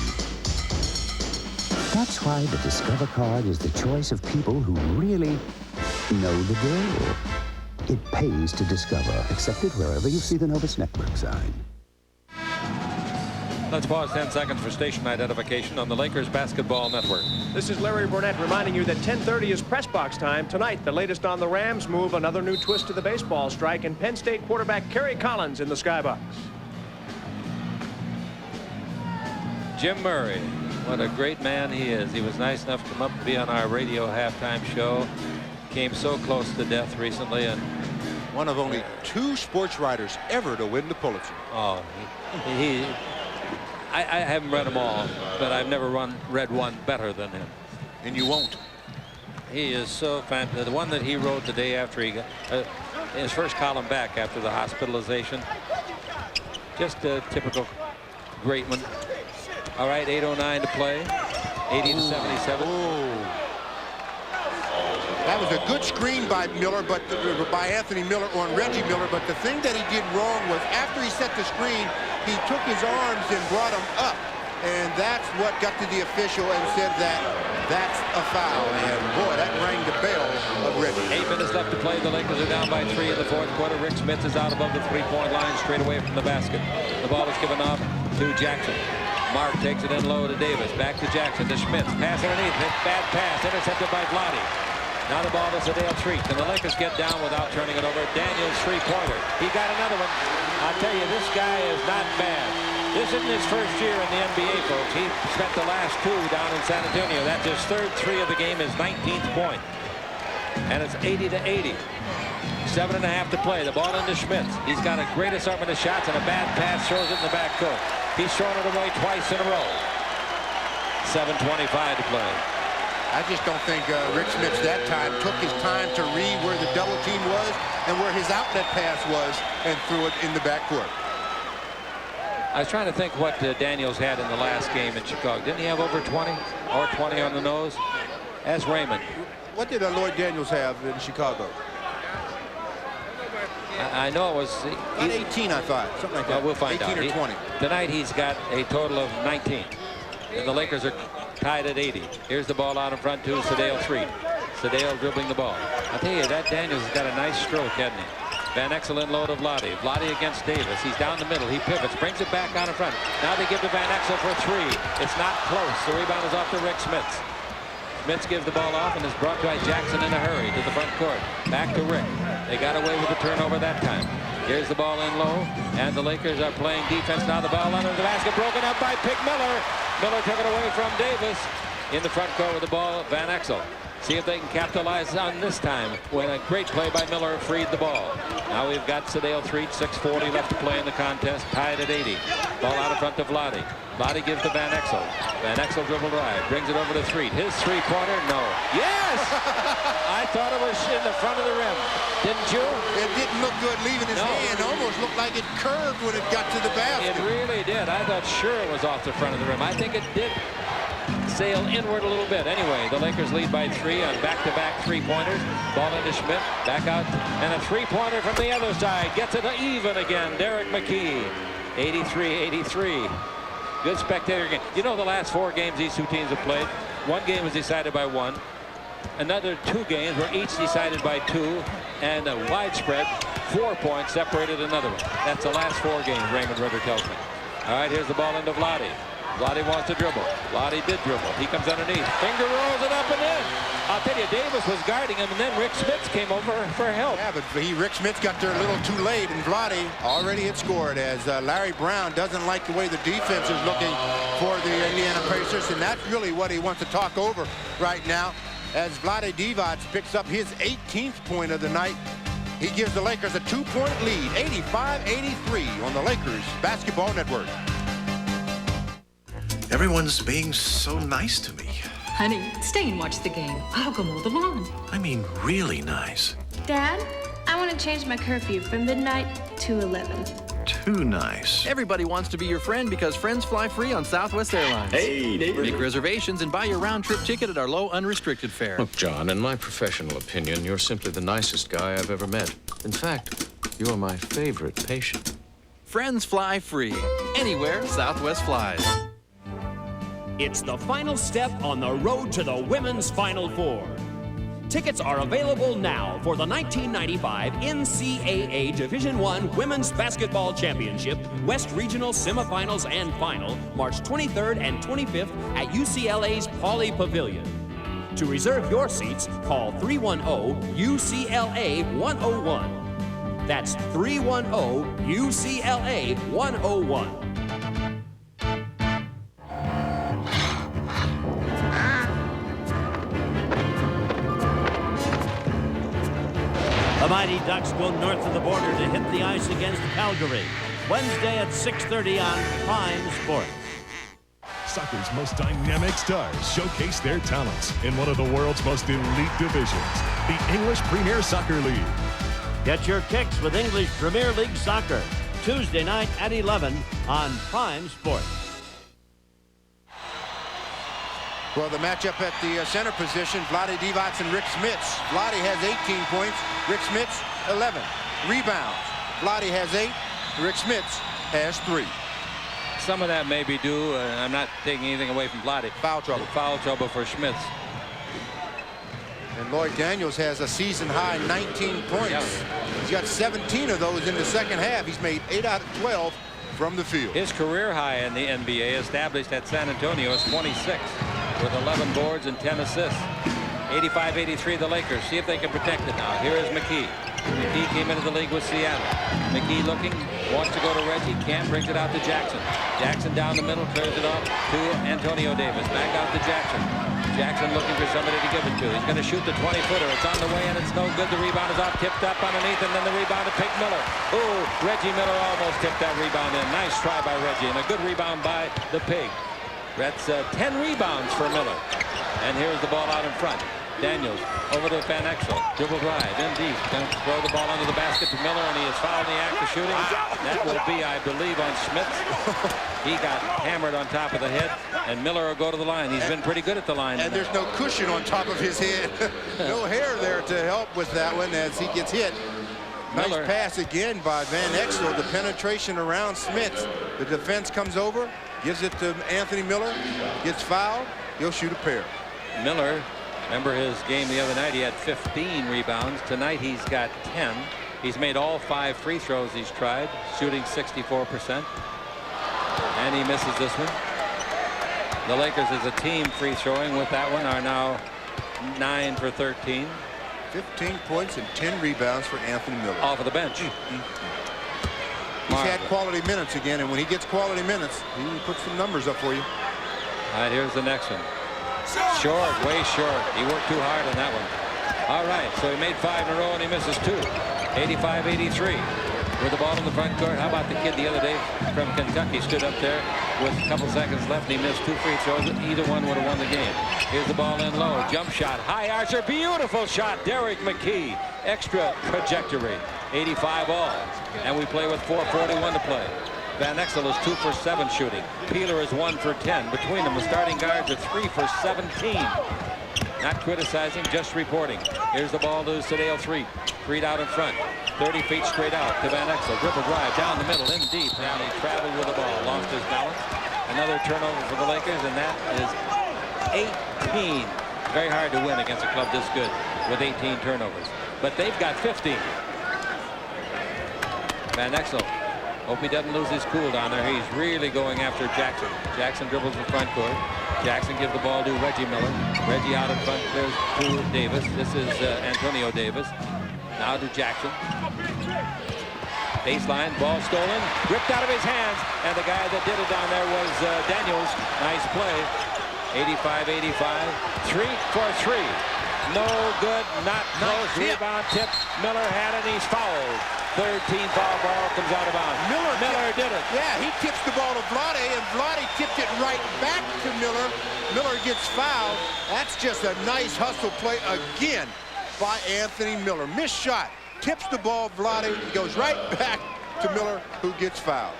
That's why the Discover Card is the choice of people who really know the drill. It pays to Discover, accepted wherever you see the Novus Network sign. Let's pause 10 seconds for station identification on the Lakers Basketball Network. This is Larry Burnett reminding you that 10:30 is press box time. Tonight, the latest on the Rams move, another new twist to the baseball strike, and Penn State quarterback Kerry Collins in the skybox. Jim Murray, what a great man he is. He was nice enough to come up and be on our radio halftime show. Came so close to death recently, and one of only 2 sports writers ever to win the Pulitzer. Oh, I haven't read them all, but I've never read one better than him. And you won't. He is so fantastic. The one that he wrote the day after he got his first column back after the hospitalization. Just a typical great one. All right, 8:09 to play. 80-77. That was a good screen by Miller, but by Anthony Miller on Reggie Miller. But the thing that he did wrong was after he set the screen, he took his arms and brought them up. And that's what got to the official and said that that's a foul. And boy, that rang the bell of Reggie. 8 minutes left to play. The Lakers are down by 3 in the fourth quarter. Rick Smits is out above the three-point line, straight away from the basket. The ball is given off to Jackson. Mark takes it in low to Davis. Back to Jackson to Schmitz. Pass underneath. Bad pass. Intercepted by Vlade. Now the ball to Sedale Treat. And the Lakers get down without turning it over. Daniels three-pointer. He got another one. I'll tell you, this guy is not bad. This isn't his first year in the NBA, folks. He spent the last 2 down in San Antonio. That's his third 3 of the game, his 19th point. And it's 80-80. 7.5 to play. The ball into Schmitz. He's got a great assortment of shots and a bad pass. Throws it in the back court. He's thrown it away twice in a row. 7:25 to play. I just don't think Rick Smits that time took his time to read where the double team was and where his outlet pass was and threw it in the backcourt. I was trying to think what Daniels had in the last game in Chicago. Didn't he have over 20 or 20 on the nose? Ask Raymond. What did Lloyd Daniels have in Chicago? I know it was... About 18, I thought. Something like that. Well, we'll find 18 out. or 20. Tonight he's got a total of 19. And the Lakers are tied at 80. Here's the ball out in front to Sedale Treat. Sedale dribbling the ball. I tell you, that Daniels has got a nice stroke, hasn't he? Van Exel in low to Vlade. Vlade against Davis. He's down the middle. He pivots, brings it back out in front. Now they give to Van Exel for 3. It's not close. The rebound is off to Rick Smits. Smits gives the ball off and is brought by Jackson in a hurry to the front court. Back to Rick. They got away with the turnover that time. Here's the ball in low, and the Lakers are playing defense now. The ball under the basket, broken up by Pig Miller. Miller took it away from Davis. In the front court with the ball, Van Exel. See if they can capitalize on this time when a great play by Miller freed the ball. Now we've got Sedale Threet, 6:40 left to play in the contest, tied at 80. Ball out in front to Vlade. Vlade gives to Van Exel. Van Exel dribble drive, brings it over to Threet. His three-pointer, no. Yes! I thought it was in the front of the rim. Didn't you? It didn't look good leaving his hand. Almost looked like it curved when it got to the basket. It really did. I thought sure it was off the front of the rim. I think it did sail inward a little bit. Anyway, the Lakers lead by 3 on back-to-back three-pointers. Ball into Schmidt, back out, and a three-pointer from the other side. Gets it even again. Derek McKee, 83-83. Good spectator game. You know, the last 4 games these two teams have played, one game was decided by 1. Another 2 games were each decided by 2, and a widespread 4 points separated another one. That's the last 4 games, Raymond Ritter tells me. All right, here's the ball into Vlade. Vlade wants to dribble. Vlade did dribble. He comes underneath. Finger rolls it up and in. I'll tell you, Davis was guarding him, and then Rick Smits came over for help. Yeah, but Rick Smits got there a little too late, and Vlade already had scored as Larry Brown doesn't like the way the defense is looking for the Indiana Pacers, and that's really what he wants to talk over right now as Vlade Divac picks up his 18th point of the night. He gives the Lakers a 2-point lead, 85-83 on the Lakers Basketball Network. Everyone's being so nice to me. Honey, stay and watch the game. I'll go mow the lawn. I mean, really nice. Dad, I want to change my curfew from midnight to 11. Too nice. Everybody wants to be your friend because friends fly free on Southwest Airlines. Hey, neighbor. Make reservations and buy your round-trip ticket at our low, unrestricted fare. Look, John, in my professional opinion, you're simply the nicest guy I've ever met. In fact, you're my favorite patient. Friends fly free. Anywhere Southwest flies. It's the final step on the road to the Women's Final Four. Tickets are available now for the 1995 NCAA Division I Women's Basketball Championship West Regional Semifinals and Final, March 23rd and 25th at UCLA's Pauley Pavilion. To reserve your seats, call 310-UCLA-101. That's 310-UCLA-101. The Mighty Ducks go north of the border to hit the ice against Calgary. Wednesday at 6:30 on Prime Sports. Soccer's most dynamic stars showcase their talents in one of the world's most elite divisions, the English Premier Soccer League. Get your kicks with English Premier League Soccer. Tuesday night at 11 on Prime Sports. Well, the matchup at the center position, Vlade Divac and Rick Smits. Vlade has 18 points, Rick Smits 11. Rebounds, Vlade has 8, Rick Smits has 3. Some of that may be due, I'm not taking anything away from Vlade. Foul trouble. Foul trouble for Schmitz. And Lloyd Daniels has a season-high 19 points. Yeah. He's got 17 of those in the second half. He's made 8 out of 12 from the field. His career high in the NBA, established at San Antonio, is 26 with 11 boards and 10 assists. 85-83 the Lakers. See if they can protect it now. Here is McKee. McKee came into the league with Seattle. McKee looking, wants to go to Reggie, can't, brings it out to Jackson. Jackson down the middle, clears it off to Antonio Davis. Back out to Jackson. Jackson looking for somebody to give it to. He's going to shoot the 20-footer. It's on the way, and it's no good. The rebound is off, tipped up underneath, and then the rebound to Pig Miller. Ooh, Reggie Miller almost tipped that rebound in. Nice try by Reggie, and a good rebound by the Pig. That's 10 rebounds for Miller. And here's the ball out in front. Daniels over to Van Exel. Dribble drive in deep. Going to throw the ball under the basket to Miller, and he is fouled in the act of shooting. That will be, I believe, on Schmitz. He got hammered on top of the head, and Miller will go to the line. He's been pretty good at the line. And there's no cushion on top of his head. No hair there to help with that one as he gets hit. Nice Miller. pass again by Van Exel. The penetration around Smits. The defense comes over, gives it to Anthony Miller, gets fouled. He'll shoot a pair. Miller, remember his game the other night, he had 15 rebounds. Tonight he's got 10. He's made all 5 free throws he's tried, shooting 64%. And he misses this one. The Lakers as a team free throwing with that one are now 9 for 13. 15 points and 10 rebounds for Anthony Miller. Off of the bench. He's had quality minutes again, and when he gets quality minutes, he puts some numbers up for you. All right, here's the next one. Short, way short. He worked too hard on that one. All right, so he made 5 in a row and he misses 2. 85-83. With the ball in the front court. How about the kid the other day from Kentucky stood up there with a couple seconds left and he missed 2 free throws. Either one would have won the game. Here's the ball in low. Jump shot. High archer. Beautiful shot. Derek McKee. Extra trajectory. 85 all. And we play with 4:41 to play. Van Exel is 2 for 7 shooting. Peeler is 1 for 10. Between them, the starting guards are 3 for 17. Not criticizing, just reporting. Here's the ball to Sedale Threet. Threet out in front. 30 feet straight out to Van Exel. Dribble drive down the middle, in deep. Now he traveled with the ball. Lost his balance. Another turnover for the Lakers, and that is 18. Very hard to win against a club this good with 18 turnovers. But they've got 15. Van Exel. Hope he doesn't lose his cool down there. He's really going after Jackson. Jackson dribbles the front court. Jackson gives the ball to Reggie Miller. Reggie out in front, clears to Davis. This is Antonio Davis. Now to Jackson. Baseline, ball stolen, ripped out of his hands, and the guy that did it down there was Daniels. Nice play. 85-85. 3 for 3. No good, not close. Rebound tip. Miller had it, he's fouled. 13 foul ball comes out of bounds. Miller did it. Yeah, he tips the ball to Vlade, and Vlade tipped it right back to Miller. Miller gets fouled. That's just a nice hustle play again by Anthony Miller. Missed shot. Tips the ball, Vlade. He goes right back to Miller, who gets fouled.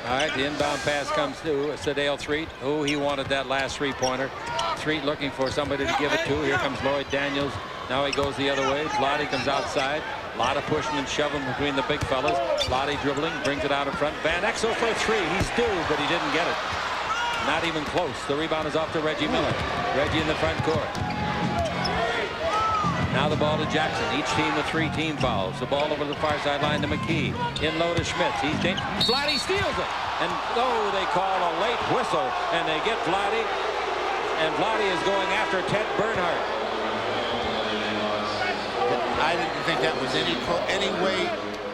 All right, the inbound pass comes to Sedale Threet. Oh, he wanted that last 3-pointer. Threet looking for somebody to give it to. Here comes Lloyd Daniels. Now he goes the other way. Vlade comes outside. A lot of pushing and shoving between the big fellas. Vlade dribbling, brings it out in front. Van Exel for 3. He's due, but he didn't get it. Not even close. The rebound is off to Reggie Miller. Reggie in the front court. Now the ball to Jackson. Each team with 3 team fouls. The ball over the far sideline to McKee. In low to Schmitz. He's dangerous. Vlade steals it. And oh, they call a late whistle. And they get Vlade. And Vlade is going after Ted Bernhardt. I didn't think that was any way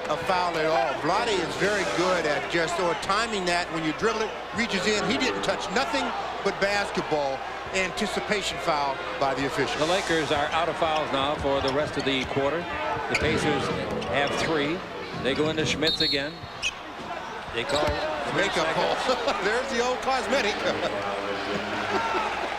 a foul at all. Vlade is very good at just timing that when you dribble it, reaches in. He didn't touch nothing but basketball. Anticipation foul by the official. The Lakers are out of fouls now for the rest of the quarter. The Pacers have 3. They go into Schmitz again. They call makeup call. There's the old cosmetic.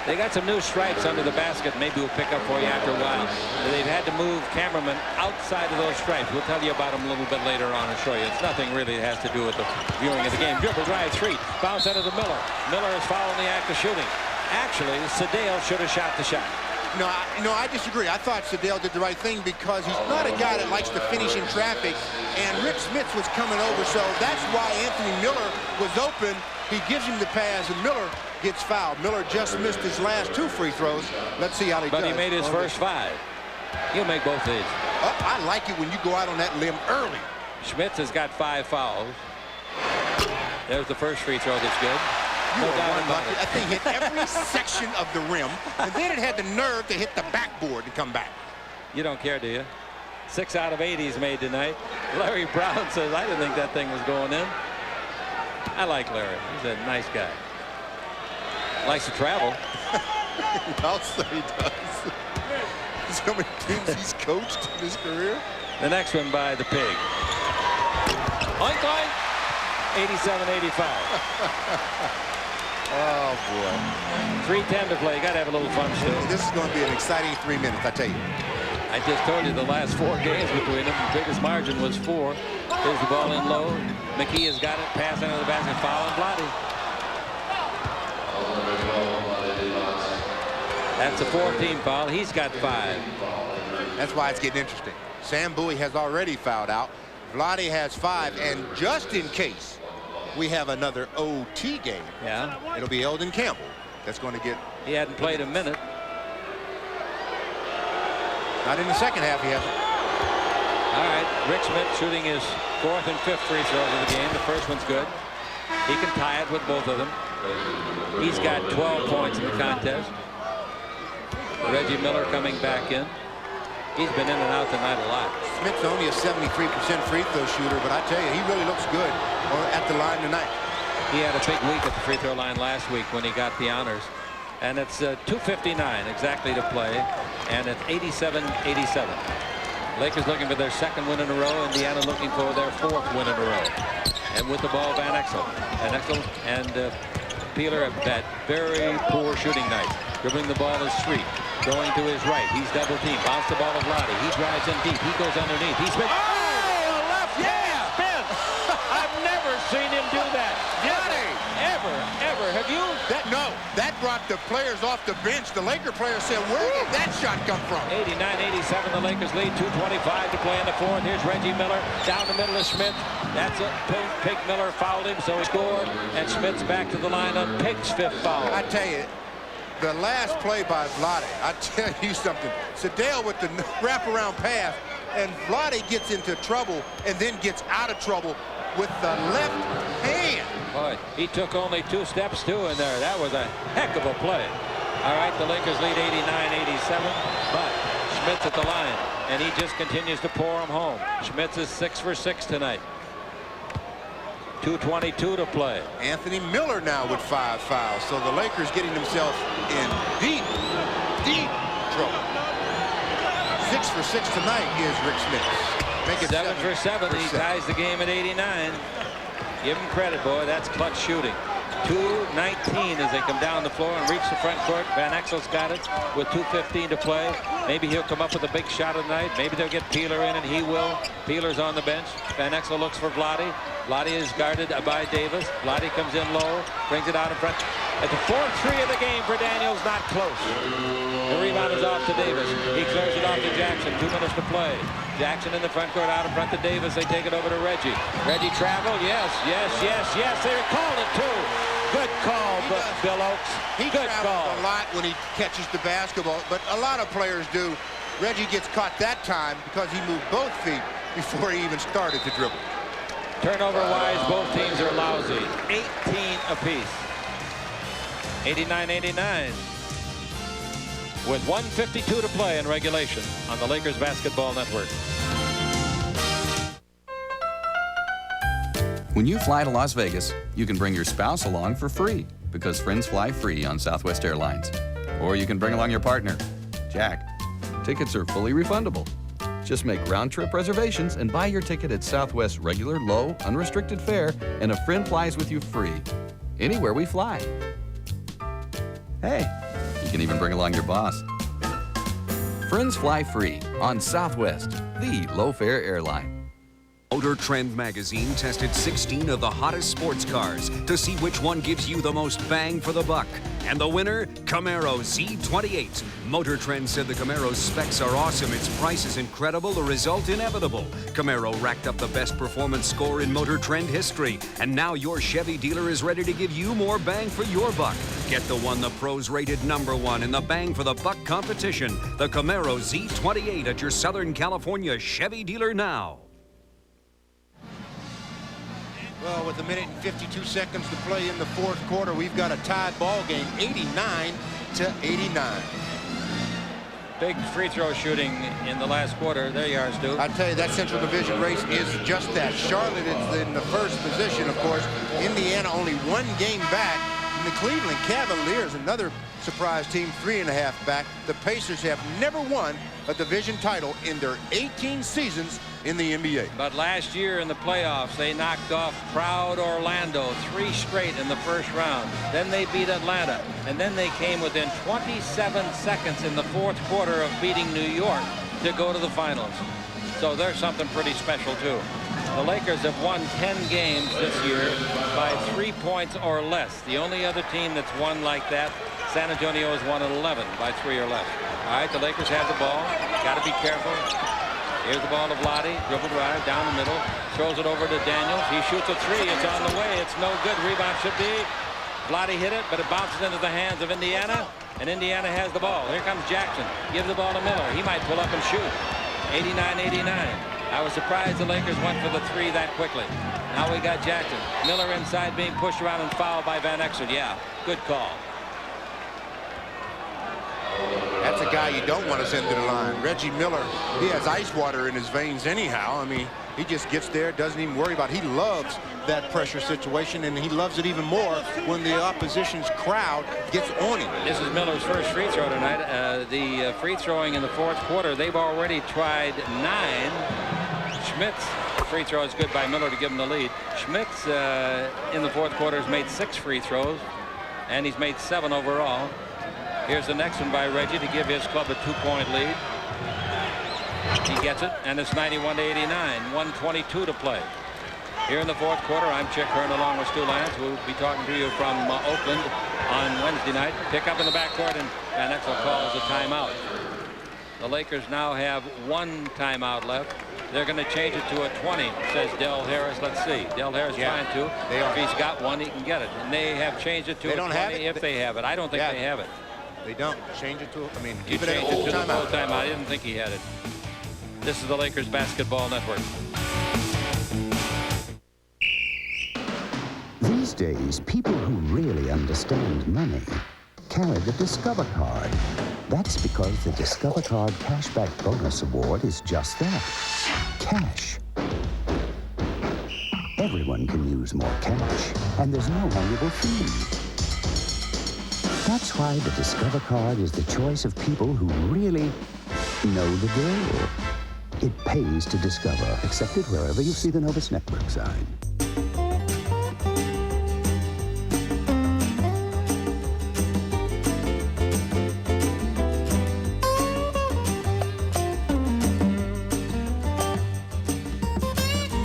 They got some new stripes under the basket. Maybe we'll pick up for you after a while. They've had to move cameramen outside of those stripes. We'll tell you about them a little bit later on and show you. It's nothing really that has to do with the viewing of the game. Dribble drive 3. Bounce out of the Miller. Miller is fouling the act of shooting. Actually, Sedale should have shot the shot. No, I disagree. I thought Sedale did the right thing because he's not a guy that likes to finish in traffic, and Rick Smith was coming over, so that's why Anthony Miller was open. He gives him the pass, and Miller gets fouled. Miller just missed his last 2 free throws. Let's see how he does. But he made his first 5. He'll make both these. Oh, I like it when you go out on that limb early. Schmitz has got 5 fouls. There's the first free throw that's good. No doubt about it. That thing hit every section of the rim, and then it had the nerve to hit the backboard and come back. You don't care, do you? 6 out of 8 he's made tonight. Larry Brown says, I didn't think that thing was going in. I like Larry. He's a nice guy. Likes to travel. I'll say he does. So many teams he's coached in his career. The next one by the Pig. Oink, oink. 87-85. Oh, boy. 3:10 to play. You got to have a little fun still. This is going to be an exciting 3 minutes, I tell you. I just told you the last 4 games between them, the biggest margin was 4. Here's the ball in low. McKee has got it. Pass into the basket. Foul on Vlade. That's a 4-team foul. He's got 5. That's why it's getting interesting. Sam Bowie has already fouled out. Vlade has 5, and just in case we have another OT game, it'll be Eldon Campbell that's going to get. He hadn't played a minute. Not in the second half, he hasn't. All right, Rick Schmidt shooting his 4th and 5th free throws of the game. The first one's good. He can tie it with both of them. He's got 12 points in the contest. Reggie Miller coming back in. He's been in and out tonight a lot. Smith's only a 73% free throw shooter, but I tell you, he really looks good at the line tonight. He had a big week at the free throw line last week when he got the honors. And it's 2:59 exactly to play, and it's 87-87. Lakers looking for their 2nd win in a row. Indiana looking for their 4th win in a row. And with the ball, Van Exel. Van Exel and Peeler have had very poor shooting nights. Dribbling the ball is Street. Going to his right. He's double teamed. Bounce the ball to Vlade. He drives in deep. He goes underneath. He's been. Oh, left Yeah! Spin! I've never seen him do that. Ever. Have you? No. That brought the players off the bench. The Laker players said, where did that shot come from? 89-87. The Lakers lead. 2:25 to play in the 4th. Here's Reggie Miller. Down the middle of Schmidt. That's a Pig Miller fouled him, so he scored. And Schmidt's back to the line on Pig's 5th foul. I tell you, the last play by Vlade, I tell you something. Sedale with the wraparound pass, and Vlade gets into trouble and then gets out of trouble with the left hand. Boy, he took only 2 steps too in there. That was a heck of a play. All right, the Lakers lead 89-87, but Schmidt's at the line, and he just continues to pour them home. Schmidt's is 6 for 6 tonight. 2:22 to play. Anthony Miller now with 5 fouls, so the Lakers getting themselves in deep trouble. 6 for 6 tonight is Rick Schmidt. Make it 7 for 7. He ties the game at 89. Give him credit, boy. That's clutch shooting. 2:19 as they come down the floor and reach the front court. Van Exel's got it with 2:15 to play. Maybe he'll come up with a big shot of the night. Maybe they'll get Peeler in, and he will. Peeler's on the bench. Van Exel looks for Vlade. Vlade is guarded by Davis. Vlade comes in low, brings it out in front. At the 4th three of the game for Daniels, not close. The rebound is off to Davis. He clears it off to Jackson. 2 minutes to play. Jackson in the front court, out in front to Davis. They take it over to Reggie. Reggie travel. Yes. They called it too. Good call, Bill Oakes. He travels a lot when he catches the basketball, but a lot of players do. Reggie gets caught that time because he moved both feet before he even started to dribble. Turnover-wise, both teams are lousy. 18 apiece. 89-89. With 1:52 to play in regulation on the Lakers Basketball Network. When you fly to Las Vegas, you can bring your spouse along for free because friends fly free on Southwest Airlines. Or you can bring along your partner, Jack. Tickets are fully refundable. Just make round-trip reservations and buy your ticket at Southwest's regular, low, unrestricted fare, and a friend flies with you free, anywhere we fly. Hey, you can even bring along your boss. Friends fly free on Southwest, the low-fare airline. Motor Trend magazine tested 16 of the hottest sports cars to see which one gives you the most bang for the buck. And the winner, Camaro Z28. Motor Trend said the Camaro's specs are awesome, its price is incredible, the result inevitable. Camaro racked up the best performance score in Motor Trend history, and now your Chevy dealer is ready to give you more bang for your buck. Get the one the pros rated #1 in the bang for the buck competition, the Camaro Z28 at your Southern California Chevy dealer now. Well, with 1 minute and 52 seconds to play in the 4th quarter, we've got a tied ball game, 89-89. Big free throw shooting in the last quarter. There you are, Stu. I tell you, that Central Division race is just that. Charlotte is in the 1st position, of course. Indiana only 1 game back. And the Cleveland Cavaliers, another surprise team, 3.5 back. The Pacers have never won a division title in their 18 seasons in the NBA. But last year in the playoffs, they knocked off proud Orlando 3 straight in the 1st round. Then they beat Atlanta, and then they came within 27 seconds in the 4th quarter of beating New York to go to the finals. So there's something pretty special too. The Lakers have won 10 games this year by 3 points or less. The only other team that's won like that, San Antonio, has won at 11 by 3 or less. All right, the Lakers have the ball. Got to be careful. Here's the ball to Vlade, dribble drive down the middle, throws it over to Daniels. He shoots a 3. It's on the way. It's no good. Rebound should be. Vlade hit it, but it bounces into the hands of Indiana, and Indiana has the ball. Here comes Jackson. Give the ball to Miller. He might pull up and shoot. 89-89. I was surprised the Lakers went for the three that quickly. Now we got Jackson. Miller inside being pushed around and fouled by Van Exel. Yeah, good call. That's a guy you don't want to send to the line. Reggie Miller, he has ice water in his veins anyhow. I mean, he just gets there, doesn't even worry about it. He loves that pressure situation, and he loves it even more when the opposition's crowd gets on him. This is Miller's first free throw tonight. The free throwing in the fourth quarter, they've already tried 9. Schmitz free throw is good by Miller to give him the lead. Schmitz in the fourth quarter has made 6 free throws, and he's made 7 overall. Here's the next one by Reggie to give his club a 2-point lead. He gets it, and it's 91-89, 1:22 to play. Here in the fourth quarter, I'm Chick Hearn along with Stu Lance. We'll be talking to you from Oakland on Wednesday night. Pick up in the backcourt, and Van Exel calls a timeout. The Lakers now have 1 timeout left. They're going to change it to a 20, says Del Harris. Let's see. Del Harris trying to. If he's got one, he can get it. And they have changed it to a 20 if they have it. I don't think they have it. They don't. Change it to, I mean, You keep it at changed it to the full timeout. timeout. I didn't think he had it. This is the Lakers Basketball Network. These days, people who really understand money carry the Discover Card. That's because the Discover Card Cashback Bonus Award is just that, cash. Everyone can use more cash, and there's no annual fee. That's why the Discover Card is the choice of people who really know the drill. It pays to discover, accepted wherever you see the Novus Network sign.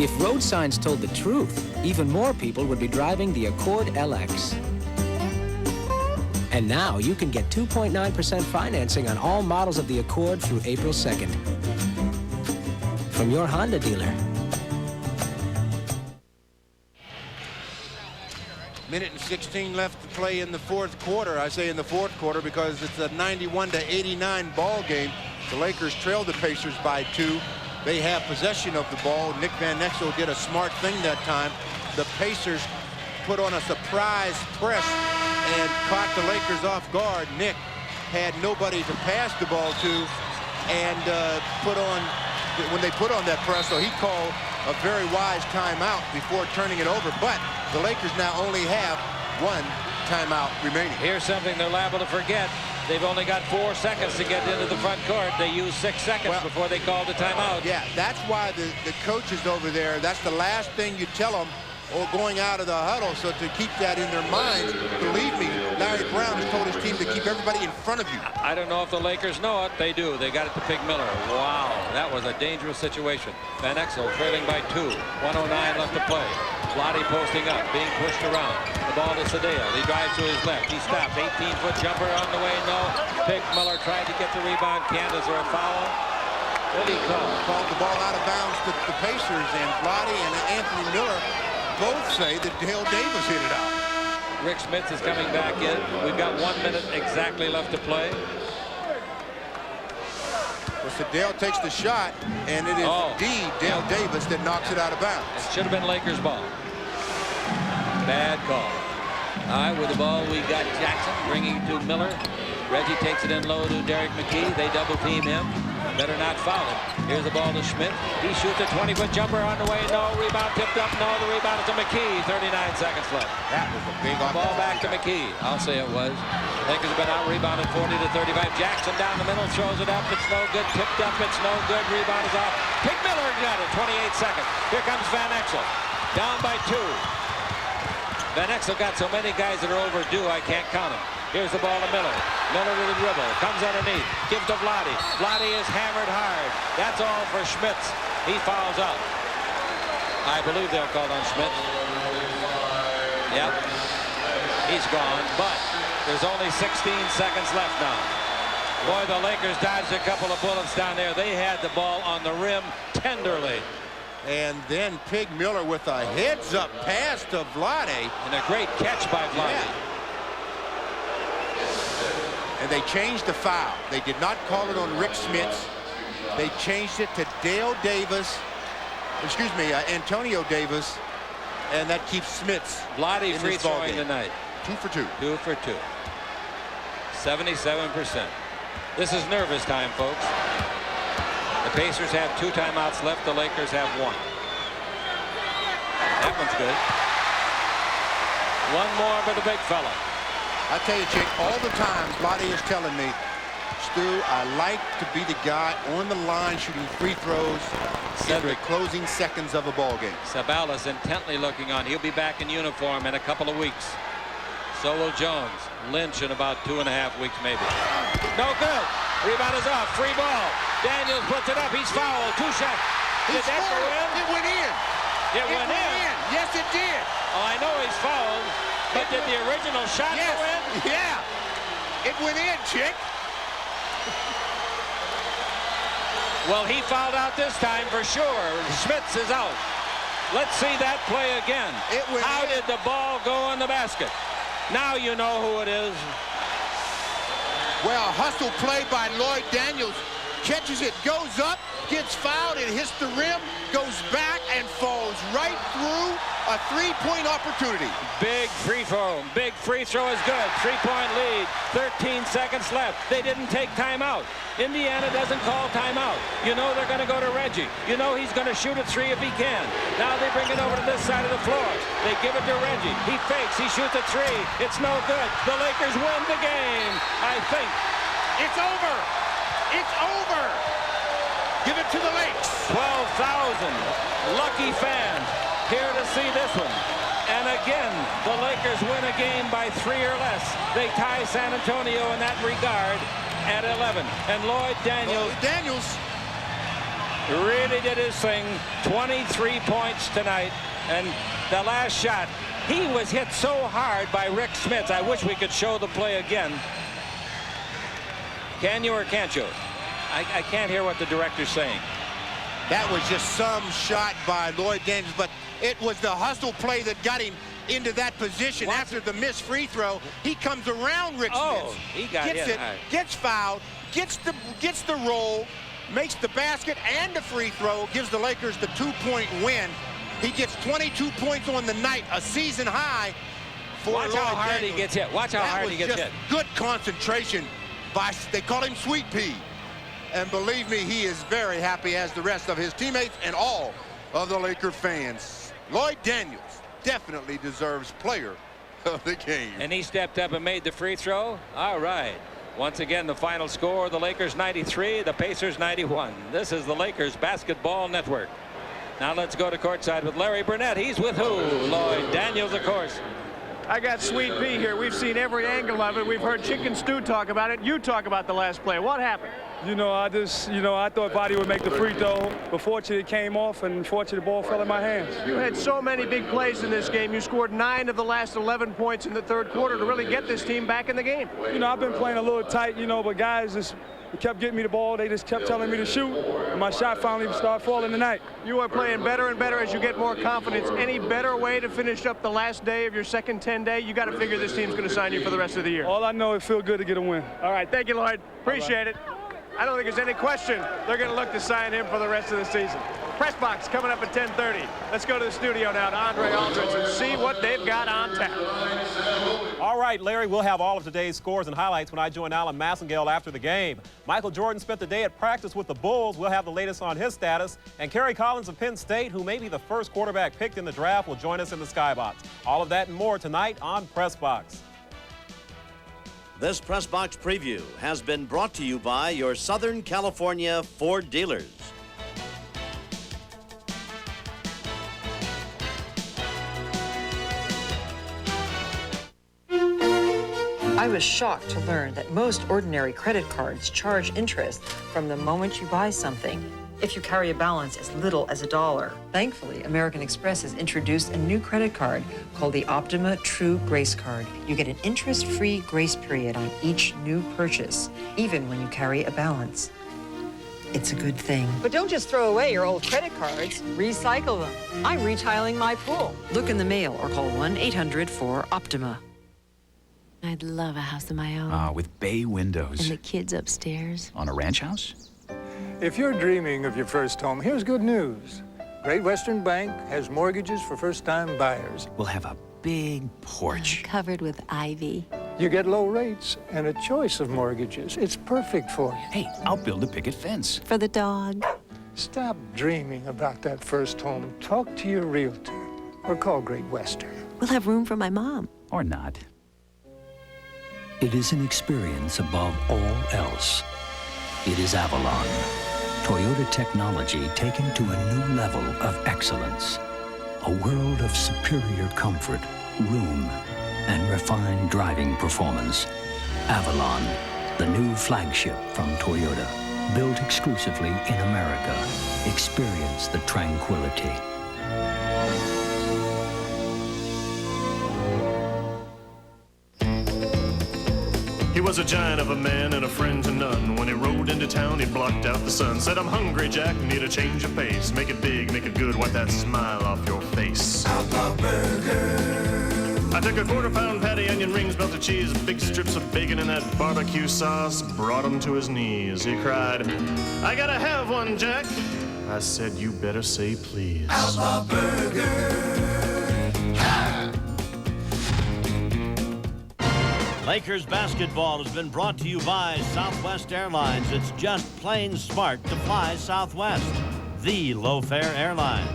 If road signs told the truth, even more people would be driving the Accord LX. And now you can get 2.9% financing on all models of the Accord through April 2nd. From your Honda dealer. Minute and 16 left to play in the fourth quarter. I say in the fourth quarter because it's a 91-89 ball game. The Lakers trailed the Pacers by 2. They have possession of the ball. Nick Van Exel did a smart thing that time. The Pacers put on a surprise press and caught the Lakers off guard. Nick had nobody to pass the ball to, and when they put on that press, so he called a very wise timeout before turning it over. But the Lakers now only have 1 timeout remaining. Here's something they're liable to forget. They've only got 4 seconds to get into the front court. They used 6 seconds before they called the timeout. Yeah, that's why the coaches over there, that's the last thing you tell them or going out of the huddle. So to keep that in their minds, believe me, Larry Brown has told his team to keep everybody in front of you. I don't know if the Lakers know it. They do. They got it to Pig Miller. Wow, that was a dangerous situation. Van Exel trailing by 2. 1:09 left to play. Vlade posting up, being pushed around. The ball to Sedale. He drives to his left. He stops. 18-foot jumper on the way. No. Pig Miller tried to get the rebound. Can't. Is there a foul? What did he call? Called the ball out of bounds to the Pacers, and Vlade and Anthony Miller both say that Dale Davis hit it out. Rick Smith is coming back in. We've got 1 minute exactly left to play. Well, so Dale takes the shot, and it is indeed Dale Davis that knocks it out of bounds. It should have been Lakers ball. Bad call. All right, with the ball, we got Jackson bringing it to Miller. Reggie takes it in low to Derek McKee. They double team him. Better not foul him. Here's the ball to Schmidt. He shoots a 20-foot jumper on the way. No. Rebound tipped up. No. The rebound is to McKee. 39 seconds left. That was a big ball back to McKee. I'll say it was. Lakers have been out rebounded 40-35. Jackson down the middle, throws it up. It's no good. Tipped up. It's no good. Rebound is off. Pig Miller got it. 28 seconds. Here comes Van Exel. Down by 2. Van Exel got so many guys that are overdue, I can't count them. Here's the ball to Miller. Miller with a dribble. Comes underneath. Gives to Vlade. Vlade is hammered hard. That's all for Schmitz. He fouls out. I believe they'll call on Schmitz. Yep. He's gone, but there's only 16 seconds left now. Boy, the Lakers dodged a couple of bullets down there. They had the ball on the rim tenderly. And then Pig Miller with a heads-up pass to Vlade. And a great catch by Vlade. Yeah. And they changed the foul. They did not call it on Rick Smits. They changed it to Dale Davis Antonio Davis, and that keeps Smits. Lottie in free this ball throwing game. tonight. 2 for 2. 2 for 2. 77%. This is nervous time, folks. The Pacers have 2 timeouts left. The Lakers have 1. That one's good. One more for the big fella. I tell you, Chick, all the time, Lottie is telling me, Stu, I like to be the guy on the line shooting free throws in the closing seconds of a ball game. Sabalas intently looking on. He'll be back in uniform in a couple of weeks. So will Jones. Lynch in about 2.5 weeks, maybe. No good. Rebound is off. Free ball. Daniels puts it up. He's fouled. 2 shots. Did that go in? It went in. It went in. Yes, it did. Oh, I know he's fouled. But did the original shot go in? Yeah. It went in, Chick. Well, he fouled out this time for sure. Schmitz is out. Let's see that play again. How did the ball go in the basket? Now you know who it is. Well, hustle play by Lloyd Daniels. Catches it, goes up, gets fouled, it hits the rim, goes back, and falls right through a 3-point opportunity. Big free throw. Big free throw is good. 3-point lead. 13 seconds left. They didn't take timeout. Indiana doesn't call timeout. You know they're going to go to Reggie. You know he's going to shoot a 3 if he can. Now they bring it over to this side of the floor. They give it to Reggie. He fakes. He shoots a 3. It's no good. The Lakers win the game, I think. It's over. It's over. Give it to the Lakes. 12,000 lucky fans here to see this one. And again, the Lakers win a game by 3 or less. They tie San Antonio in that regard at 11. And Lloyd Daniels really did his thing. 23 points tonight. And the last shot, he was hit so hard by Rick Smits. I wish we could show the play again. Can you or can't you? I can't hear what the director's saying. That was just some shot by Lloyd Daniels, but it was the hustle play that got him into that position. After the missed free throw. He comes around Rick Smits. He got gets hit. it, gets fouled, gets the roll, makes the basket and the free throw, gives the Lakers the 2-point win. He gets 22 points on the night, a season high for Watch Lloyd how hard Daniels. he gets hit. Watch how hard he gets hit. Good concentration by, they call him Sweet Pea. And believe me, he is very happy, as the rest of his teammates and all of the Laker fans. Lloyd Daniels definitely deserves player of the game. And he stepped up and made the free throw. All right. Once again, the final score, the Lakers 93, the Pacers 91. This is the Lakers Basketball Network. Now let's go to courtside with Larry Burnett. He's with who? Lloyd Daniels, of course. I got Sweet Pea here. We've seen every angle of it. We've heard Chicken Stew talk about it. You talk about the last play. What happened? I thought Body would make the free throw, but fortunately it came off, and fortunately the ball fell in my hands. You had so many big plays in this game. You scored 9 of the last 11 points in the third quarter to really get this team back in the game. I've been playing a little tight, but guys just kept getting me the ball. They just kept telling me to shoot, and my shot finally started falling tonight. You are playing better and better as you get more confidence. Any better way to finish up the last day of your second 10-day? You got to figure this team's going to sign you for the rest of the year. All I know, it feels good to get a win. All right, thank you, Lloyd. Appreciate it. I don't think there's any question they're going to look to sign him for the rest of the season. Press box coming up at 10:30. Let's go to the studio now to Andre Aldridge and see what they've got on tap. All right, Larry, we'll have all of today's scores and highlights when I join Alan Massengale after the game. Michael Jordan spent the day at practice with the Bulls. We'll have the latest on his status. And Kerry Collins of Penn State, who may be the first quarterback picked in the draft, will join us in the Skybox. All of that and more tonight on Press Box. This Press Box preview has been brought to you by your Southern California Ford dealers. I was shocked to learn that most ordinary credit cards charge interest from the moment you buy something, if you carry a balance as little as $1. Thankfully, American Express has introduced a new credit card called the Optima True Grace Card. You get an interest-free grace period on each new purchase, even when you carry a balance. It's a good thing. But don't just throw away your old credit cards. Recycle them. I'm retiling my pool. Look in the mail or call 1-800-4-OPTIMA. I'd love a house of my own. With bay windows. And the kids upstairs. On a ranch house? If you're dreaming of your first home, here's good news. Great Western Bank has mortgages for first-time buyers. We'll have a big porch. Covered with ivy. You get low rates and a choice of mortgages. It's perfect for you. Hey, I'll build a picket fence. For the dog. Stop dreaming about that first home. Talk to your realtor or call Great Western. We'll have room for my mom. Or not. It is an experience above all else. It is Avalon. Toyota technology taken to a new level of excellence. A world of superior comfort, room, and refined driving performance. Avalon, the new flagship from Toyota. Built exclusively in America. Experience the tranquility. He was a giant of a man and a friend to none. When he rode into town, he blocked out the sun. Said, I'm hungry, Jack, need a change of pace. Make it big, make it good, wipe that smile off your face. Outlaw Burger. I took a quarter-pound patty, onion rings, melted cheese, big strips of bacon, and that barbecue sauce brought him to his knees. He cried, I gotta have one, Jack. I said, you better say please. Outlaw Burger. Lakers basketball has been brought to you by Southwest Airlines. It's just plain smart to fly Southwest, the low-fare airline.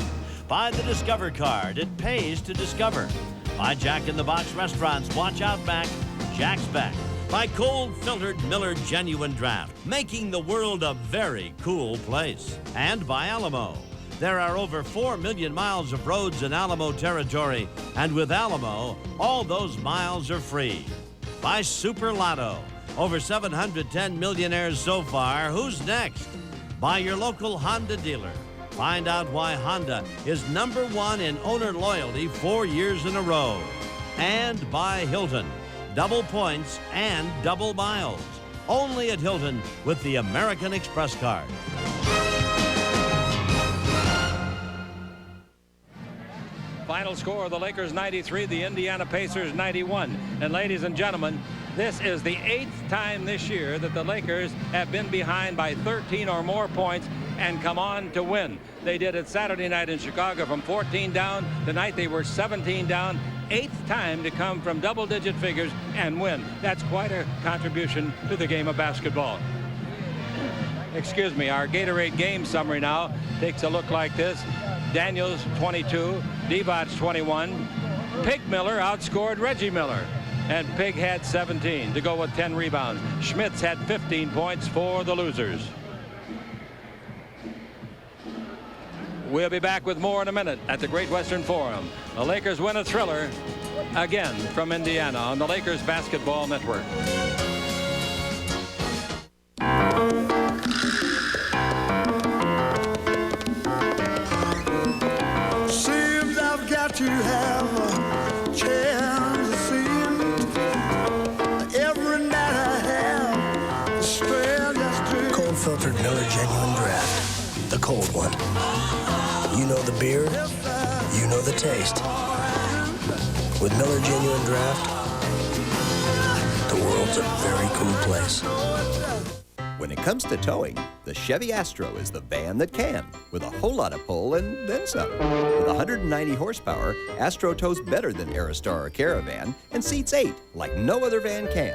By the Discover card, it pays to discover. By Jack in the Box restaurants, watch out back, Jack's back. By cold filtered Miller Genuine Draft, making the world a very cool place. And by Alamo. There are over 4 million miles of roads in Alamo territory, and with Alamo, all those miles are free. By Super Lotto. Over 710 millionaires so far. Who's next? By your local Honda dealer. Find out why Honda is #1 in owner loyalty 4 years in a row. And by Hilton. Double points and double miles. Only at Hilton with the American Express card. Final score, the Lakers 93, the Indiana Pacers 91. And ladies and gentlemen, this is the 8th time this year that the Lakers have been behind by 13 or more points and come on to win. They did it Saturday night in Chicago from 14 down. Tonight they were 17 down. 8th time to come from double-digit figures and win. That's quite a contribution to the game of basketball. Excuse me, our Gatorade game summary now takes a look like this. Daniels 22, Divac 21. Pig Miller outscored Reggie Miller, and Pig had 17 to go with 10 rebounds. Schmitz had 15 points for the losers. We'll be back with more in a minute at the Great Western Forum. The Lakers win a thriller again from Indiana on the Lakers Basketball Network. Seems I've got to have a chance to see it. Every night I have the strength that's true. Cold filtered Miller Genuine Draft. The cold one. You know the beer, you know the taste. With Miller Genuine Draft, the world's a very cool place. When it comes to towing, the Chevy Astro is the van that can, with a whole lot of pull and then some. With 190 horsepower, Astro tows better than Aerostar or Caravan and seats 8 like no other van can.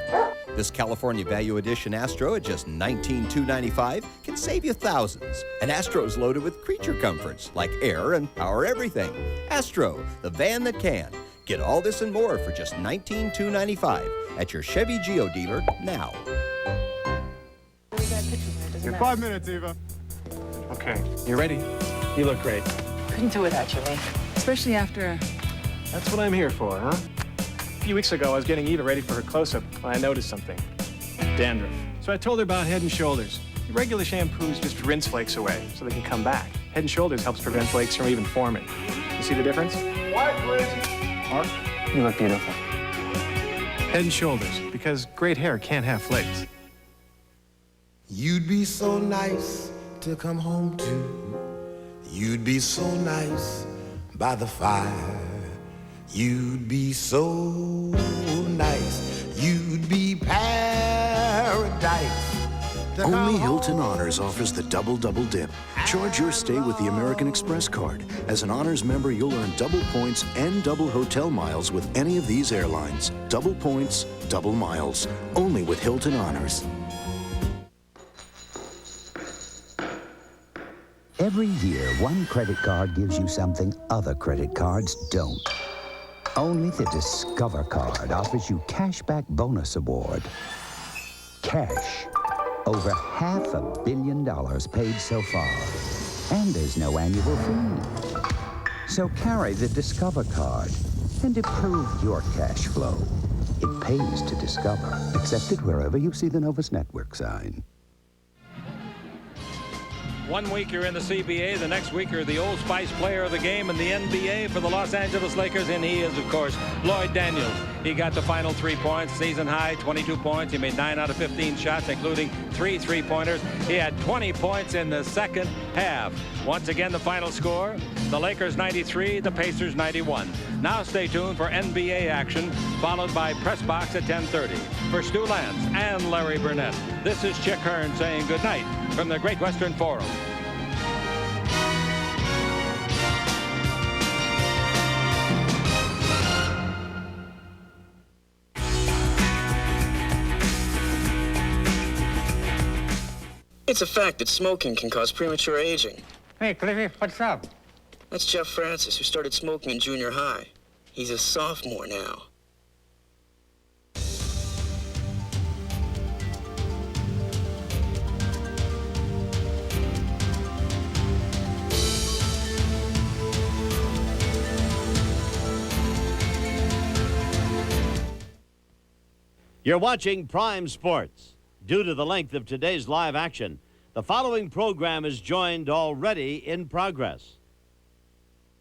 This California Value Edition Astro at just $19,295 can save you thousands. And Astro's loaded with creature comforts like air and power everything. Astro, the van that can. Get all this and more for just $19,295 at your Chevy Geo dealer now. In 5 minutes, Eva. Okay, you ready? You look great. Couldn't do without you, Lee. Especially after... That's what I'm here for, huh? A few weeks ago, I was getting Eva ready for her close-up when I noticed something. Dandruff. So I told her about Head & Shoulders. The regular shampoos just rinse flakes away so they can come back. Head & Shoulders helps prevent flakes from even forming. You see the difference? White, please. Mark, you look beautiful. Head & Shoulders, because great hair can't have flakes. You'd be so nice to come home to. You'd be so nice by the fire. You'd be so nice. You'd be paradise Only Hilton Honors offers the double dip. Charge your stay with the American Express card. As an Honors member, you'll earn double points and double hotel miles with any of these airlines. Double points, double miles. Only with Hilton Honors. Every year, one credit card gives you something other credit cards don't. Only the Discover card offers you Cashback Bonus Award. Cash. Over $500 million paid so far. And there's no annual fee. So carry the Discover card and improve your cash flow. It pays to Discover. Accepted wherever you see the Novus Network sign. 1 week you're in the CBA, the next week you're the Old Spice player of the game in the NBA for the Los Angeles Lakers, and he is, of course, Lloyd Daniels. He got the final 3 points, season high, 22 points. He made 9 out of 15 shots, including 3 3-pointers. He had 20 points in the second half. Once again, the final score, the Lakers 93, the Pacers 91. Now stay tuned for NBA action, followed by Press Box at 10:30. For Stu Lance and Larry Burnett, this is Chick Hearn saying good night from the Great Western Forum. It's a fact that smoking can cause premature aging. Hey, Cliffy, what's up? That's Jeff Francis, who started smoking in junior high. He's a sophomore now. You're watching Prime Sports. Due to the length of today's live action, the following program is joined already in progress.